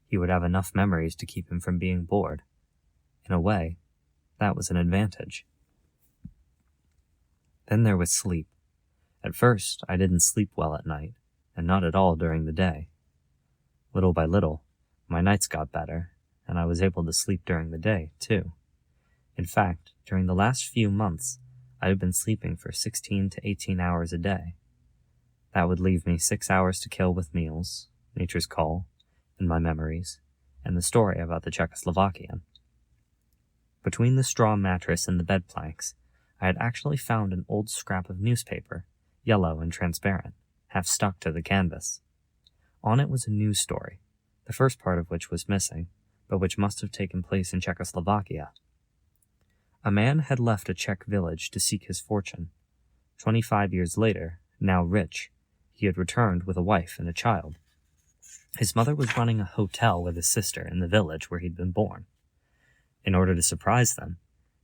He would have enough memories to keep him from being bored. In a way, that was an advantage. Then there was sleep. At first, I didn't sleep well at night, and not at all during the day. Little by little, my nights got better, and I was able to sleep during the day, too. In fact, during the last few months, I had been sleeping for 16 to 18 hours a day. That would leave me 6 hours to kill with meals, nature's call, and my memories, and the story about the Czechoslovakian. Between the straw mattress and the bed planks, I had actually found an old scrap of newspaper, yellow and transparent, half stuck to the canvas. On it was a news story, the first part of which was missing, but which must have taken place in Czechoslovakia. A man had left a Czech village to seek his fortune. 25 years later, now rich, he had returned with a wife and a child. His mother was running a hotel with his sister in the village where he'd been born. In order to surprise them,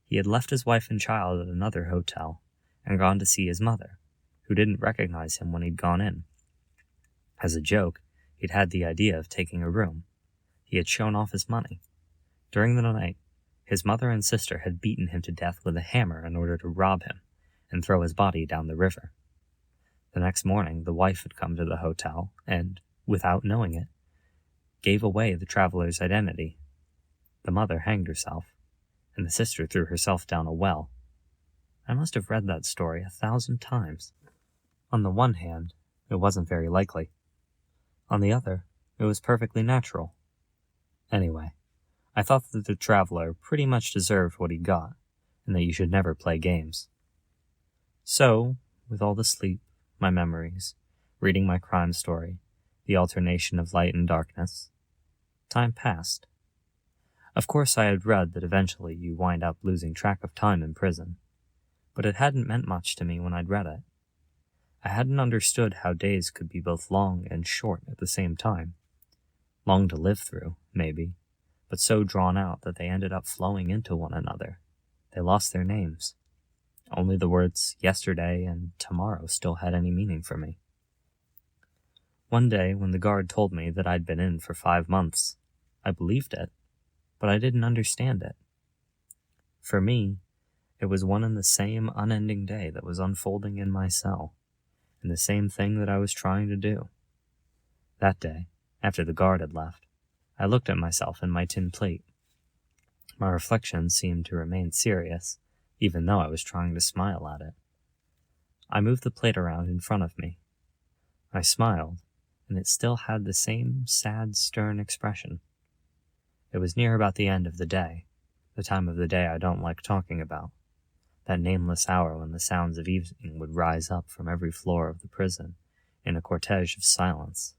he had left his wife and child at another hotel and gone to see his mother, who didn't recognize him when he'd gone in. As a joke, he'd had the idea of taking a room. He had shown off his money. During the night, his mother and sister had beaten him to death with a hammer in order to rob him and throw his body down the river. The next morning, the wife had come to the hotel and, without knowing it, gave away the traveler's identity. The mother hanged herself, and the sister threw herself down a well. I must have read that story 1,000 times. On the one hand, it wasn't very likely. On the other, it was perfectly natural. Anyway, I thought that the traveler pretty much deserved what he got, and that you should never play games. So, with all the sleep, my memories, reading my crime story, the alternation of light and darkness, time passed. Of course, I had read that eventually you wind up losing track of time in prison, but it hadn't meant much to me when I'd read it. I hadn't understood how days could be both long and short at the same time. Long to live through, maybe, but so drawn out that they ended up flowing into one another. They lost their names. Only the words yesterday and tomorrow still had any meaning for me. One day, when the guard told me that I'd been in for 5 months, I believed it, but I didn't understand it. For me, it was one and the same unending day that was unfolding in my cell, and the same thing that I was trying to do. That day, after the guard had left, I looked at myself in my tin plate. My reflection seemed to remain serious, even though I was trying to smile at it. I moved the plate around in front of me. I smiled, and it still had the same sad, stern expression. It was near about the end of the day, the time of the day I don't like talking about, that nameless hour when the sounds of evening would rise up from every floor of the prison in a cortege of silence.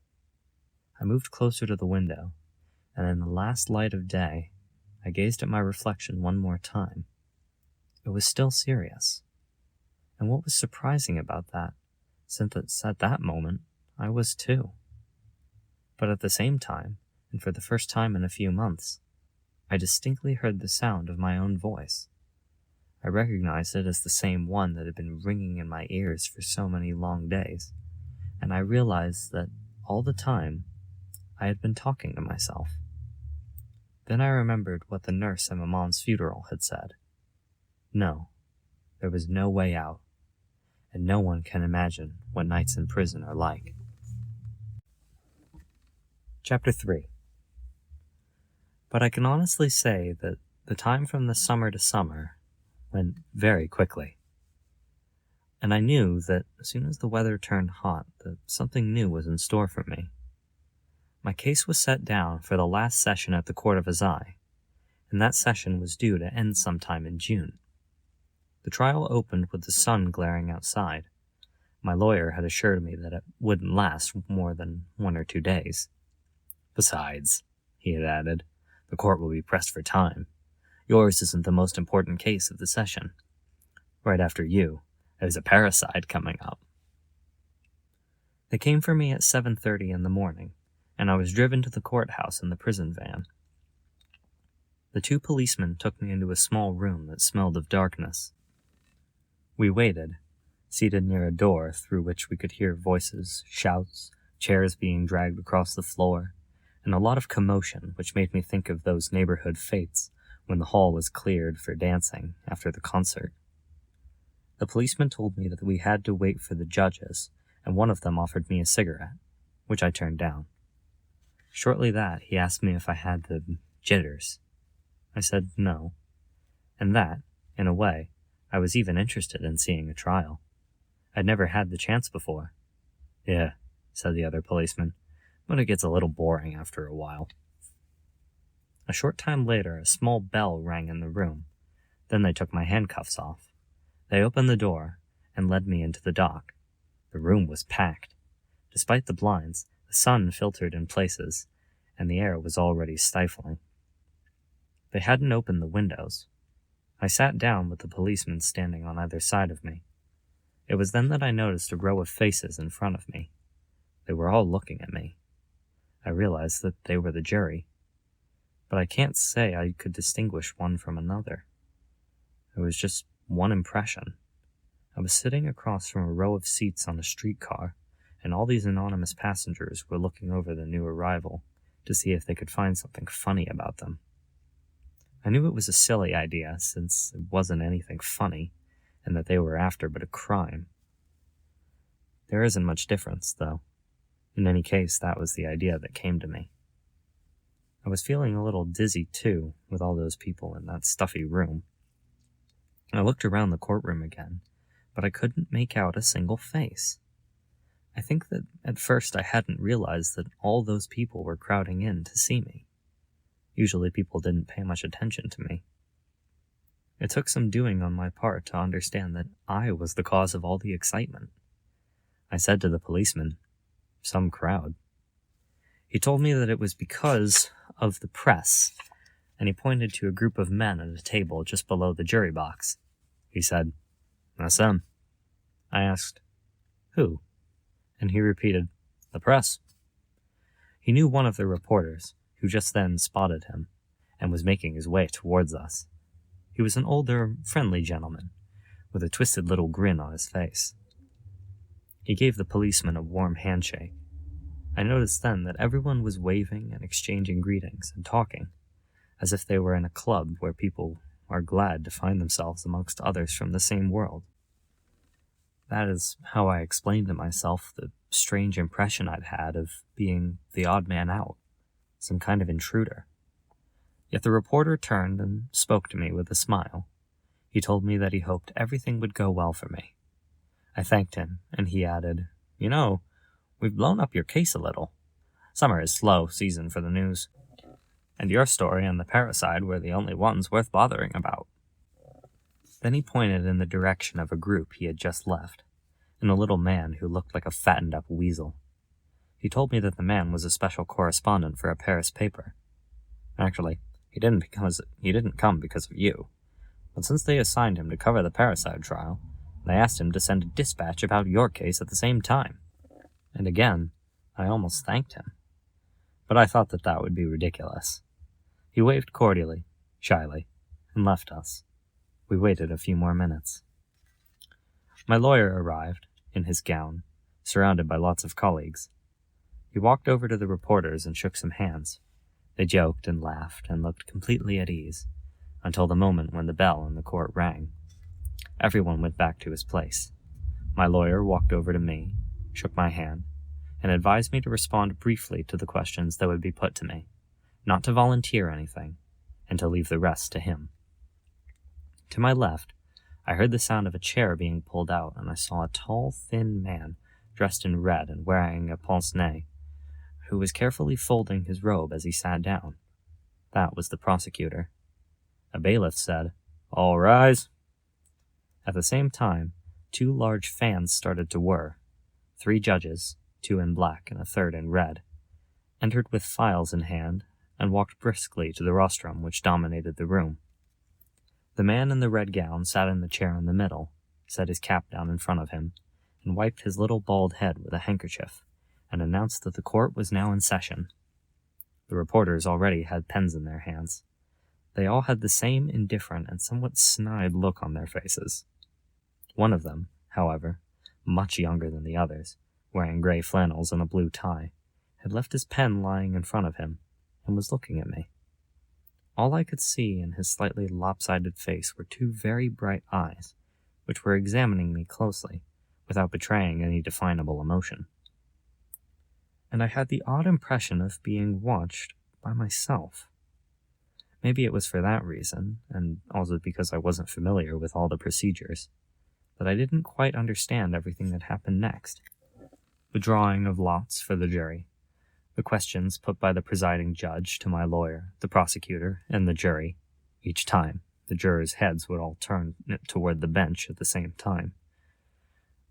I moved closer to the window, and in the last light of day, I gazed at my reflection one more time. It was still serious. And what was surprising about that, since at that moment, I was too. But at the same time, and for the first time in a few months, I distinctly heard the sound of my own voice. I recognized it as the same one that had been ringing in my ears for so many long days, and I realized that all the time I had been talking to myself. Then I remembered what the nurse at Maman's funeral had said. No, there was no way out, and no one can imagine what nights in prison are like. Chapter 3. But I can honestly say that the time from the summer to summer went very quickly. And I knew that as soon as the weather turned hot, that something new was in store for me. My case was set down for the last session at the Court of Assizes, and that session was due to end sometime in June. The trial opened with the sun glaring outside. My lawyer had assured me that it wouldn't last more than 1 or 2 days. Besides, he had added, the court will be pressed for time. Yours isn't the most important case of the session. Right after you, there's a parricide coming up. They came for me at 7:30 in the morning, and I was driven to the courthouse in the prison van. The 2 policemen took me into a small room that smelled of darkness. We waited, seated near a door through which we could hear voices, shouts, chairs being dragged across the floor, and a lot of commotion which made me think of those neighborhood fêtes when the hall was cleared for dancing after the concert. The policeman told me that we had to wait for the judges, and one of them offered me a cigarette, which I turned down. Shortly that, he asked me if I had the jitters. I said no, and that, in a way, I was even interested in seeing a trial. I'd never had the chance before. Yeah, said the other policeman, but it gets a little boring after a while. A short time later, a small bell rang in the room. Then they took my handcuffs off. They opened the door and led me into the dock. The room was packed. Despite the blinds, the sun filtered in places, and the air was already stifling. They hadn't opened the windows. I sat down with the policemen standing on either side of me. It was then that I noticed a row of faces in front of me. They were all looking at me. I realized that they were the jury, but I can't say I could distinguish one from another. It was just one impression. I was sitting across from a row of seats on a streetcar, and all these anonymous passengers were looking over the new arrival to see if they could find something funny about them. I knew it was a silly idea, since it wasn't anything funny, and that they were after but a crime. There isn't much difference, though. In any case, that was the idea that came to me. I was feeling a little dizzy, too, with all those people in that stuffy room. I looked around the courtroom again, but I couldn't make out a single face. I think that at first I hadn't realized that all those people were crowding in to see me. Usually people didn't pay much attention to me. It took some doing on my part to understand that I was the cause of all the excitement. I said to the policeman, "Some crowd." He told me that it was because of the press, and he pointed to a group of men at a table just below the jury box. He said, "That's them." I asked, "Who?" And he repeated, "The press." He knew one of the reporters, who just then spotted him, and was making his way towards us. He was an older, friendly gentleman, with a twisted little grin on his face. He gave the policeman a warm handshake. I noticed then that everyone was waving and exchanging greetings and talking, as if they were in a club where people are glad to find themselves amongst others from the same world. That is how I explained to myself the strange impression I'd had of being the odd man out, some kind of intruder. Yet the reporter turned and spoke to me with a smile. He told me that he hoped everything would go well for me. I thanked him, and he added, "You know, we've blown up your case a little. Summer is slow season for the news, and your story and the parricide were the only ones worth bothering about." Then he pointed in the direction of a group he had just left, and a little man who looked like a fattened-up weasel. He told me that the man was a special correspondent for a Paris paper. Actually, he didn't come because of you, but since they assigned him to cover the parricide trial, they asked him to send a dispatch about your case at the same time. And again, I almost thanked him. But I thought that would be ridiculous. He waved cordially, shyly, and left us. We waited a few more minutes. My lawyer arrived, in his gown, surrounded by lots of colleagues. He walked over to the reporters and shook some hands. They joked and laughed and looked completely at ease, until the moment when the bell in the court rang. Everyone went back to his place. My lawyer walked over to me, shook my hand, and advised me to respond briefly to the questions that would be put to me, not to volunteer anything, and to leave the rest to him. To my left, I heard the sound of a chair being pulled out, and I saw a tall, thin man, dressed in red and wearing a pince-nez, who was carefully folding his robe as he sat down. That was the prosecutor. A bailiff said, "All rise." At the same time, 2 large fans started to whir. 3 judges, 2 in black and a 3rd in red, entered with files in hand and walked briskly to the rostrum which dominated the room. The man in the red gown sat in the chair in the middle, set his cap down in front of him, and wiped his little bald head with a handkerchief, and announced that the court was now in session. The reporters already had pens in their hands. They all had the same indifferent and somewhat snide look on their faces. One of them, however, much younger than the others, wearing gray flannels and a blue tie, had left his pen lying in front of him, and was looking at me. All I could see in his slightly lopsided face were 2 very bright eyes, which were examining me closely, without betraying any definable emotion. And I had the odd impression of being watched by myself. Maybe it was for that reason, and also because I wasn't familiar with all the procedures, that I didn't quite understand everything that happened next. The drawing of lots for the jury, the questions put by the presiding judge to my lawyer, the prosecutor, and the jury. Each time, the jurors' heads would all turn toward the bench at the same time.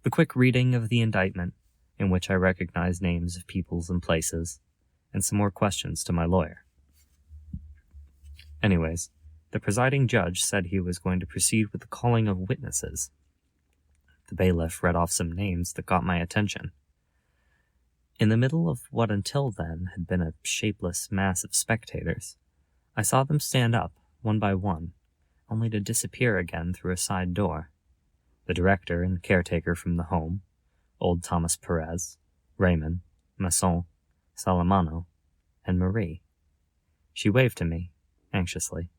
The quick reading of the indictment, in which I recognized names of peoples and places, and some more questions to my lawyer. Anyways, the presiding judge said he was going to proceed with the calling of witnesses. The bailiff read off some names that got my attention. In the middle of what until then had been a shapeless mass of spectators, I saw them stand up, one by one, only to disappear again through a side door. The director and caretaker from the home, old Thomas Perez, Raymond, Masson, Salamano, and Marie. She waved to me, anxiously.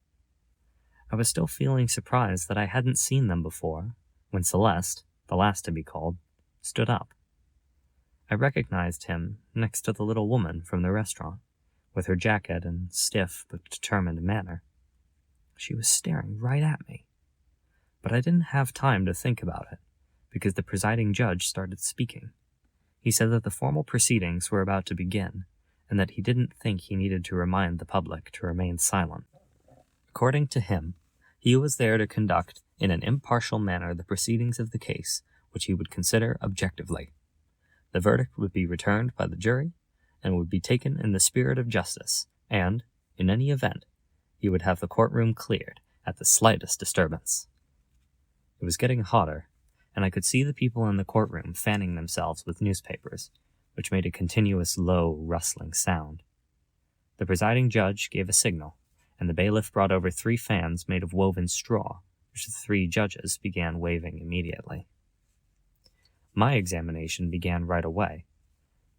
I was still feeling surprised that I hadn't seen them before, when Celeste, the last to be called, stood up. I recognized him next to the little woman from the restaurant, with her jacket and stiff but determined manner. She was staring right at me. But I didn't have time to think about it, because the presiding judge started speaking. He said that the formal proceedings were about to begin, and that he didn't think he needed to remind the public to remain silent. According to him, he was there to conduct in an impartial manner the proceedings of the case, which he would consider objectively. The verdict would be returned by the jury, and would be taken in the spirit of justice, and, in any event, he would have the courtroom cleared at the slightest disturbance. It was getting hotter, and I could see the people in the courtroom fanning themselves with newspapers, which made a continuous low, rustling sound. The presiding judge gave a signal, and the bailiff brought over 3 fans made of woven straw, which the 3 judges began waving immediately. My examination began right away.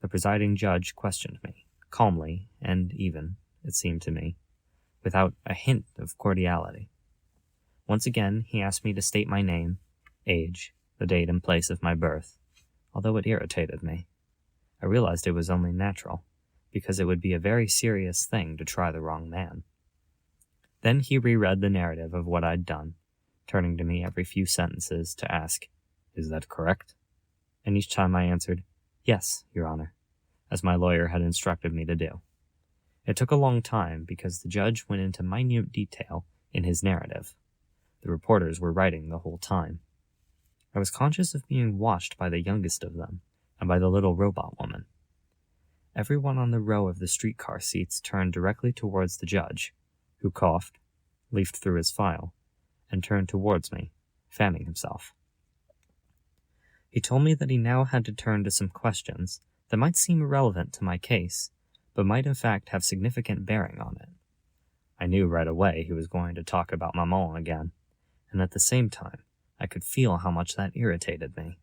The presiding judge questioned me, calmly and even, it seemed to me, without a hint of cordiality. Once again, he asked me to state my name, age, the date and place of my birth, although it irritated me. I realized it was only natural, because it would be a very serious thing to try the wrong man. Then he reread the narrative of what I'd done, turning to me every few sentences to ask, "Is that correct?" And each time I answered, "Yes, Your Honor," as my lawyer had instructed me to do. It took a long time because the judge went into minute detail in his narrative. The reporters were writing the whole time. I was conscious of being watched by the youngest of them and by the little robot woman. Everyone on the row of the streetcar seats turned directly towards the judge, who coughed, leafed through his file, and turned towards me, fanning himself. He told me that he now had to turn to some questions that might seem irrelevant to my case, but might in fact have significant bearing on it. I knew right away he was going to talk about Maman again, and at the same time, I could feel how much that irritated me.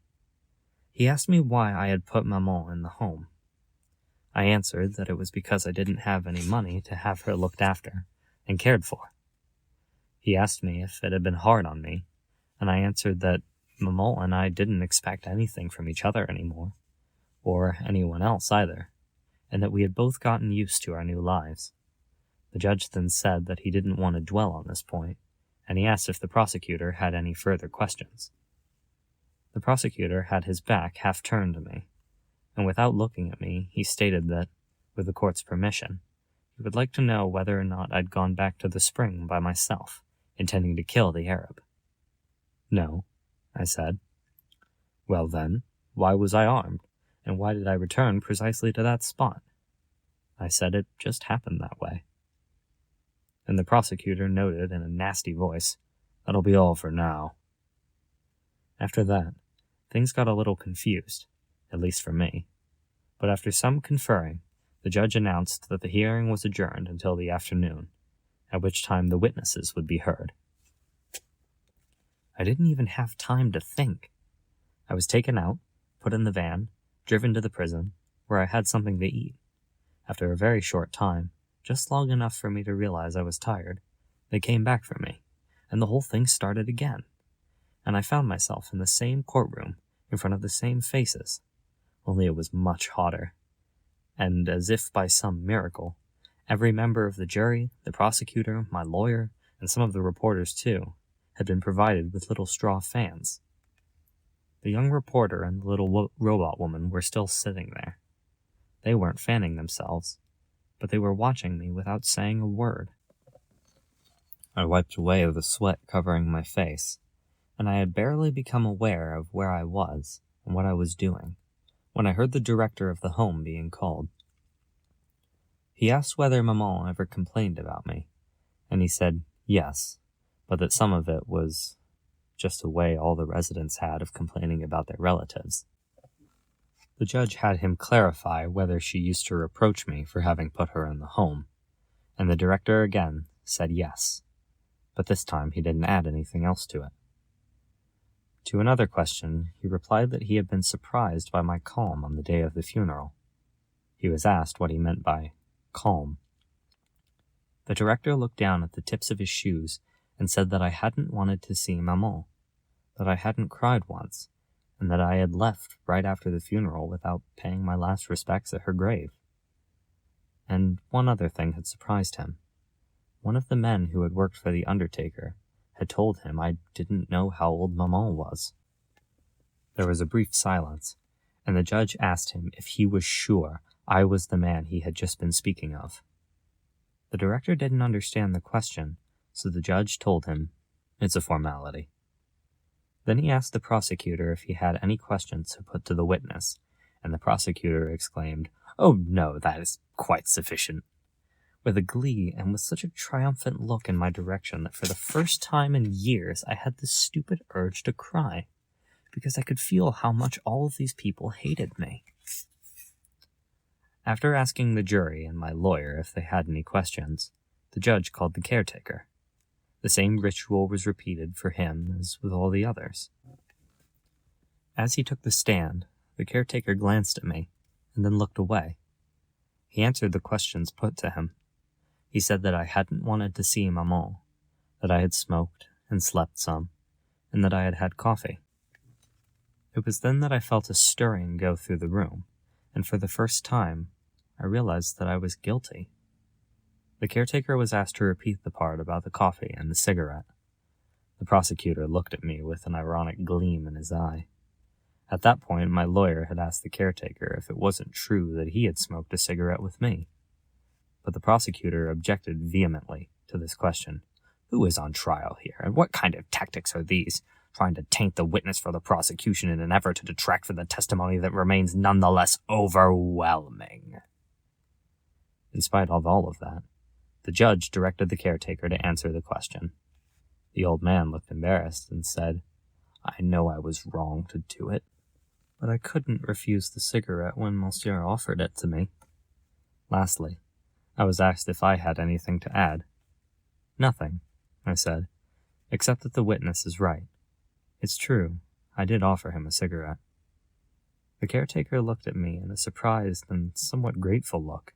He asked me why I had put Maman in the home. I answered that it was because I didn't have any money to have her looked after and cared for. He asked me if it had been hard on me, and I answered that Maman and I didn't expect anything from each other anymore, or anyone else either, and that we had both gotten used to our new lives. The judge then said that he didn't want to dwell on this point, and he asked if the prosecutor had any further questions. The prosecutor had his back half turned to me, and without looking at me, he stated that, with the court's permission, he would like to know whether or not I'd gone back to the spring by myself, intending to kill the Arab. "No," I said. "Well then, why was I armed, and why did I return precisely to that spot?" I said it just happened that way. And the prosecutor noted in a nasty voice, "That'll be all for now." After that, things got a little confused, at least for me, but after some conferring, the judge announced that the hearing was adjourned until the afternoon, at which time the witnesses would be heard. I didn't even have time to think. I was taken out, put in the van, driven to the prison, where I had something to eat. After a very short time, just long enough for me to realize I was tired, they came back for me, and the whole thing started again. And I found myself in the same courtroom, in front of the same faces, only it was much hotter. And as if by some miracle, every member of the jury, the prosecutor, my lawyer, and some of the reporters too, had been provided with little straw fans. The young reporter and the little robot woman were still sitting there. They weren't fanning themselves, but they were watching me without saying a word. I wiped away the sweat covering my face, and I had barely become aware of where I was and what I was doing when I heard the director of the home being called. He asked whether Maman ever complained about me, and he said yes, but that some of it was just a way all the residents had of complaining about their relatives. The judge had him clarify whether she used to reproach me for having put her in the home, and the director again said yes, but this time he didn't add anything else to it. To another question, he replied that he had been surprised by my calm on the day of the funeral. He was asked what he meant by calm. The director looked down at the tips of his shoes and said that I hadn't wanted to see Maman, that I hadn't cried once, and that I had left right after the funeral without paying my last respects at her grave. And one other thing had surprised him. One of the men who had worked for the undertaker had told him I didn't know how old Maman was. There was a brief silence, and the judge asked him if he was sure I was the man he had just been speaking of. The director didn't understand the question, so the judge told him, "It's a formality." Then he asked the prosecutor if he had any questions to put to the witness, and the prosecutor exclaimed, "Oh no, that is quite sufficient," with a glee and with such a triumphant look in my direction that for the first time in years I had this stupid urge to cry, because I could feel how much all of these people hated me. After asking the jury and my lawyer if they had any questions, the judge called the caretaker. The same ritual was repeated for him as with all the others. As he took the stand, the caretaker glanced at me and then looked away. He answered the questions put to him. He said that I hadn't wanted to see Maman, that I had smoked and slept some, and that I had had coffee. It was then that I felt a stirring go through the room, and for the first time, I realized that I was guilty. The caretaker was asked to repeat the part about the coffee and the cigarette. The prosecutor looked at me with an ironic gleam in his eye. At that point, my lawyer had asked the caretaker if it wasn't true that he had smoked a cigarette with me. But the prosecutor objected vehemently to this question. Who is on trial here, and what kind of tactics are these? Trying to taint the witness for the prosecution in an effort to detract from the testimony that remains nonetheless overwhelming. In spite of all of that, the judge directed the caretaker to answer the question. The old man looked embarrassed and said, "I know I was wrong to do it, but I couldn't refuse the cigarette when Monsieur offered it to me." Lastly, I was asked if I had anything to add. "Nothing," I said, "except that the witness is right. It's true, I did offer him a cigarette." The caretaker looked at me in a surprised and somewhat grateful look.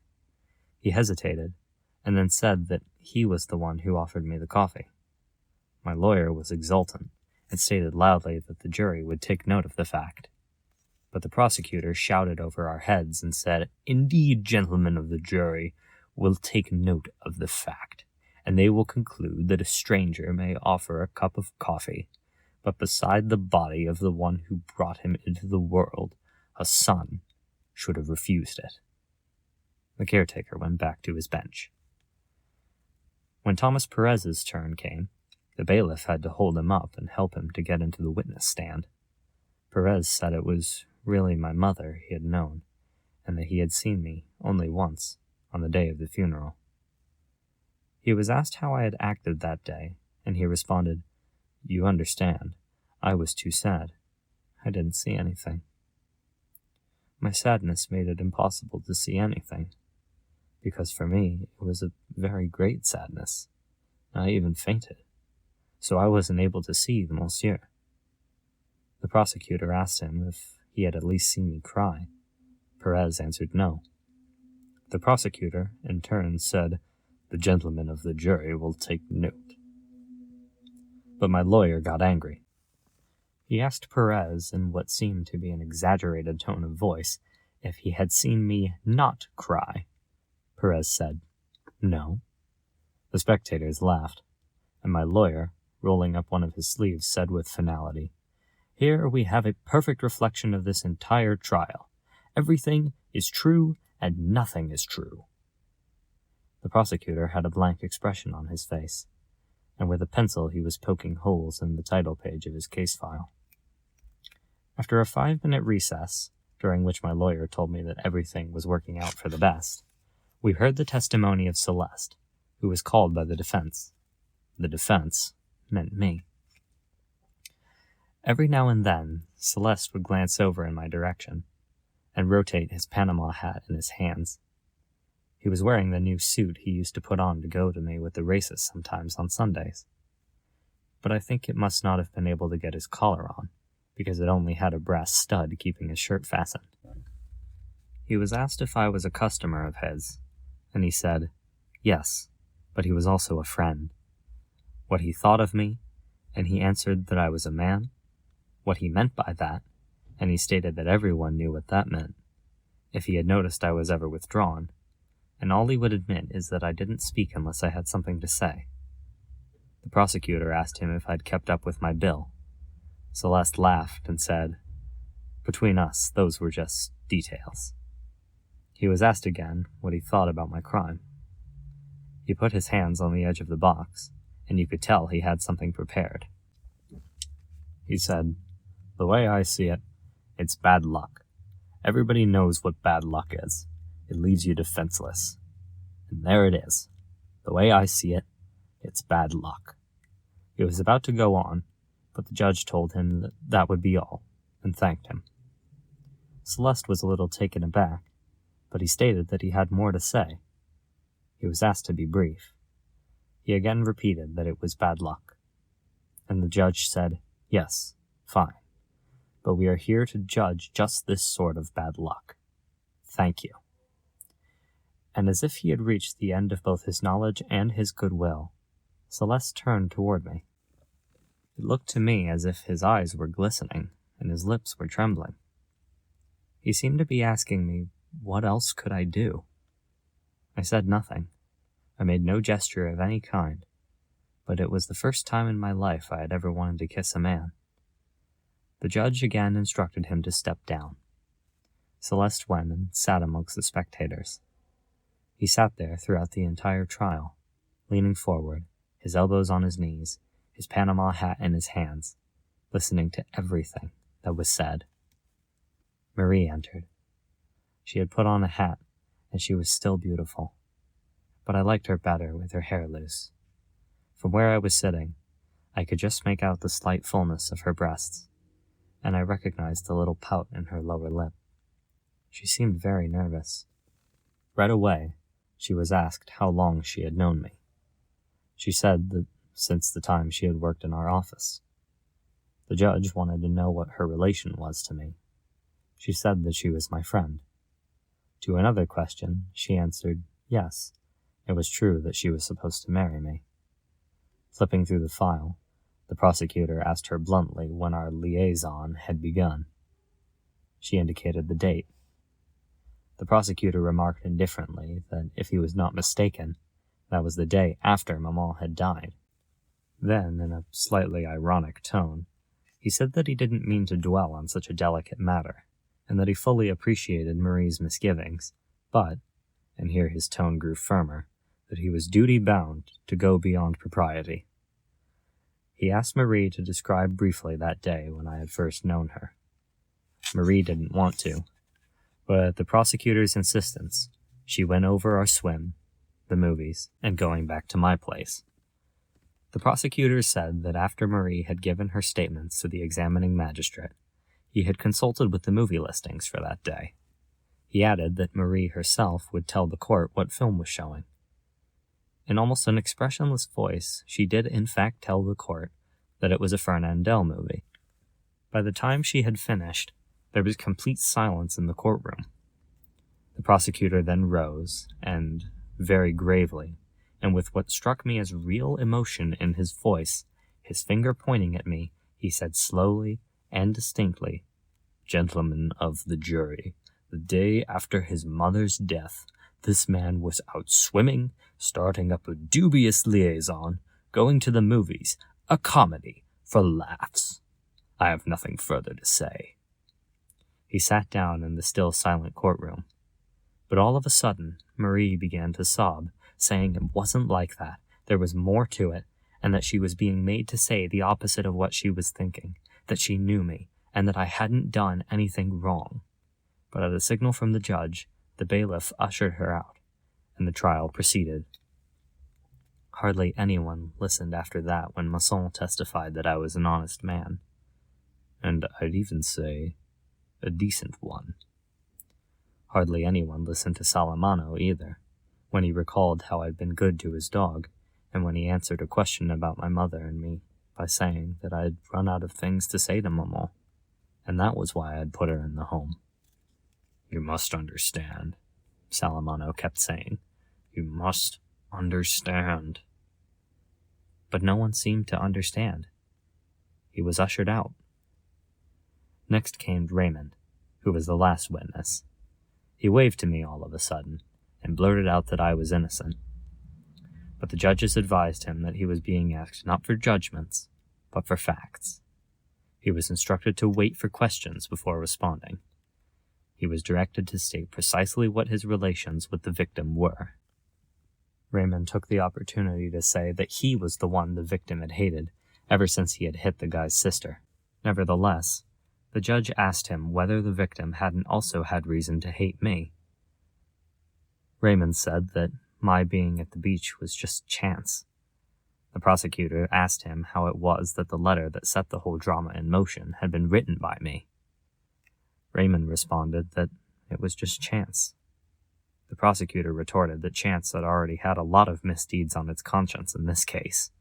He hesitated, and then said that he was the one who offered me the coffee. My lawyer was exultant, and stated loudly that the jury would take note of the fact. But the prosecutor shouted over our heads and said, "Indeed, gentlemen of the jury, will take note of the fact, and they will conclude that a stranger may offer a cup of coffee, but beside the body of the one who brought him into the world, a son should have refused it." The caretaker went back to his bench. When Thomas Perez's turn came, the bailiff had to hold him up and help him to get into the witness stand. Perez said it was really my mother he had known, and that he had seen me only once, on the day of the funeral. He was asked how I had acted that day, and he responded, "You understand, I was too sad. I didn't see anything." My sadness made it impossible to see anything, because for me it was a very great sadness. I even fainted, so I wasn't able to see the monsieur. The prosecutor asked him if he had at least seen me cry. Perez answered no. The prosecutor, in turn, said, "The gentlemen of the jury will take note." But my lawyer got angry. He asked Perez, in what seemed to be an exaggerated tone of voice, if he had seen me not cry. Perez said, "No." The spectators laughed, and my lawyer, rolling up one of his sleeves, said with finality, "Here we have a perfect reflection of this entire trial. Everything is true and nothing is true." The prosecutor had a blank expression on his face, and with a pencil he was poking holes in the title page of his case file. After a 5-minute recess, during which my lawyer told me that everything was working out for the best, we heard the testimony of Celeste, who was called by the defense. The defense meant me. Every now and then, Celeste would glance over in my direction and rotate his Panama hat in his hands. He was wearing the new suit he used to put on to go to me with the races sometimes on Sundays. But I think it must not have been able to get his collar on, because it only had a brass stud keeping his shirt fastened. He was asked if I was a customer of his, and he said, yes, but he was also a friend. What he thought of me, and he answered that I was a man, what he meant by that, and he stated that everyone knew what that meant, if he had noticed I was ever withdrawn, and all he would admit is that I didn't speak unless I had something to say. The prosecutor asked him if I'd kept up with my bill. Celeste laughed and said, between us, those were just details. He was asked again what he thought about my crime. He put his hands on the edge of the box, and you could tell he had something prepared. He said, the way I see it, it's bad luck. Everybody knows what bad luck is. It leaves you defenseless. And there it is. The way I see it, it's bad luck. He was about to go on, but the judge told him that that would be all, and thanked him. Celeste was a little taken aback, but he stated that he had more to say. He was asked to be brief. He again repeated that it was bad luck. And the judge said, yes, fine, but we are here to judge just this sort of bad luck. Thank you. And as if he had reached the end of both his knowledge and his goodwill, Celeste turned toward me. It looked to me as if his eyes were glistening and his lips were trembling. He seemed to be asking me, what else could I do? I said nothing. I made no gesture of any kind, but it was the first time in my life I had ever wanted to kiss a man. The judge again instructed him to step down. Celeste went and sat amongst the spectators. He sat there throughout the entire trial, leaning forward, his elbows on his knees, his Panama hat in his hands, listening to everything that was said. Marie entered. She had put on a hat, and she was still beautiful, but I liked her better with her hair loose. From where I was sitting, I could just make out the slight fullness of her breasts, and I recognized the little pout in her lower lip. She seemed very nervous. Right away, she was asked how long she had known me. She said that since the time she had worked in our office. The judge wanted to know what her relation was to me. She said that she was my friend. To another question, she answered, yes, it was true that she was supposed to marry me. Flipping through the file, the prosecutor asked her bluntly when our liaison had begun. She indicated the date. The prosecutor remarked indifferently that if he was not mistaken, that was the day after Maman had died. Then, in a slightly ironic tone, he said that he didn't mean to dwell on such a delicate matter, and that he fully appreciated Marie's misgivings, but, and here his tone grew firmer, that he was duty-bound to go beyond propriety. He asked Marie to describe briefly that day when I had first known her. Marie didn't want to, but at the prosecutor's insistence, she went over our swim, the movies, and going back to my place. The prosecutor said that after Marie had given her statements to the examining magistrate, he had consulted with the movie listings for that day. He added that Marie herself would tell the court what film was showing. In almost an expressionless voice, she did in fact tell the court that it was a Fernandel movie. By the time she had finished, there was complete silence in the courtroom. The prosecutor then rose and, very gravely, and with what struck me as real emotion in his voice, his finger pointing at me, he said slowly and distinctly, "Gentlemen of the jury, the day after his mother's death, this man was out swimming, starting up a dubious liaison, going to the movies, a comedy, for laughs. I have nothing further to say." He sat down in the still silent courtroom. But all of a sudden, Marie began to sob, saying it wasn't like that, there was more to it, and that she was being made to say the opposite of what she was thinking, that she knew me, and that I hadn't done anything wrong. But at a signal from the judge, the bailiff ushered her out, and the trial proceeded. Hardly anyone listened after that when Masson testified that I was an honest man, and I'd even say a decent one. Hardly anyone listened to Salamano either, when he recalled how I'd been good to his dog, and when he answered a question about my mother and me by saying that I'd run out of things to say to Maman, and that was why I'd put her in the home. "You must understand," Salamano kept saying. "You must understand." But no one seemed to understand. He was ushered out. Next came Raymond, who was the last witness. He waved to me all of a sudden, and blurted out that I was innocent. But the judges advised him that he was being asked not for judgments, but for facts. He was instructed to wait for questions before responding. He was directed to state precisely what his relations with the victim were. Raymond took the opportunity to say that he was the one the victim had hated ever since he had hit the guy's sister. Nevertheless, the judge asked him whether the victim hadn't also had reason to hate me. Raymond said that my being at the beach was just chance. The prosecutor asked him how it was that the letter that set the whole drama in motion had been written by me. Raymond responded that it was just chance. The prosecutor retorted that chance had already had a lot of misdeeds on its conscience in this case.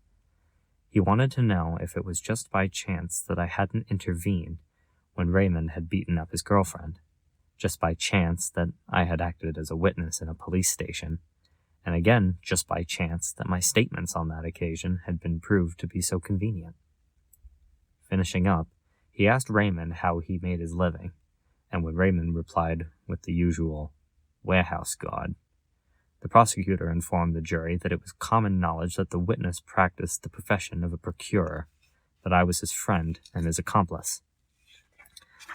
He wanted to know if it was just by chance that I hadn't intervened when Raymond had beaten up his girlfriend, just by chance that I had acted as a witness in a police station, and again just by chance that my statements on that occasion had been proved to be so convenient. Finishing up, he asked Raymond how he made his living, and when Raymond replied with the usual warehouse god, the prosecutor informed the jury that it was common knowledge that the witness practiced the profession of a procurer, that I was his friend and his accomplice.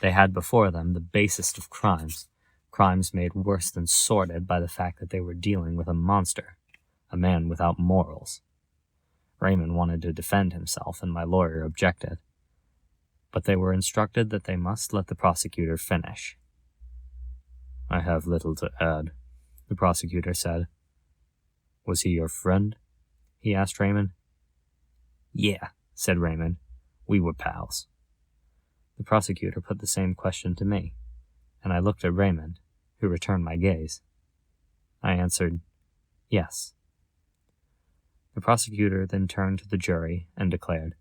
They had before them the basest of crimes made worse than sordid by the fact that they were dealing with a monster, a man without morals. Raymond wanted to defend himself, and my lawyer objected, but they were instructed that they must let the prosecutor finish. "I have little to add," the prosecutor said. "Was he your friend?" he asked Raymond. "Yeah," said Raymond. "We were pals." The prosecutor put the same question to me, and I looked at Raymond, who returned my gaze. I answered, "Yes." The prosecutor then turned to the jury and declared,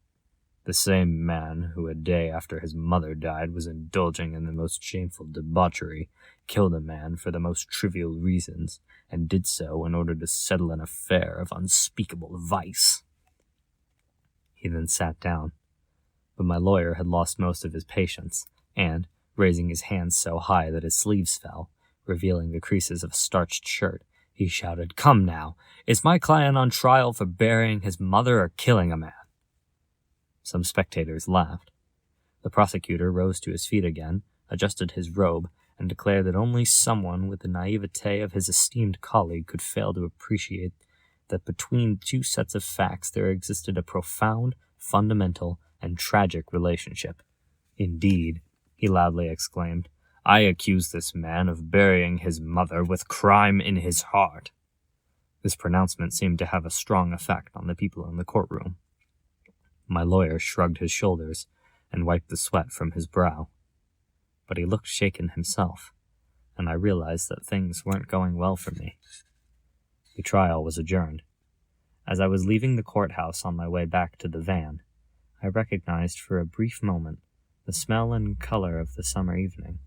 "The same man who a day after his mother died was indulging in the most shameful debauchery killed a man for the most trivial reasons, and did so in order to settle an affair of unspeakable vice." He then sat down, but my lawyer had lost most of his patience, and, raising his hands so high that his sleeves fell, revealing the creases of a starched shirt, he shouted, "Come now, is my client on trial for burying his mother or killing a man?" Some spectators laughed. The prosecutor rose to his feet again, adjusted his robe, and declared that only someone with the naivete of his esteemed colleague could fail to appreciate that between two sets of facts there existed a profound, fundamental, and tragic relationship. "Indeed," he loudly exclaimed, "I accuse this man of burying his mother with crime in his heart." This pronouncement seemed to have a strong effect on the people in the courtroom. My lawyer shrugged his shoulders and wiped the sweat from his brow. But he looked shaken himself, and I realized that things weren't going well for me. The trial was adjourned. As I was leaving the courthouse on my way back to the van, I recognized for a brief moment the smell and color of the summer evening.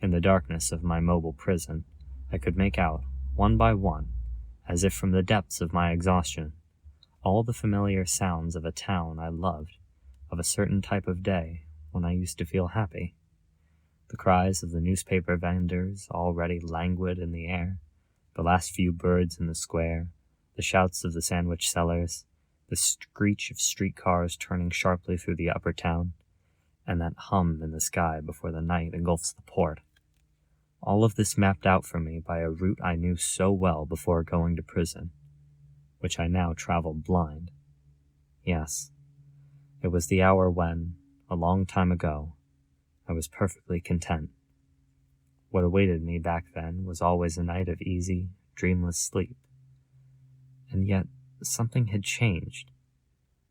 In the darkness of my mobile prison, I could make out, one by one, as if from the depths of my exhaustion, all the familiar sounds of a town I loved, of a certain type of day when I used to feel happy. The cries of the newspaper vendors already languid in the air, the last few birds in the square, the shouts of the sandwich sellers, the screech of streetcars turning sharply through the upper town, and that hum in the sky before the night engulfs the port. All of this mapped out for me by a route I knew so well before going to prison, which I now traveled blind. Yes, it was the hour when, a long time ago, I was perfectly content. What awaited me back then was always a night of easy, dreamless sleep. And yet, something had changed,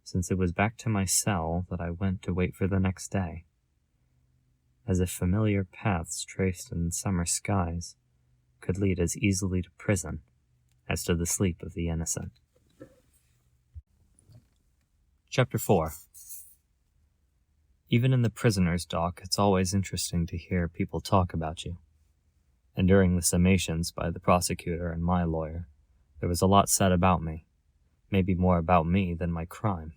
since it was back to my cell that I went to wait for the next day. As if familiar paths traced in summer skies could lead as easily to prison as to the sleep of the innocent. Chapter 4. Even in the prisoner's dock, it's always interesting to hear people talk about you. And during the summations by the prosecutor and my lawyer, there was a lot said about me, maybe more about me than my crime.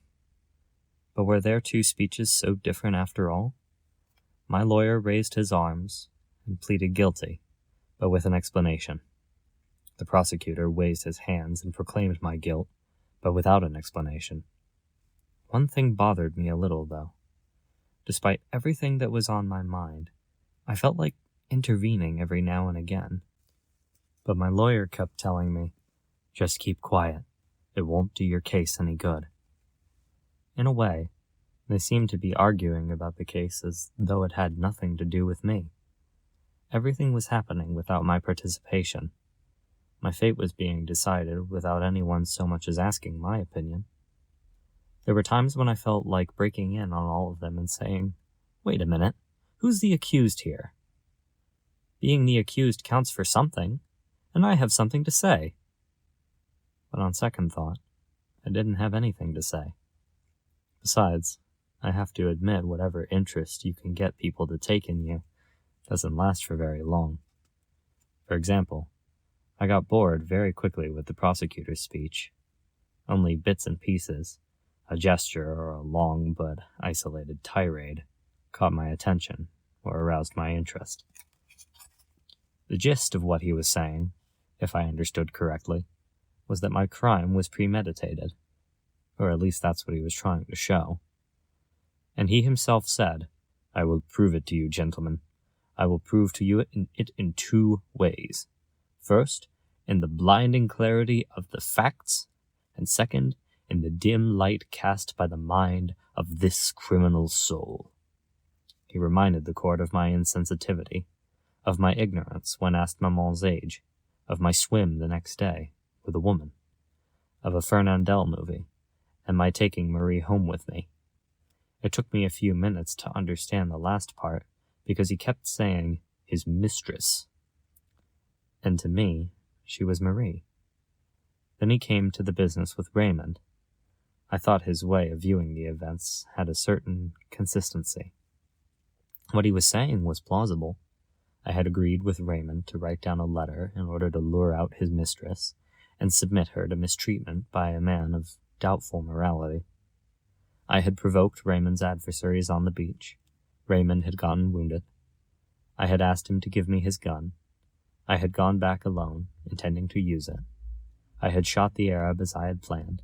But were their two speeches so different after all? My lawyer raised his arms and pleaded guilty, but with an explanation. The prosecutor raised his hands and proclaimed my guilt, but without an explanation. One thing bothered me a little, though. Despite everything that was on my mind, I felt like intervening every now and again. But my lawyer kept telling me, "Just keep quiet. It won't do your case any good." In a way, they seemed to be arguing about the case as though it had nothing to do with me. Everything was happening without my participation. My fate was being decided without anyone so much as asking my opinion. There were times when I felt like breaking in on all of them and saying, "Wait a minute, who's the accused here? Being the accused counts for something, and I have something to say." But on second thought, I didn't have anything to say. Besides, I have to admit whatever interest you can get people to take in you doesn't last for very long. For example, I got bored very quickly with the prosecutor's speech. Only bits and pieces, a gesture or a long but isolated tirade, caught my attention or aroused my interest. The gist of what he was saying, if I understood correctly, was that my crime was premeditated, or at least that's what he was trying to show. And he himself said, "I will prove it to you, gentlemen. I will prove to you it in two ways. First, in the blinding clarity of the facts, and second, in the dim light cast by the mind of this criminal soul." He reminded the court of my insensitivity, of my ignorance when asked Maman's age, of my swim the next day with a woman, of a Fernandel movie, and my taking Marie home with me. It took me a few minutes to understand the last part, because he kept saying, "his mistress." And to me, she was Marie. Then he came to the business with Raymond. I thought his way of viewing the events had a certain consistency. What he was saying was plausible. I had agreed with Raymond to write down a letter in order to lure out his mistress and submit her to mistreatment by a man of doubtful morality. I had provoked Raymond's adversaries on the beach. Raymond had gotten wounded. I had asked him to give me his gun. I had gone back alone, intending to use it. I had shot the Arab as I had planned.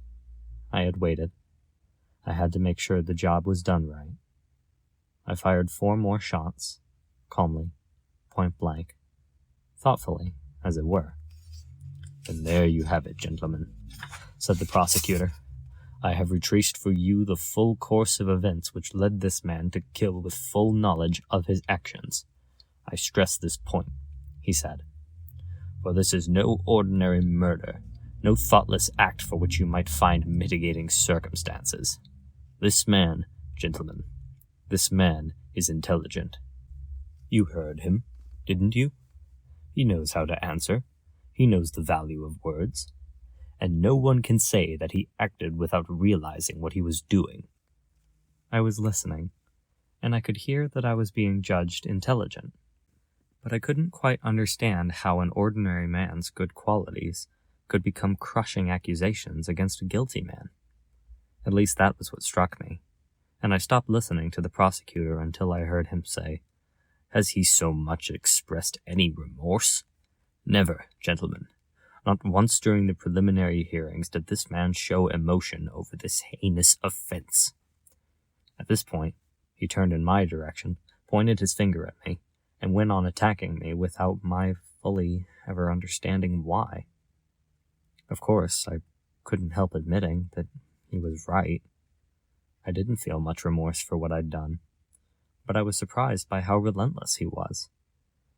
I had waited. I had to make sure the job was done right. I fired 4 more shots, calmly, point blank, thoughtfully, as it were. "And there you have it, gentlemen," said the prosecutor. "I have retraced for you the full course of events which led this man to kill with full knowledge of his actions. I stress this point," he said, "for this is no ordinary murder, no thoughtless act for which you might find mitigating circumstances. This man, gentlemen, this man is intelligent. You heard him, didn't you? He knows how to answer. He knows the value of words. And no one can say that he acted without realizing what he was doing." I was listening, and I could hear that I was being judged intelligent. But I couldn't quite understand how an ordinary man's good qualities could become crushing accusations against a guilty man. At least that was what struck me, and I stopped listening to the prosecutor until I heard him say, "Has he so much expressed any remorse? Never, gentlemen. Not once during the preliminary hearings did this man show emotion over this heinous offense." At this point, he turned in my direction, pointed his finger at me, and went on attacking me without my fully ever understanding why. Of course, I couldn't help admitting that he was right. I didn't feel much remorse for what I'd done, but I was surprised by how relentless he was.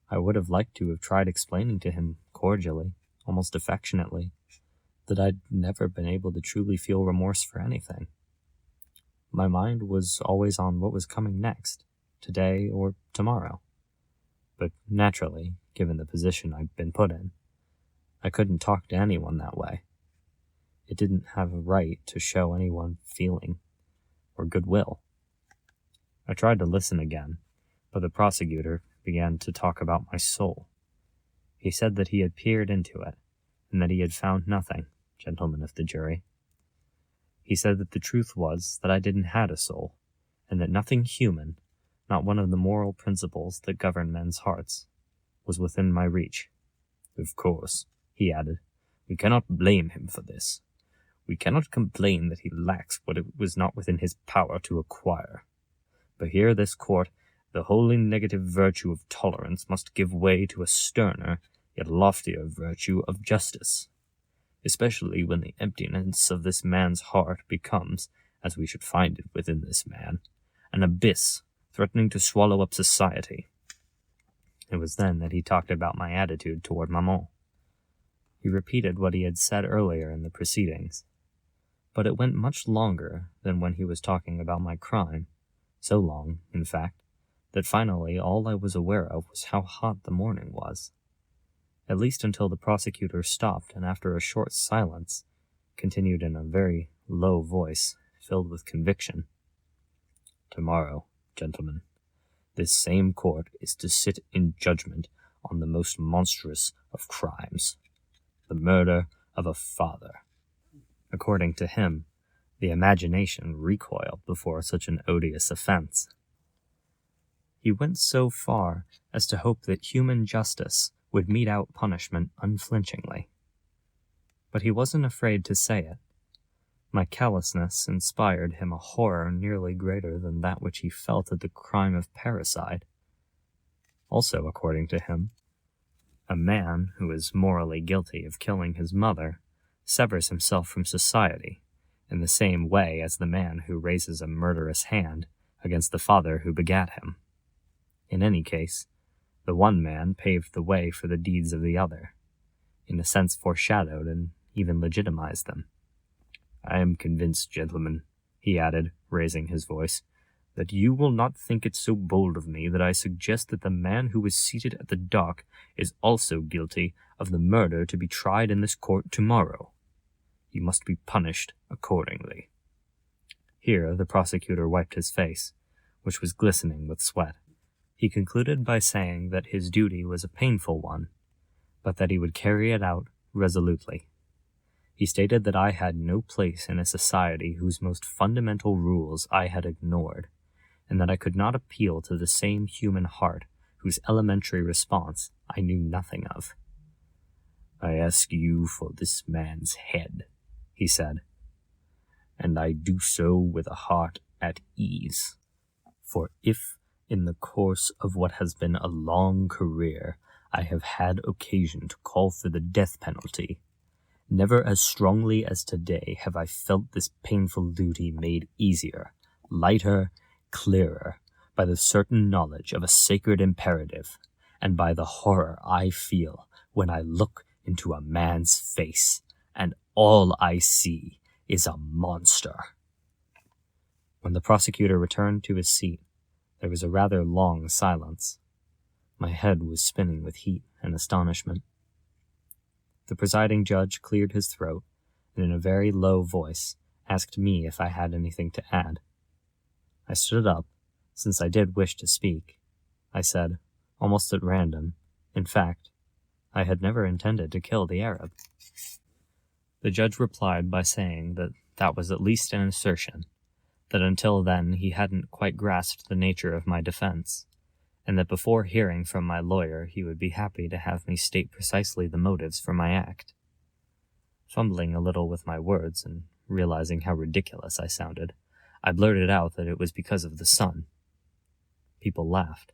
I would have liked to have tried explaining to him cordially, almost affectionately, that I'd never been able to truly feel remorse for anything. My mind was always on what was coming next, today or tomorrow. But naturally, given the position I'd been put in, I couldn't talk to anyone that way. It didn't have a right to show anyone feeling or goodwill. I tried to listen again, but the prosecutor began to talk about my soul. He said that he had peered into it, and that he had found nothing, gentlemen of the jury. He said that the truth was that I didn't have a soul, and that nothing human, not one of the moral principles that govern men's hearts, was within my reach. Of course, he added, we cannot blame him for this. We cannot complain that he lacks what it was not within his power to acquire. But here this court, the wholly negative virtue of tolerance must give way to a sterner, yet loftier virtue of justice, especially when the emptiness of this man's heart becomes, as we should find it within this man, an abyss threatening to swallow up society. It was then that he talked about my attitude toward Maman. He repeated what he had said earlier in the proceedings, but it went much longer than when he was talking about my crime, so long, in fact, that finally all I was aware of was how hot the morning was. At least until the prosecutor stopped and after a short silence continued in a very low voice, filled with conviction. Tomorrow, gentlemen, this same court is to sit in judgment on the most monstrous of crimes, the murder of a father. According to him, the imagination recoiled before such an odious offense. He went so far as to hope that human justice would mete out punishment unflinchingly. But he wasn't afraid to say it. My callousness inspired him a horror nearly greater than that which he felt at the crime of parricide. Also, according to him, a man who is morally guilty of killing his mother severs himself from society in the same way as the man who raises a murderous hand against the father who begat him. In any case, the one man paved the way for the deeds of the other, in a sense foreshadowed and even legitimized them. I am convinced, gentlemen, he added, raising his voice, that you will not think it so bold of me that I suggest that the man who is seated at the dock is also guilty of the murder to be tried in this court tomorrow. You must be punished accordingly. Here the prosecutor wiped his face, which was glistening with sweat. He concluded by saying that his duty was a painful one, but that he would carry it out resolutely. He stated that I had no place in a society whose most fundamental rules I had ignored, and that I could not appeal to the same human heart whose elementary response I knew nothing of. I ask you for this man's head, he said, and I do so with a heart at ease, for if in the course of what has been a long career I have had occasion to call for the death penalty, never as strongly as today have I felt this painful duty made easier, lighter, clearer, by the certain knowledge of a sacred imperative, and by the horror I feel when I look into a man's face, and all I see is a monster. When the prosecutor returned to his seat, there was a rather long silence. My head was spinning with heat and astonishment. The presiding judge cleared his throat, and in a very low voice asked me if I had anything to add. I stood up, since I did wish to speak. I said, almost at random, in fact, I had never intended to kill the Arab. The judge replied by saying that that was at least an assertion, that until then he hadn't quite grasped the nature of my defense, and that before hearing from my lawyer he would be happy to have me state precisely the motives for my act. Fumbling a little with my words and realizing how ridiculous I sounded, I blurted out that it was because of the sun. People laughed.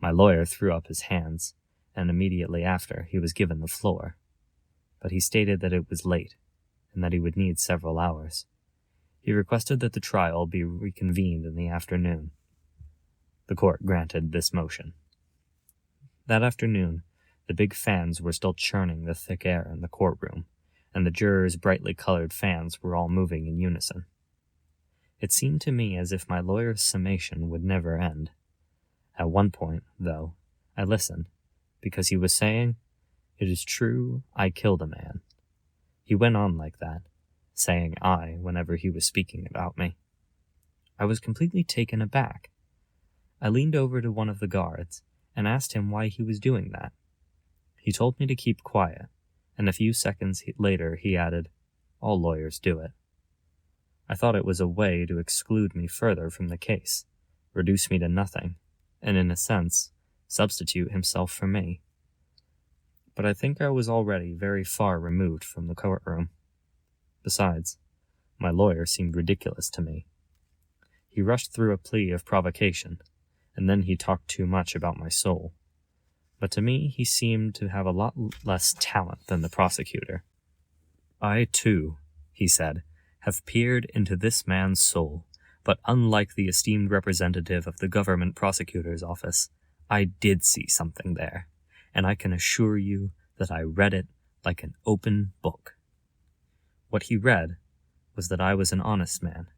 My lawyer threw up his hands, and immediately after he was given the floor. But he stated that it was late, and that he would need several hours. He requested that the trial be reconvened in the afternoon. The court granted this motion. That afternoon, the big fans were still churning the thick air in the courtroom, and the jurors' brightly colored fans were all moving in unison. It seemed to me as if my lawyer's summation would never end. At one point, though, I listened, because he was saying, "It is true, I killed a man." He went on like that, saying "I" whenever he was speaking about me. I was completely taken aback. I leaned over to one of the guards and asked him why he was doing that. He told me to keep quiet, and a few seconds later he added, "All lawyers do it." I thought it was a way to exclude me further from the case, reduce me to nothing, and in a sense, substitute himself for me. But I think I was already very far removed from the courtroom. Besides, my lawyer seemed ridiculous to me. He rushed through a plea of provocation, and then he talked too much about my soul. But to me, he seemed to have a lot less talent than the prosecutor. "I, too," he said, "have peered into this man's soul, but unlike the esteemed representative of the government prosecutor's office, I did see something there, and I can assure you that I read it like an open book." What he read was that I was an honest man,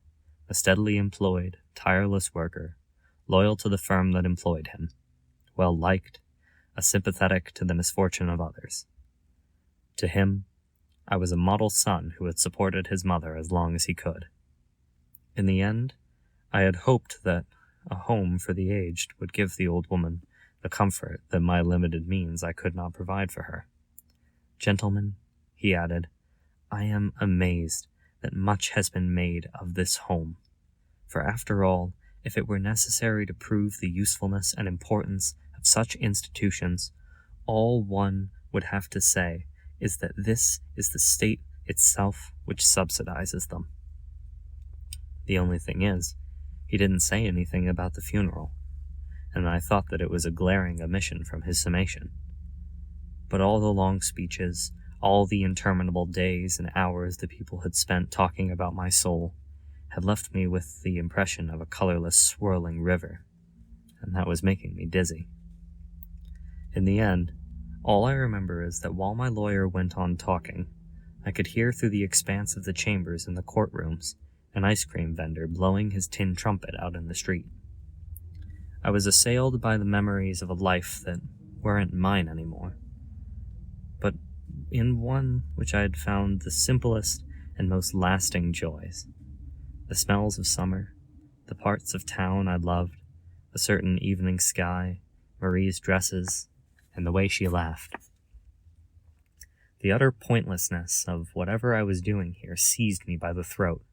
a steadily employed, tireless worker, loyal to the firm that employed him, well-liked, sympathetic to the misfortune of others. To him, I was a model son who had supported his mother as long as he could. In the end, I had hoped that a home for the aged would give the old woman the comfort that my limited means I could not provide for her. "Gentlemen," he added, "I am amazed that much has been made of this home. For after all, if it were necessary to prove the usefulness and importance of such institutions, all one would have to say is that this is the state itself which subsidizes them." The only thing is, he didn't say anything about the funeral, and I thought that it was a glaring omission from his summation. But all the long speeches, all the interminable days and hours the people had spent talking about my soul, had left me with the impression of a colorless, swirling river, and that was making me dizzy. In the end, all I remember is that while my lawyer went on talking, I could hear through the expanse of the chambers in the courtrooms an ice cream vendor blowing his tin trumpet out in the street. I was assailed by the memories of a life that weren't mine anymore, but in one which I had found the simplest and most lasting joys. The smells of summer, the parts of town I loved, a certain evening sky, Marie's dresses, and the way she laughed. The utter pointlessness of whatever I was doing here seized me by the throat,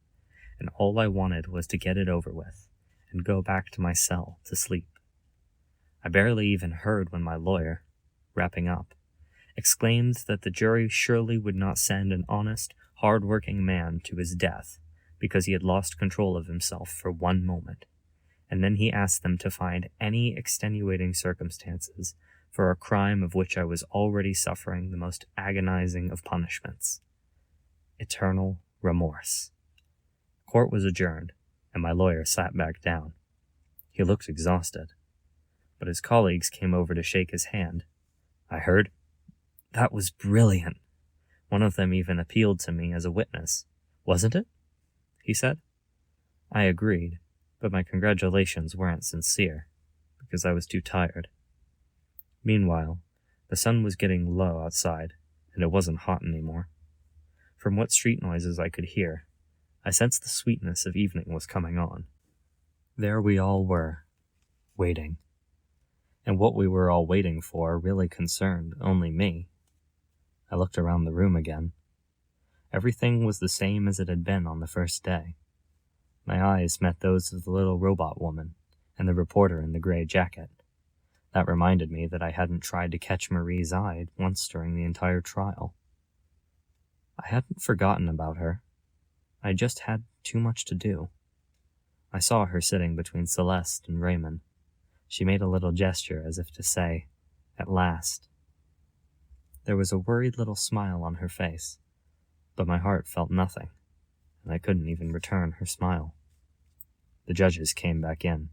and all I wanted was to get it over with and go back to my cell to sleep. I barely even heard when my lawyer, wrapping up, exclaimed that the jury surely would not send an honest, hard-working man to his death because he had lost control of himself for one moment, and then he asked them to find any extenuating circumstances for a crime of which I was already suffering the most agonizing of punishments: eternal remorse. Court was adjourned, and my lawyer sat back down. He looked exhausted, but his colleagues came over to shake his hand. I heard, "That was brilliant." One of them even appealed to me as a witness. "Wasn't it?" he said. I agreed, but my congratulations weren't sincere, because I was too tired. Meanwhile, the sun was getting low outside, and it wasn't hot anymore. From what street noises I could hear, I sensed the sweetness of evening was coming on. There we all were, waiting. And what we were all waiting for really concerned only me. I looked around the room again. Everything was the same as it had been on the first day. My eyes met those of the little robot woman and the reporter in the gray jacket. That reminded me that I hadn't tried to catch Marie's eye once during the entire trial. I hadn't forgotten about her. I just had too much to do. I saw her sitting between Celeste and Raymond. She made a little gesture as if to say, "At last." There was a worried little smile on her face, but my heart felt nothing, and I couldn't even return her smile. The judges came back in.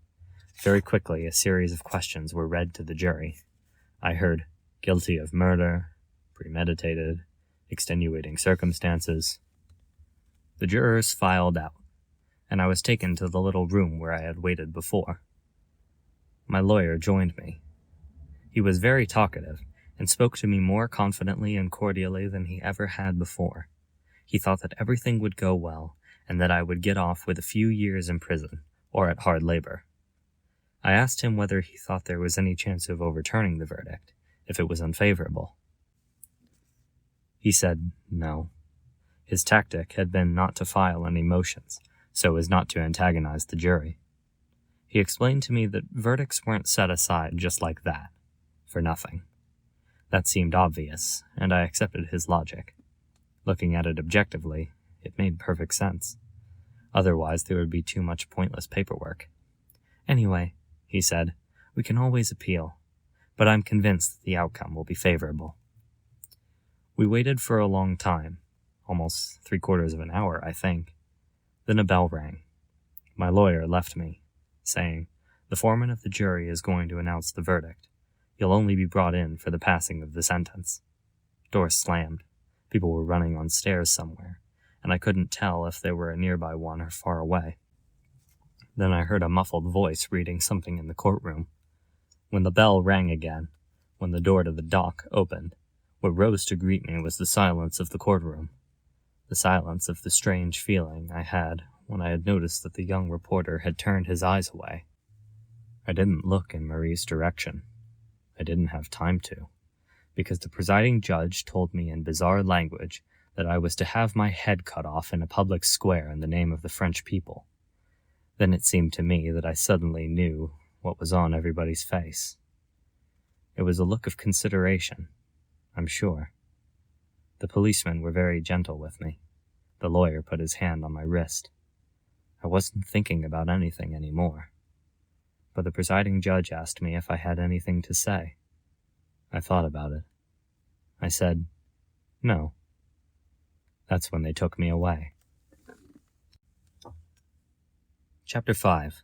Very quickly, a series of questions were read to the jury. I heard, guilty of murder, premeditated, extenuating circumstances. The jurors filed out, and I was taken to the little room where I had waited before. My lawyer joined me. He was very talkative, and spoke to me more confidently and cordially than he ever had before. He thought that everything would go well, and that I would get off with a few years in prison, or at hard labor. I asked him whether he thought there was any chance of overturning the verdict, if it was unfavorable. He said no. His tactic had been not to file any motions, so as not to antagonize the jury. He explained to me that verdicts weren't set aside just like that, for nothing. That seemed obvious, and I accepted his logic. Looking at it objectively, it made perfect sense. Otherwise, there would be too much pointless paperwork. Anyway, he said, we can always appeal, but I'm convinced that the outcome will be favorable. We waited for a long time, almost 3/4 of an hour, I think. Then a bell rang. My lawyer left me, saying, the foreman of the jury is going to announce the verdict. You'll only be brought in for the passing of the sentence. Doors slammed. People were running on stairs somewhere, and I couldn't tell if there were a nearby one or far away. Then I heard a muffled voice reading something in the courtroom. When the bell rang again, when the door to the dock opened, what rose to greet me was the silence of the courtroom, the silence of the strange feeling I had when I had noticed that the young reporter had turned his eyes away. I didn't look in Marie's direction. I didn't have time to, because the presiding judge told me in bizarre language that I was to have my head cut off in a public square in the name of the French people. Then it seemed to me that I suddenly knew what was on everybody's face. It was a look of consideration, I'm sure. The policemen were very gentle with me. The lawyer put his hand on my wrist. I wasn't thinking about anything anymore. But the presiding judge asked me if I had anything to say. I thought about it. I said, no. That's when they took me away. Chapter 5.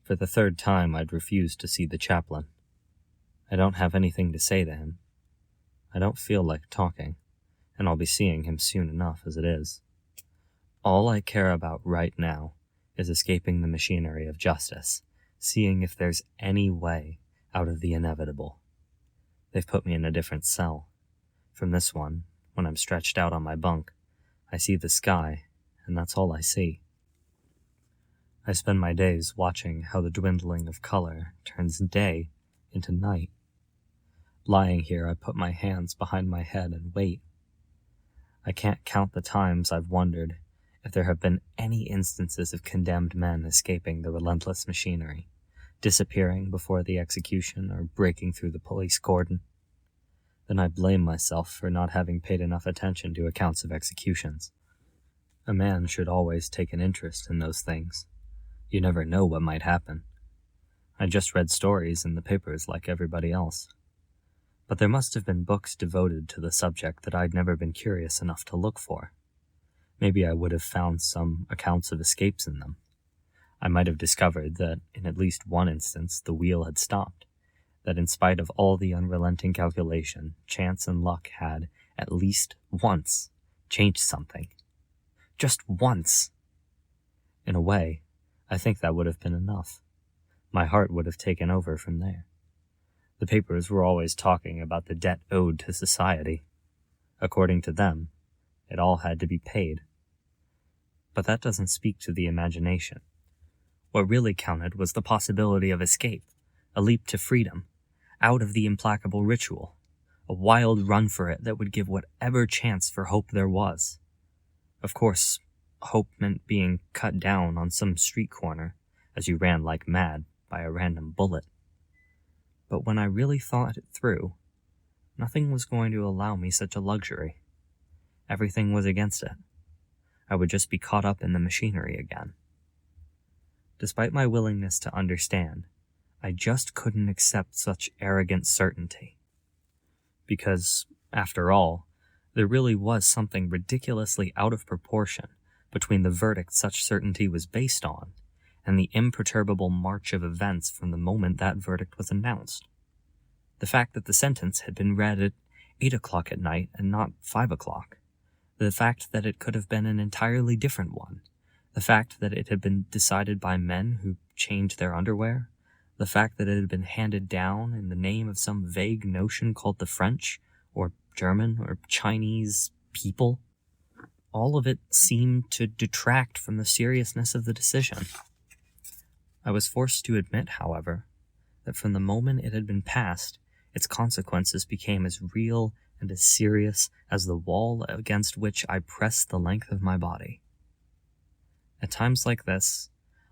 For the third time, I'd refused to see the chaplain. I don't have anything to say to him. I don't feel like talking, and I'll be seeing him soon enough as it is. All I care about right now is escaping the machinery of justice, seeing if there's any way out of the inevitable. They've put me in a different cell. From this one, when I'm stretched out on my bunk, I see the sky, and that's all I see. I spend my days watching how the dwindling of color turns day into night. Lying here, I put my hands behind my head and wait. I can't count the times I've wondered if there have been any instances of condemned men escaping the relentless machinery, disappearing before the execution or breaking through the police cordon. Then I blame myself for not having paid enough attention to accounts of executions. A man should always take an interest in those things. You never know what might happen. I just read stories in the papers like everybody else. But there must have been books devoted to the subject that I'd never been curious enough to look for. Maybe I would have found some accounts of escapes in them. I might have discovered that, in at least one instance, the wheel had stopped, that in spite of all the unrelenting calculation, chance and luck had, at least once, changed something. Just once! In a way, I think that would have been enough. My heart would have taken over from there. The papers were always talking about the debt owed to society. According to them, it all had to be paid. But that doesn't speak to the imagination. What really counted was the possibility of escape, a leap to freedom, out of the implacable ritual, a wild run for it that would give whatever chance for hope there was. Of course, hope meant being cut down on some street corner as you ran like mad by a random bullet. But when I really thought it through, nothing was going to allow me such a luxury. Everything was against it. I would just be caught up in the machinery again. Despite my willingness to understand, I just couldn't accept such arrogant certainty. Because, after all, There really was something ridiculously out of proportion between the verdict such certainty was based on and the imperturbable march of events from the moment that verdict was announced. The fact that the sentence had been read at 8 o'clock at night and not 5 o'clock. The fact that it could have been an entirely different one. The fact that it had been decided by men who changed their underwear. The fact that it had been handed down in the name of some vague notion called the French, or German, or Chinese people. All of it seemed to detract from the seriousness of the decision. I was forced to admit, however, that from the moment it had been passed, its consequences became as real and as serious as the wall against which I pressed the length of my body. At times like this,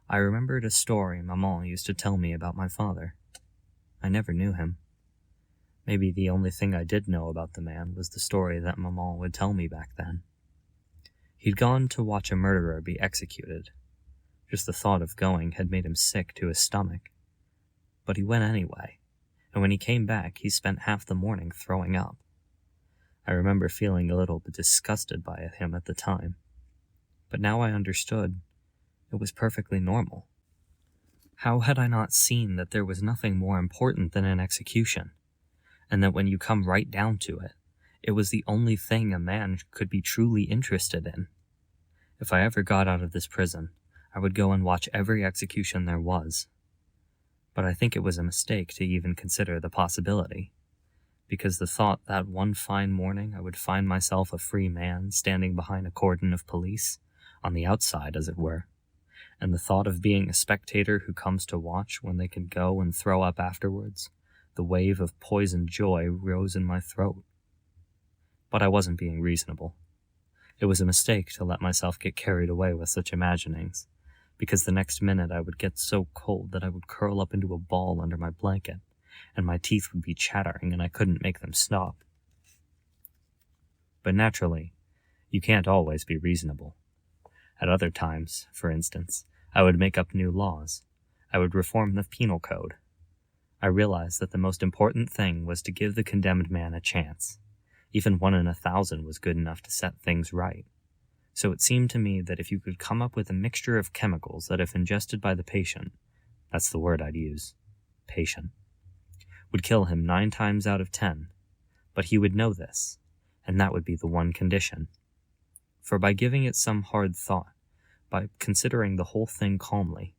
I remembered a story Maman used to tell me about my father. I never knew him. Maybe the only thing I did know about the man was the story that Maman would tell me back then. He'd gone to watch a murderer be executed. Just the thought of going had made him sick to his stomach. But he went anyway, and when he came back, he spent half the morning throwing up. I remember feeling a little bit disgusted by him at the time, but now I understood it was perfectly normal. How had I not seen that there was nothing more important than an execution, and that when you come right down to it, it was the only thing a man could be truly interested in? If I ever got out of this prison, I would go and watch every execution there was. But I think it was a mistake to even consider the possibility, because the thought that one fine morning I would find myself a free man standing behind a cordon of police, on the outside as it were, and the thought of being a spectator who comes to watch when they can go and throw up afterwards, the wave of poisoned joy rose in my throat. But I wasn't being reasonable. It was a mistake to let myself get carried away with such imaginings, because the next minute I would get so cold that I would curl up into a ball under my blanket, and my teeth would be chattering and I couldn't make them stop. But naturally, you can't always be reasonable. At other times, for instance, I would make up new laws. I would reform the penal code. I realized that the most important thing was to give the condemned man a chance. Even 1 in 1,000 was good enough to set things right. So it seemed to me that if you could come up with a mixture of chemicals that, if ingested by the patient, that's the word I'd use, patient, would kill him 9 times out of 10, but he would know this, and that would be the one condition. For by giving it some hard thought, by considering the whole thing calmly,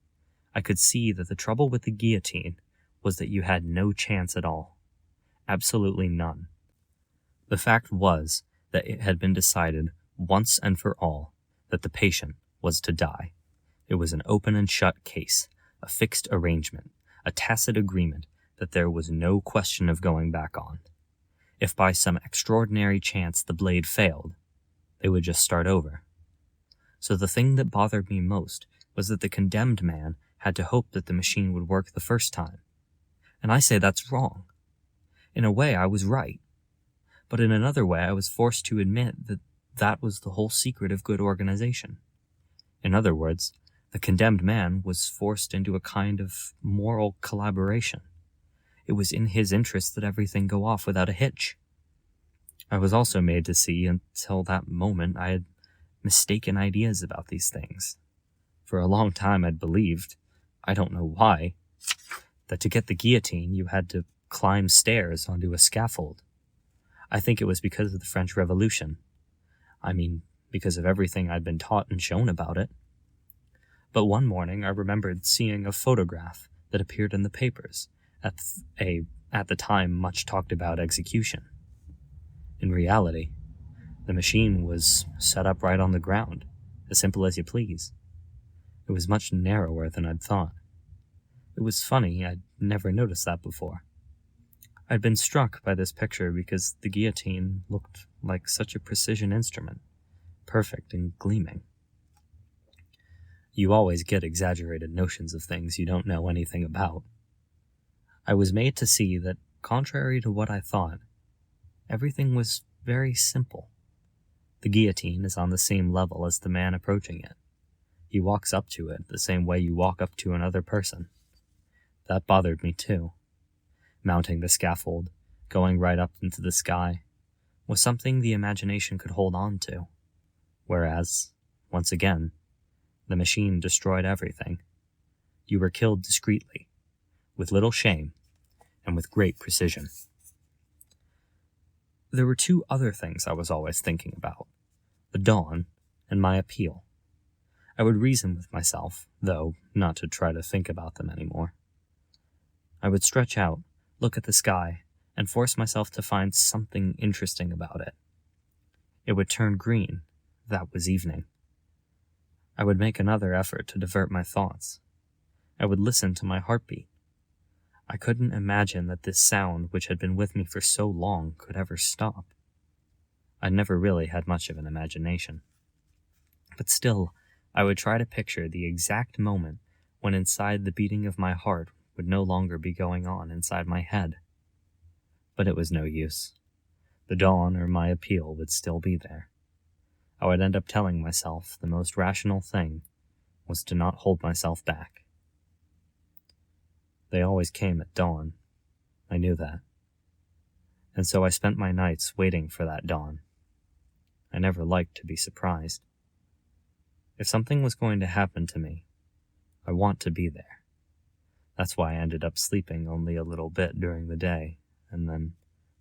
I could see that the trouble with the guillotine was that you had no chance at all. Absolutely none. The fact was that it had been decided once and for all that the patient was to die. It was an open and shut case, a fixed arrangement, a tacit agreement that there was no question of going back on. If by some extraordinary chance the blade failed, they would just start over. So the thing that bothered me most was that the condemned man had to hope that the machine would work the first time. And I say that's wrong. In a way, I was right. But in another way, I was forced to admit that that was the whole secret of good organization. In other words, the condemned man was forced into a kind of moral collaboration. It was in his interest that everything go off without a hitch. I was also made to see until that moment I had mistaken ideas about these things. For a long time I'd believed, I don't know why, that to get the guillotine you had to climb stairs onto a scaffold. I think it was because of the French Revolution. I mean, because of everything I'd been taught and shown about it. But one morning I remembered seeing a photograph that appeared in the papers at the time much talked about execution. In reality, the machine was set up right on the ground, as simple as you please. It was much narrower than I'd thought. It was funny, I'd never noticed that before. I'd been struck by this picture because the guillotine looked like such a precision instrument, perfect and gleaming. You always get exaggerated notions of things you don't know anything about. I was made to see that, contrary to what I thought, everything was very simple. The guillotine is on the same level as the man approaching it. He walks up to it the same way you walk up to another person. That bothered me too. Mounting the scaffold, going right up into the sky, was something the imagination could hold on to, whereas, once again, the machine destroyed everything. You were killed discreetly, with little shame, and with great precision. There were two other things I was always thinking about: the dawn and my appeal. I would reason with myself, though not to try to think about them anymore. I would stretch out, look at the sky, and force myself to find something interesting about it. It would turn green. That was evening. I would make another effort to divert my thoughts. I would listen to my heartbeat. I couldn't imagine that this sound, which had been with me for so long, could ever stop. I'd never really had much of an imagination. But still, I would try to picture the exact moment when inside the beating of my heart would no longer be going on inside my head. But it was no use. The dawn or my appeal would still be there. I would end up telling myself the most rational thing was to not hold myself back. They always came at dawn. I knew that. And so I spent my nights waiting for that dawn. I never liked to be surprised. If something was going to happen to me, I want to be there. That's why I ended up sleeping only a little bit during the day, and then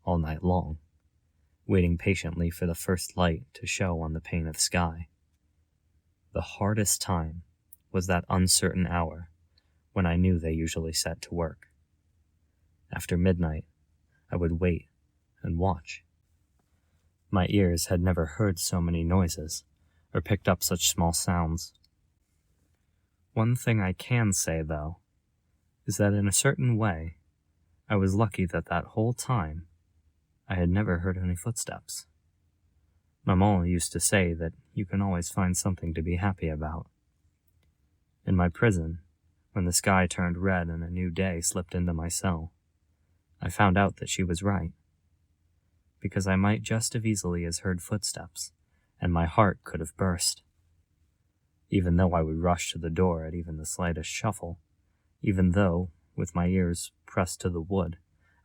all night long, waiting patiently for the first light to show on the pane of sky. The hardest time was that uncertain hour when I knew they usually set to work. After midnight, I would wait and watch. My ears had never heard so many noises or picked up such small sounds. One thing I can say, though, is that in a certain way, I was lucky that whole time I had never heard any footsteps. Maman used to say that you can always find something to be happy about. In my prison, when the sky turned red and a new day slipped into my cell, I found out that she was right. Because I might just as easily as heard footsteps, and my heart could have burst. Even though I would rush to the door at even the slightest shuffle, even though, with my ears pressed to the wood,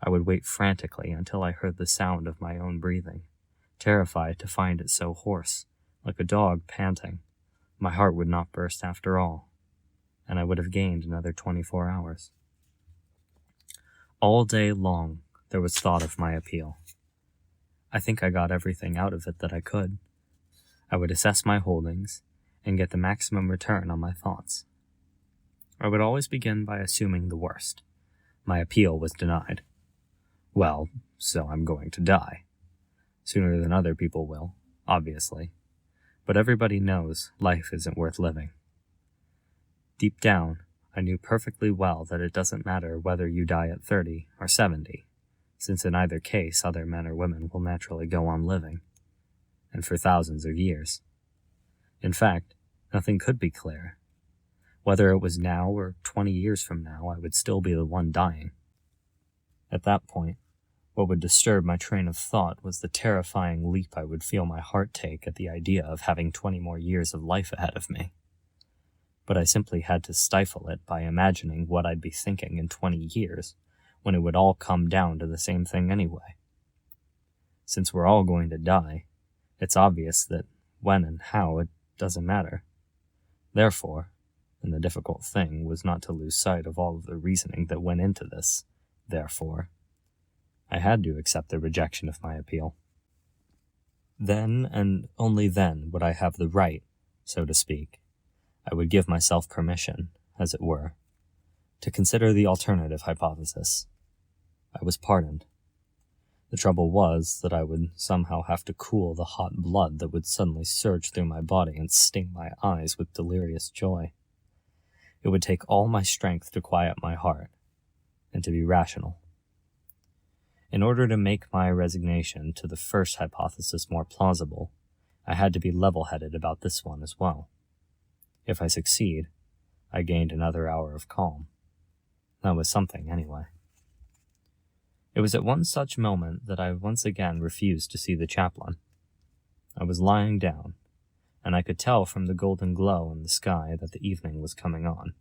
I would wait frantically until I heard the sound of my own breathing, terrified to find it so hoarse, like a dog panting, my heart would not burst after all, and I would have gained another 24 hours. All day long, there was thought of my appeal. I think I got everything out of it that I could. I would assess my holdings and get the maximum return on my thoughts. I would always begin by assuming the worst. My appeal was denied. Well, so I'm going to die. Sooner than other people will, obviously. But everybody knows life isn't worth living. Deep down, I knew perfectly well that it doesn't matter whether you die at 30 or 70, since in either case other men or women will naturally go on living, and for thousands of years. In fact, nothing could be clearer. Whether it was now or 20 years from now, I would still be the one dying. At that point, what would disturb my train of thought was the terrifying leap I would feel my heart take at the idea of having 20 more years of life ahead of me. But I simply had to stifle it by imagining what I'd be thinking in 20 years, when it would all come down to the same thing anyway. Since we're all going to die, it's obvious that when and how it doesn't matter. Therefore, and the difficult thing was not to lose sight of all of the reasoning that went into this, therefore, I had to accept the rejection of my appeal. Then, and only then, would I have the right, so to speak. I would give myself permission, as it were, to consider the alternative hypothesis. I was pardoned. The trouble was that I would somehow have to cool the hot blood that would suddenly surge through my body and sting my eyes with delirious joy. It would take all my strength to quiet my heart, and to be rational. In order to make my resignation to the first hypothesis more plausible, I had to be level-headed about this one as well. If I succeed, I gained another hour of calm. That was something, anyway. It was at one such moment that I once again refused to see the chaplain. I was lying down, and I could tell from the golden glow in the sky that the evening was coming on.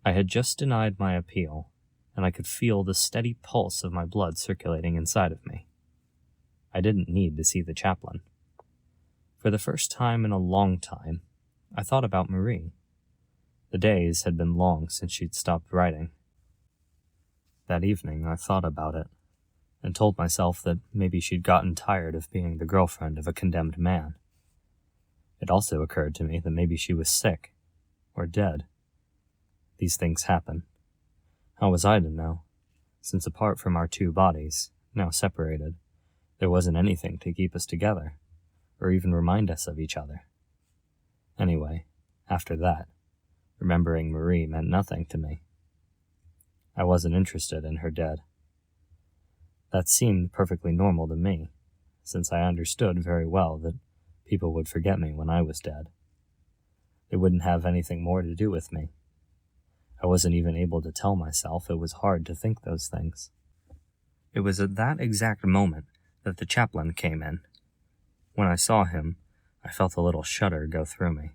I had just denied my appeal, and I could feel the steady pulse of my blood circulating inside of me. I didn't need to see the chaplain. For the first time in a long time, I thought about Marie. The days had been long since she'd stopped writing. That evening I thought about it, and told myself that maybe she'd gotten tired of being the girlfriend of a condemned man. It also occurred to me that maybe she was sick, or dead. These things happen. How was I to know, since apart from our two bodies, now separated, there wasn't anything to keep us together, or even remind us of each other. Anyway, after that, remembering Marie meant nothing to me. I wasn't interested in her dead. That seemed perfectly normal to me, since I understood very well that people would forget me when I was dead. They wouldn't have anything more to do with me. I wasn't even able to tell myself it was hard to think those things. It was at that exact moment that the chaplain came in. When I saw him, I felt a little shudder go through me.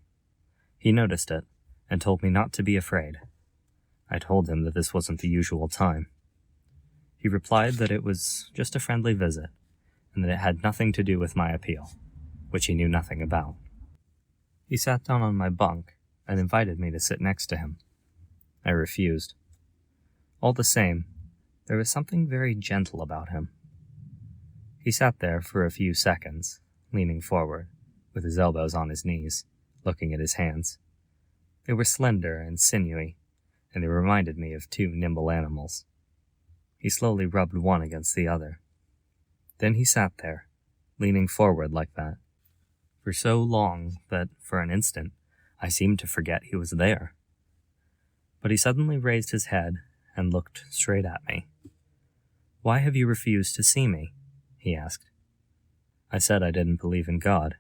He noticed it, and told me not to be afraid. I told him that this wasn't the usual time. He replied that it was just a friendly visit, and that it had nothing to do with my appeal, which he knew nothing about. He sat down on my bunk and invited me to sit next to him. I refused. All the same, there was something very gentle about him. He sat there for a few seconds, leaning forward, with his elbows on his knees, looking at his hands. They were slender and sinewy, and they reminded me of two nimble animals. He slowly rubbed one against the other. Then he sat there, leaning forward like that, for so long that, for an instant, I seemed to forget he was there. But he suddenly raised his head and looked straight at me. "Why have you refused to see me?" he asked. I said I didn't believe in God.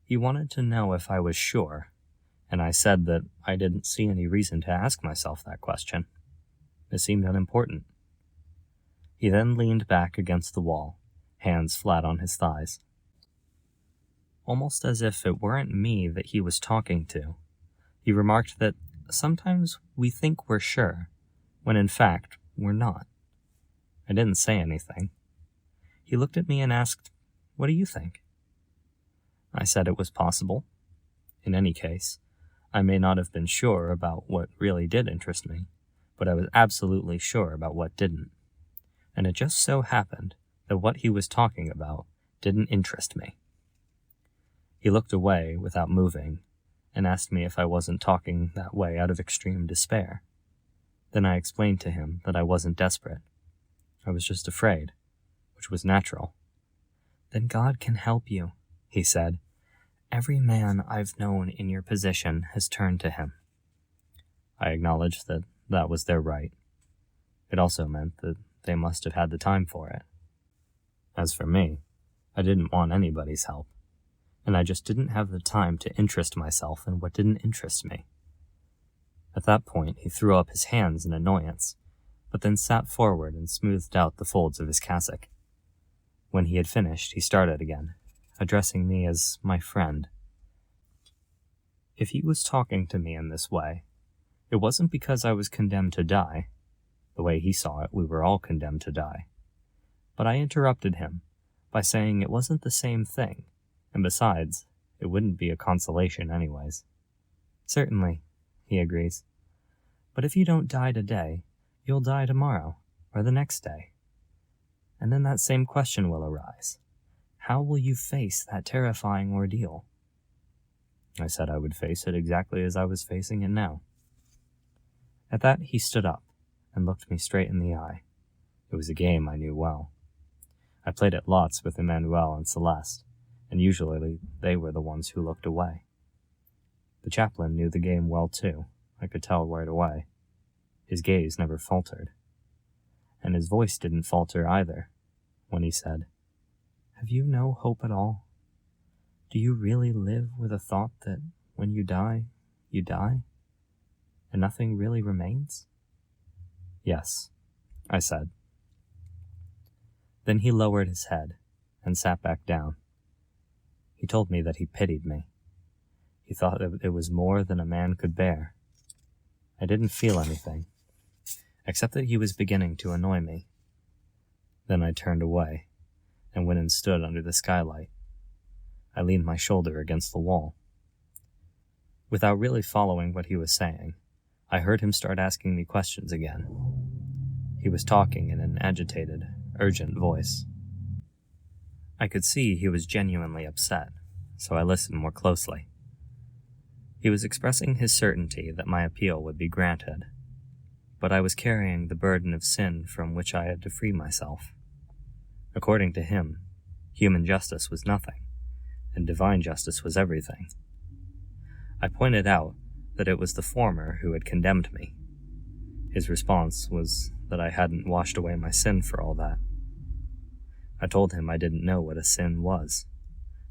He wanted to know if I was sure, and I said that I didn't see any reason to ask myself that question. It seemed unimportant. He then leaned back against the wall, hands flat on his thighs. Almost as if it weren't me that he was talking to, he remarked that sometimes we think we're sure, when in fact we're not. I didn't say anything. He looked at me and asked, "What do you think?" I said it was possible. In any case, I may not have been sure about what really did interest me, but I was absolutely sure about what didn't. And it just so happened that what he was talking about didn't interest me. He looked away without moving and asked me if I wasn't talking that way out of extreme despair. Then I explained to him that I wasn't desperate. I was just afraid, which was natural. "Then God can help you," he said. "Every man I've known in your position has turned to him." I acknowledged that that was their right. It also meant that they must have had the time for it. As for me, I didn't want anybody's help, and I just didn't have the time to interest myself in what didn't interest me. At that point, he threw up his hands in annoyance, but then sat forward and smoothed out the folds of his cassock. When he had finished, he started again, addressing me as my friend. If he was talking to me in this way, it wasn't because I was condemned to die. The way he saw it, we were all condemned to die. But I interrupted him by saying it wasn't the same thing, and besides, it wouldn't be a consolation anyways. "Certainly," he agrees. "But if you don't die today, you'll die tomorrow, or the next day. And then that same question will arise. How will you face that terrifying ordeal?" I said I would face it exactly as I was facing it now. At that, he stood up and looked me straight in the eye. It was a game I knew well. I played at lots with Emmanuel and Celeste, and usually they were the ones who looked away. The chaplain knew the game well too, I could tell right away. His gaze never faltered. And his voice didn't falter either, when he said, "Have you no hope at all? Do you really live with a thought that when you die, and nothing really remains?" "Yes," I said. Then he lowered his head and sat back down. He told me that he pitied me. He thought that it was more than a man could bear. I didn't feel anything, except that he was beginning to annoy me. Then I turned away and went and stood under the skylight. I leaned my shoulder against the wall. Without really following what he was saying, I heard him start asking me questions again. He was talking in an agitated, urgent voice. I could see he was genuinely upset, so I listened more closely. He was expressing his certainty that my appeal would be granted, but I was carrying the burden of sin from which I had to free myself. According to him, human justice was nothing, and divine justice was everything. I pointed out that it was the former who had condemned me. His response was that I hadn't washed away my sin for all that. I told him I didn't know what a sin was.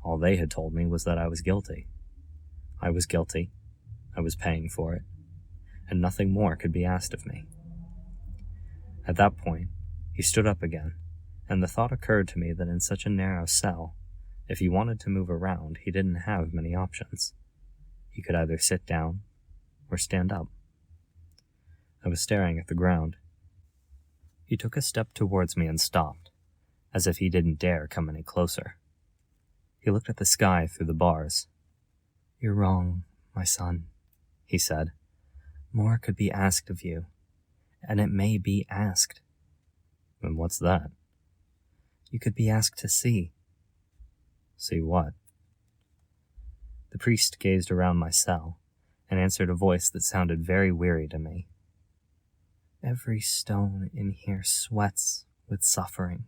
All they had told me was that I was guilty. I was guilty, I was paying for it, and nothing more could be asked of me. At that point, he stood up again, and the thought occurred to me that in such a narrow cell, if he wanted to move around, he didn't have many options. He could either sit down or stand up. I was staring at the ground. He took a step towards me and stopped, as if he didn't dare come any closer. He looked at the sky through the bars. "You're wrong, my son," he said. "More could be asked of you, and it may be asked." "And what's that?" "You could be asked to see." "See what?" The priest gazed around my cell and answered a voice that sounded very weary to me. "Every stone in here sweats with suffering.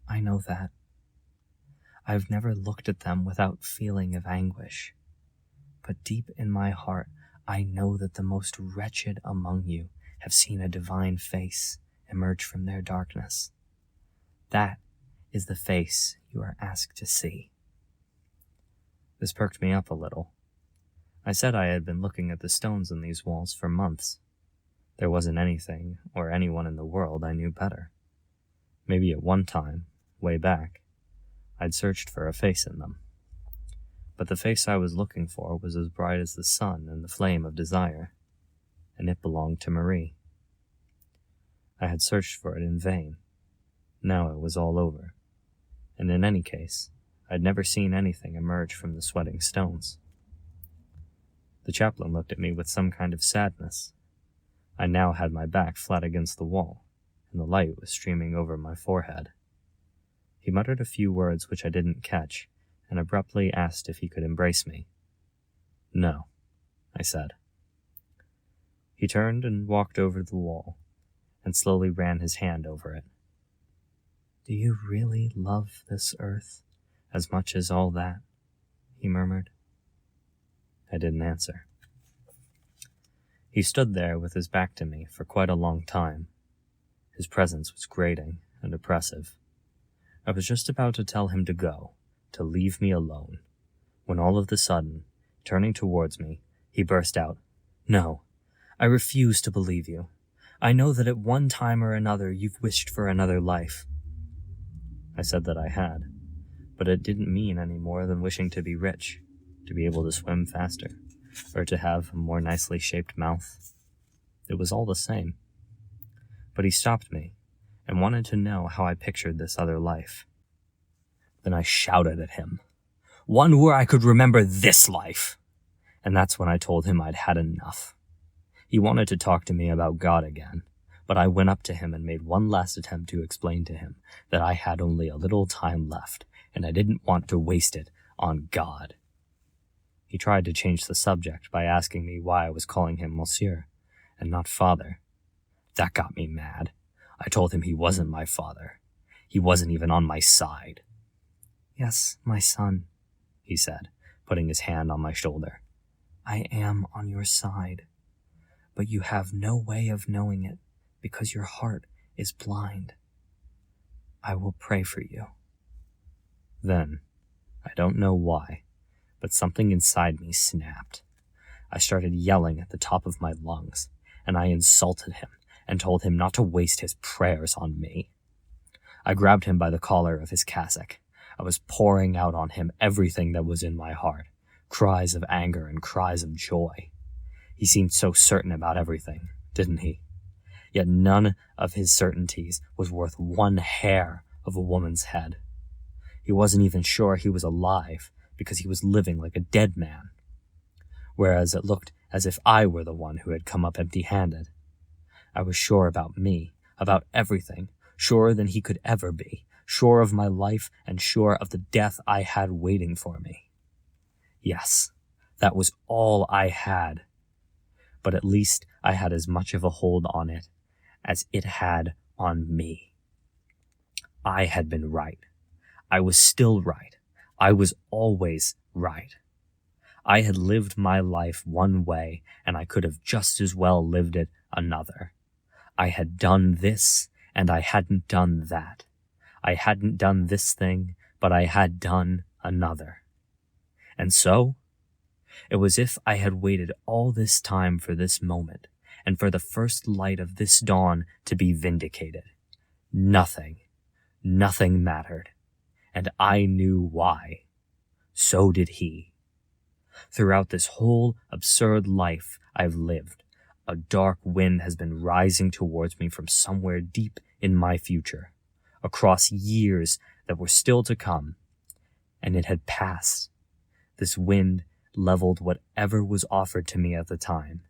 I know that. I've never looked at them without feeling of anguish. But deep in my heart, I know that the most wretched among you have seen a divine face emerge from their darkness. That is the face you are asked to see." This perked me up a little. I said I had been looking at the stones in these walls for months. There wasn't anything or anyone in the world I knew better. Maybe at one time, way back, I'd searched for a face in them. But the face I was looking for was as bright as the sun in the flame of desire, and it belonged to Marie. I had searched for it in vain. Now it was all over, and in any case, I'd never seen anything emerge from the sweating stones. The chaplain looked at me with some kind of sadness. I now had my back flat against the wall, and the light was streaming over my forehead. He muttered a few words which I didn't catch, and abruptly asked if he could embrace me. "No," I said. He turned and walked over the wall, and slowly ran his hand over it. "Do you really love this earth as much as all that?" he murmured. I didn't answer. He stood there with his back to me for quite a long time. His presence was grating and oppressive. I was just about to tell him to go, to leave me alone, when all of a sudden, turning towards me, he burst out, "No, I refuse to believe you. I know that at one time or another you've wished for another life." I said that I had, but it didn't mean any more than wishing to be rich, to be able to swim faster, or to have a more nicely shaped mouth. It was all the same. But he stopped me, and wanted to know how I pictured this other life. Then I shouted at him, "One where I could remember this life!" And that's when I told him I'd had enough. He wanted to talk to me about God again, but I went up to him and made one last attempt to explain to him that I had only a little time left, and I didn't want to waste it on God. He tried to change the subject by asking me why I was calling him Monsieur, and not Father. That got me mad. I told him he wasn't my father. He wasn't even on my side. "Yes, my son," he said, putting his hand on my shoulder. "I am on your side, but you have no way of knowing it because your heart is blind. I will pray for you." Then, I don't know why, but something inside me snapped. I started yelling at the top of my lungs, and I insulted him and told him not to waste his prayers on me. I grabbed him by the collar of his cassock. I was pouring out on him everything that was in my heart, cries of anger and cries of joy. He seemed so certain about everything, didn't he? Yet none of his certainties was worth one hair of a woman's head. He wasn't even sure he was alive because he was living like a dead man. Whereas it looked as if I were the one who had come up empty-handed. I was sure about me, about everything, surer than he could ever be, sure of my life and sure of the death I had waiting for me. Yes, that was all I had. But at least I had as much of a hold on it as it had on me. I had been right. I was still right. I was always right. I had lived my life one way, and I could have just as well lived it another. I had done this, and I hadn't done that. I hadn't done this thing, but I had done another. And so, it was as if I had waited all this time for this moment, and for the first light of this dawn to be vindicated. Nothing mattered, and I knew why. So did he. Throughout this whole absurd life I've lived, a dark wind has been rising towards me from somewhere deep in my future, across years that were still to come, and it had passed. This wind leveled whatever was offered to me at the time,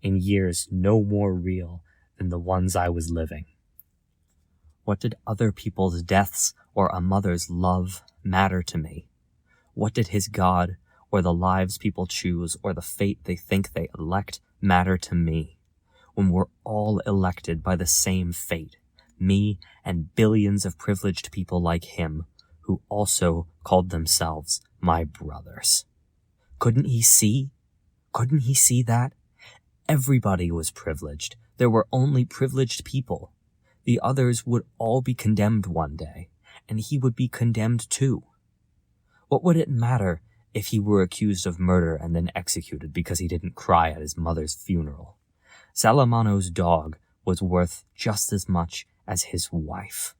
in years no more real than the ones I was living. What did other people's deaths or a mother's love matter to me? What did his God, or the lives people choose, or the fate they think they elect matter to me, when we're all elected by the same fate, me and billions of privileged people like him, who also called themselves my brothers? Couldn't he see? Couldn't he see that? Everybody was privileged. There were only privileged people. The others would all be condemned one day, and he would be condemned too. What would it matter if he were accused of murder and then executed because he didn't cry at his mother's funeral? Salamano's dog was worth just as much as his wife.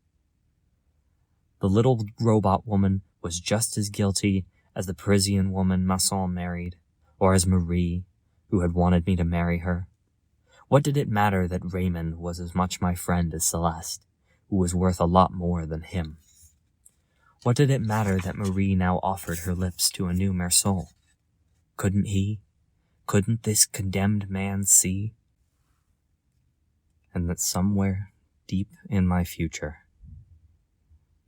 The little robot woman was just as guilty as the Parisian woman Masson married, or as Marie, who had wanted me to marry her. What did it matter that Raymond was as much my friend as Celeste, who was worth a lot more than him? What did it matter that Marie now offered her lips to a new Meursault? Couldn't he? Couldn't this condemned man see? And that somewhere deep in my future,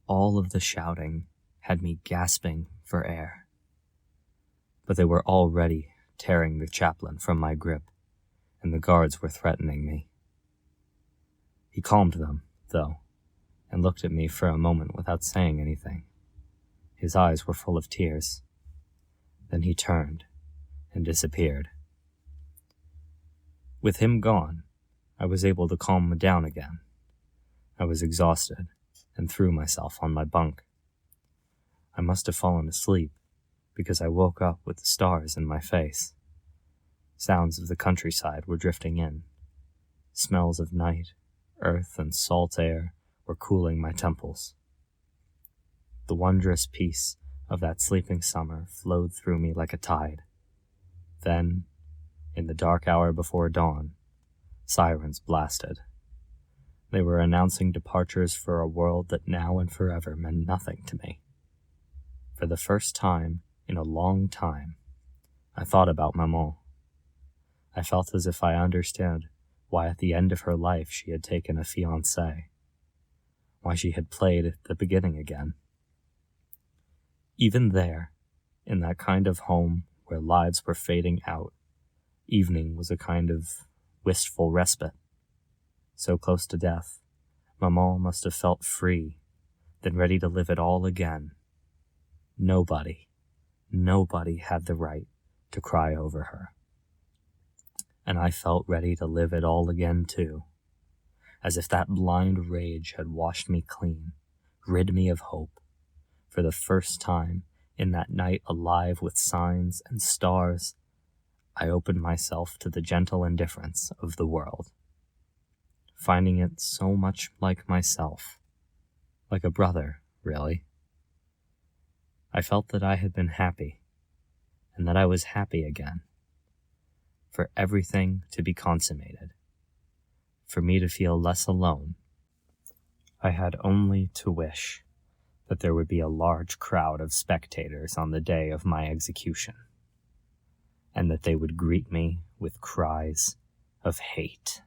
all of the shouting had me gasping for air. But they were already tearing the chaplain from my grip, and the guards were threatening me. He calmed them, though, and looked at me for a moment without saying anything. His eyes were full of tears. Then he turned and disappeared. With him gone, I was able to calm down again. I was exhausted and threw myself on my bunk. I must have fallen asleep because I woke up with the stars in my face. Sounds of the countryside were drifting in. Smells of night, earth, and salt air were cooling my temples. The wondrous peace of that sleeping summer flowed through me like a tide. Then, in the dark hour before dawn, sirens blasted. They were announcing departures for a world that now and forever meant nothing to me. For the first time in a long time, I thought about Maman. I felt as if I understood why at the end of her life she had taken a fiancé, why she had played at the beginning again. Even there, in that kind of home where lives were fading out, evening was a kind of wistful respite. So close to death, Maman must have felt free, then ready to live it all again. Nobody had the right to cry over her. And I felt ready to live it all again too, as if that blind rage had washed me clean, rid me of hope. For the first time in that night alive with signs and stars, I opened myself to the gentle indifference of the world, finding it so much like myself, like a brother, really. I felt that I had been happy, and that I was happy again, for everything to be consummated, for me to feel less alone. I had only to wish that there would be a large crowd of spectators on the day of my execution, and that they would greet me with cries of hate.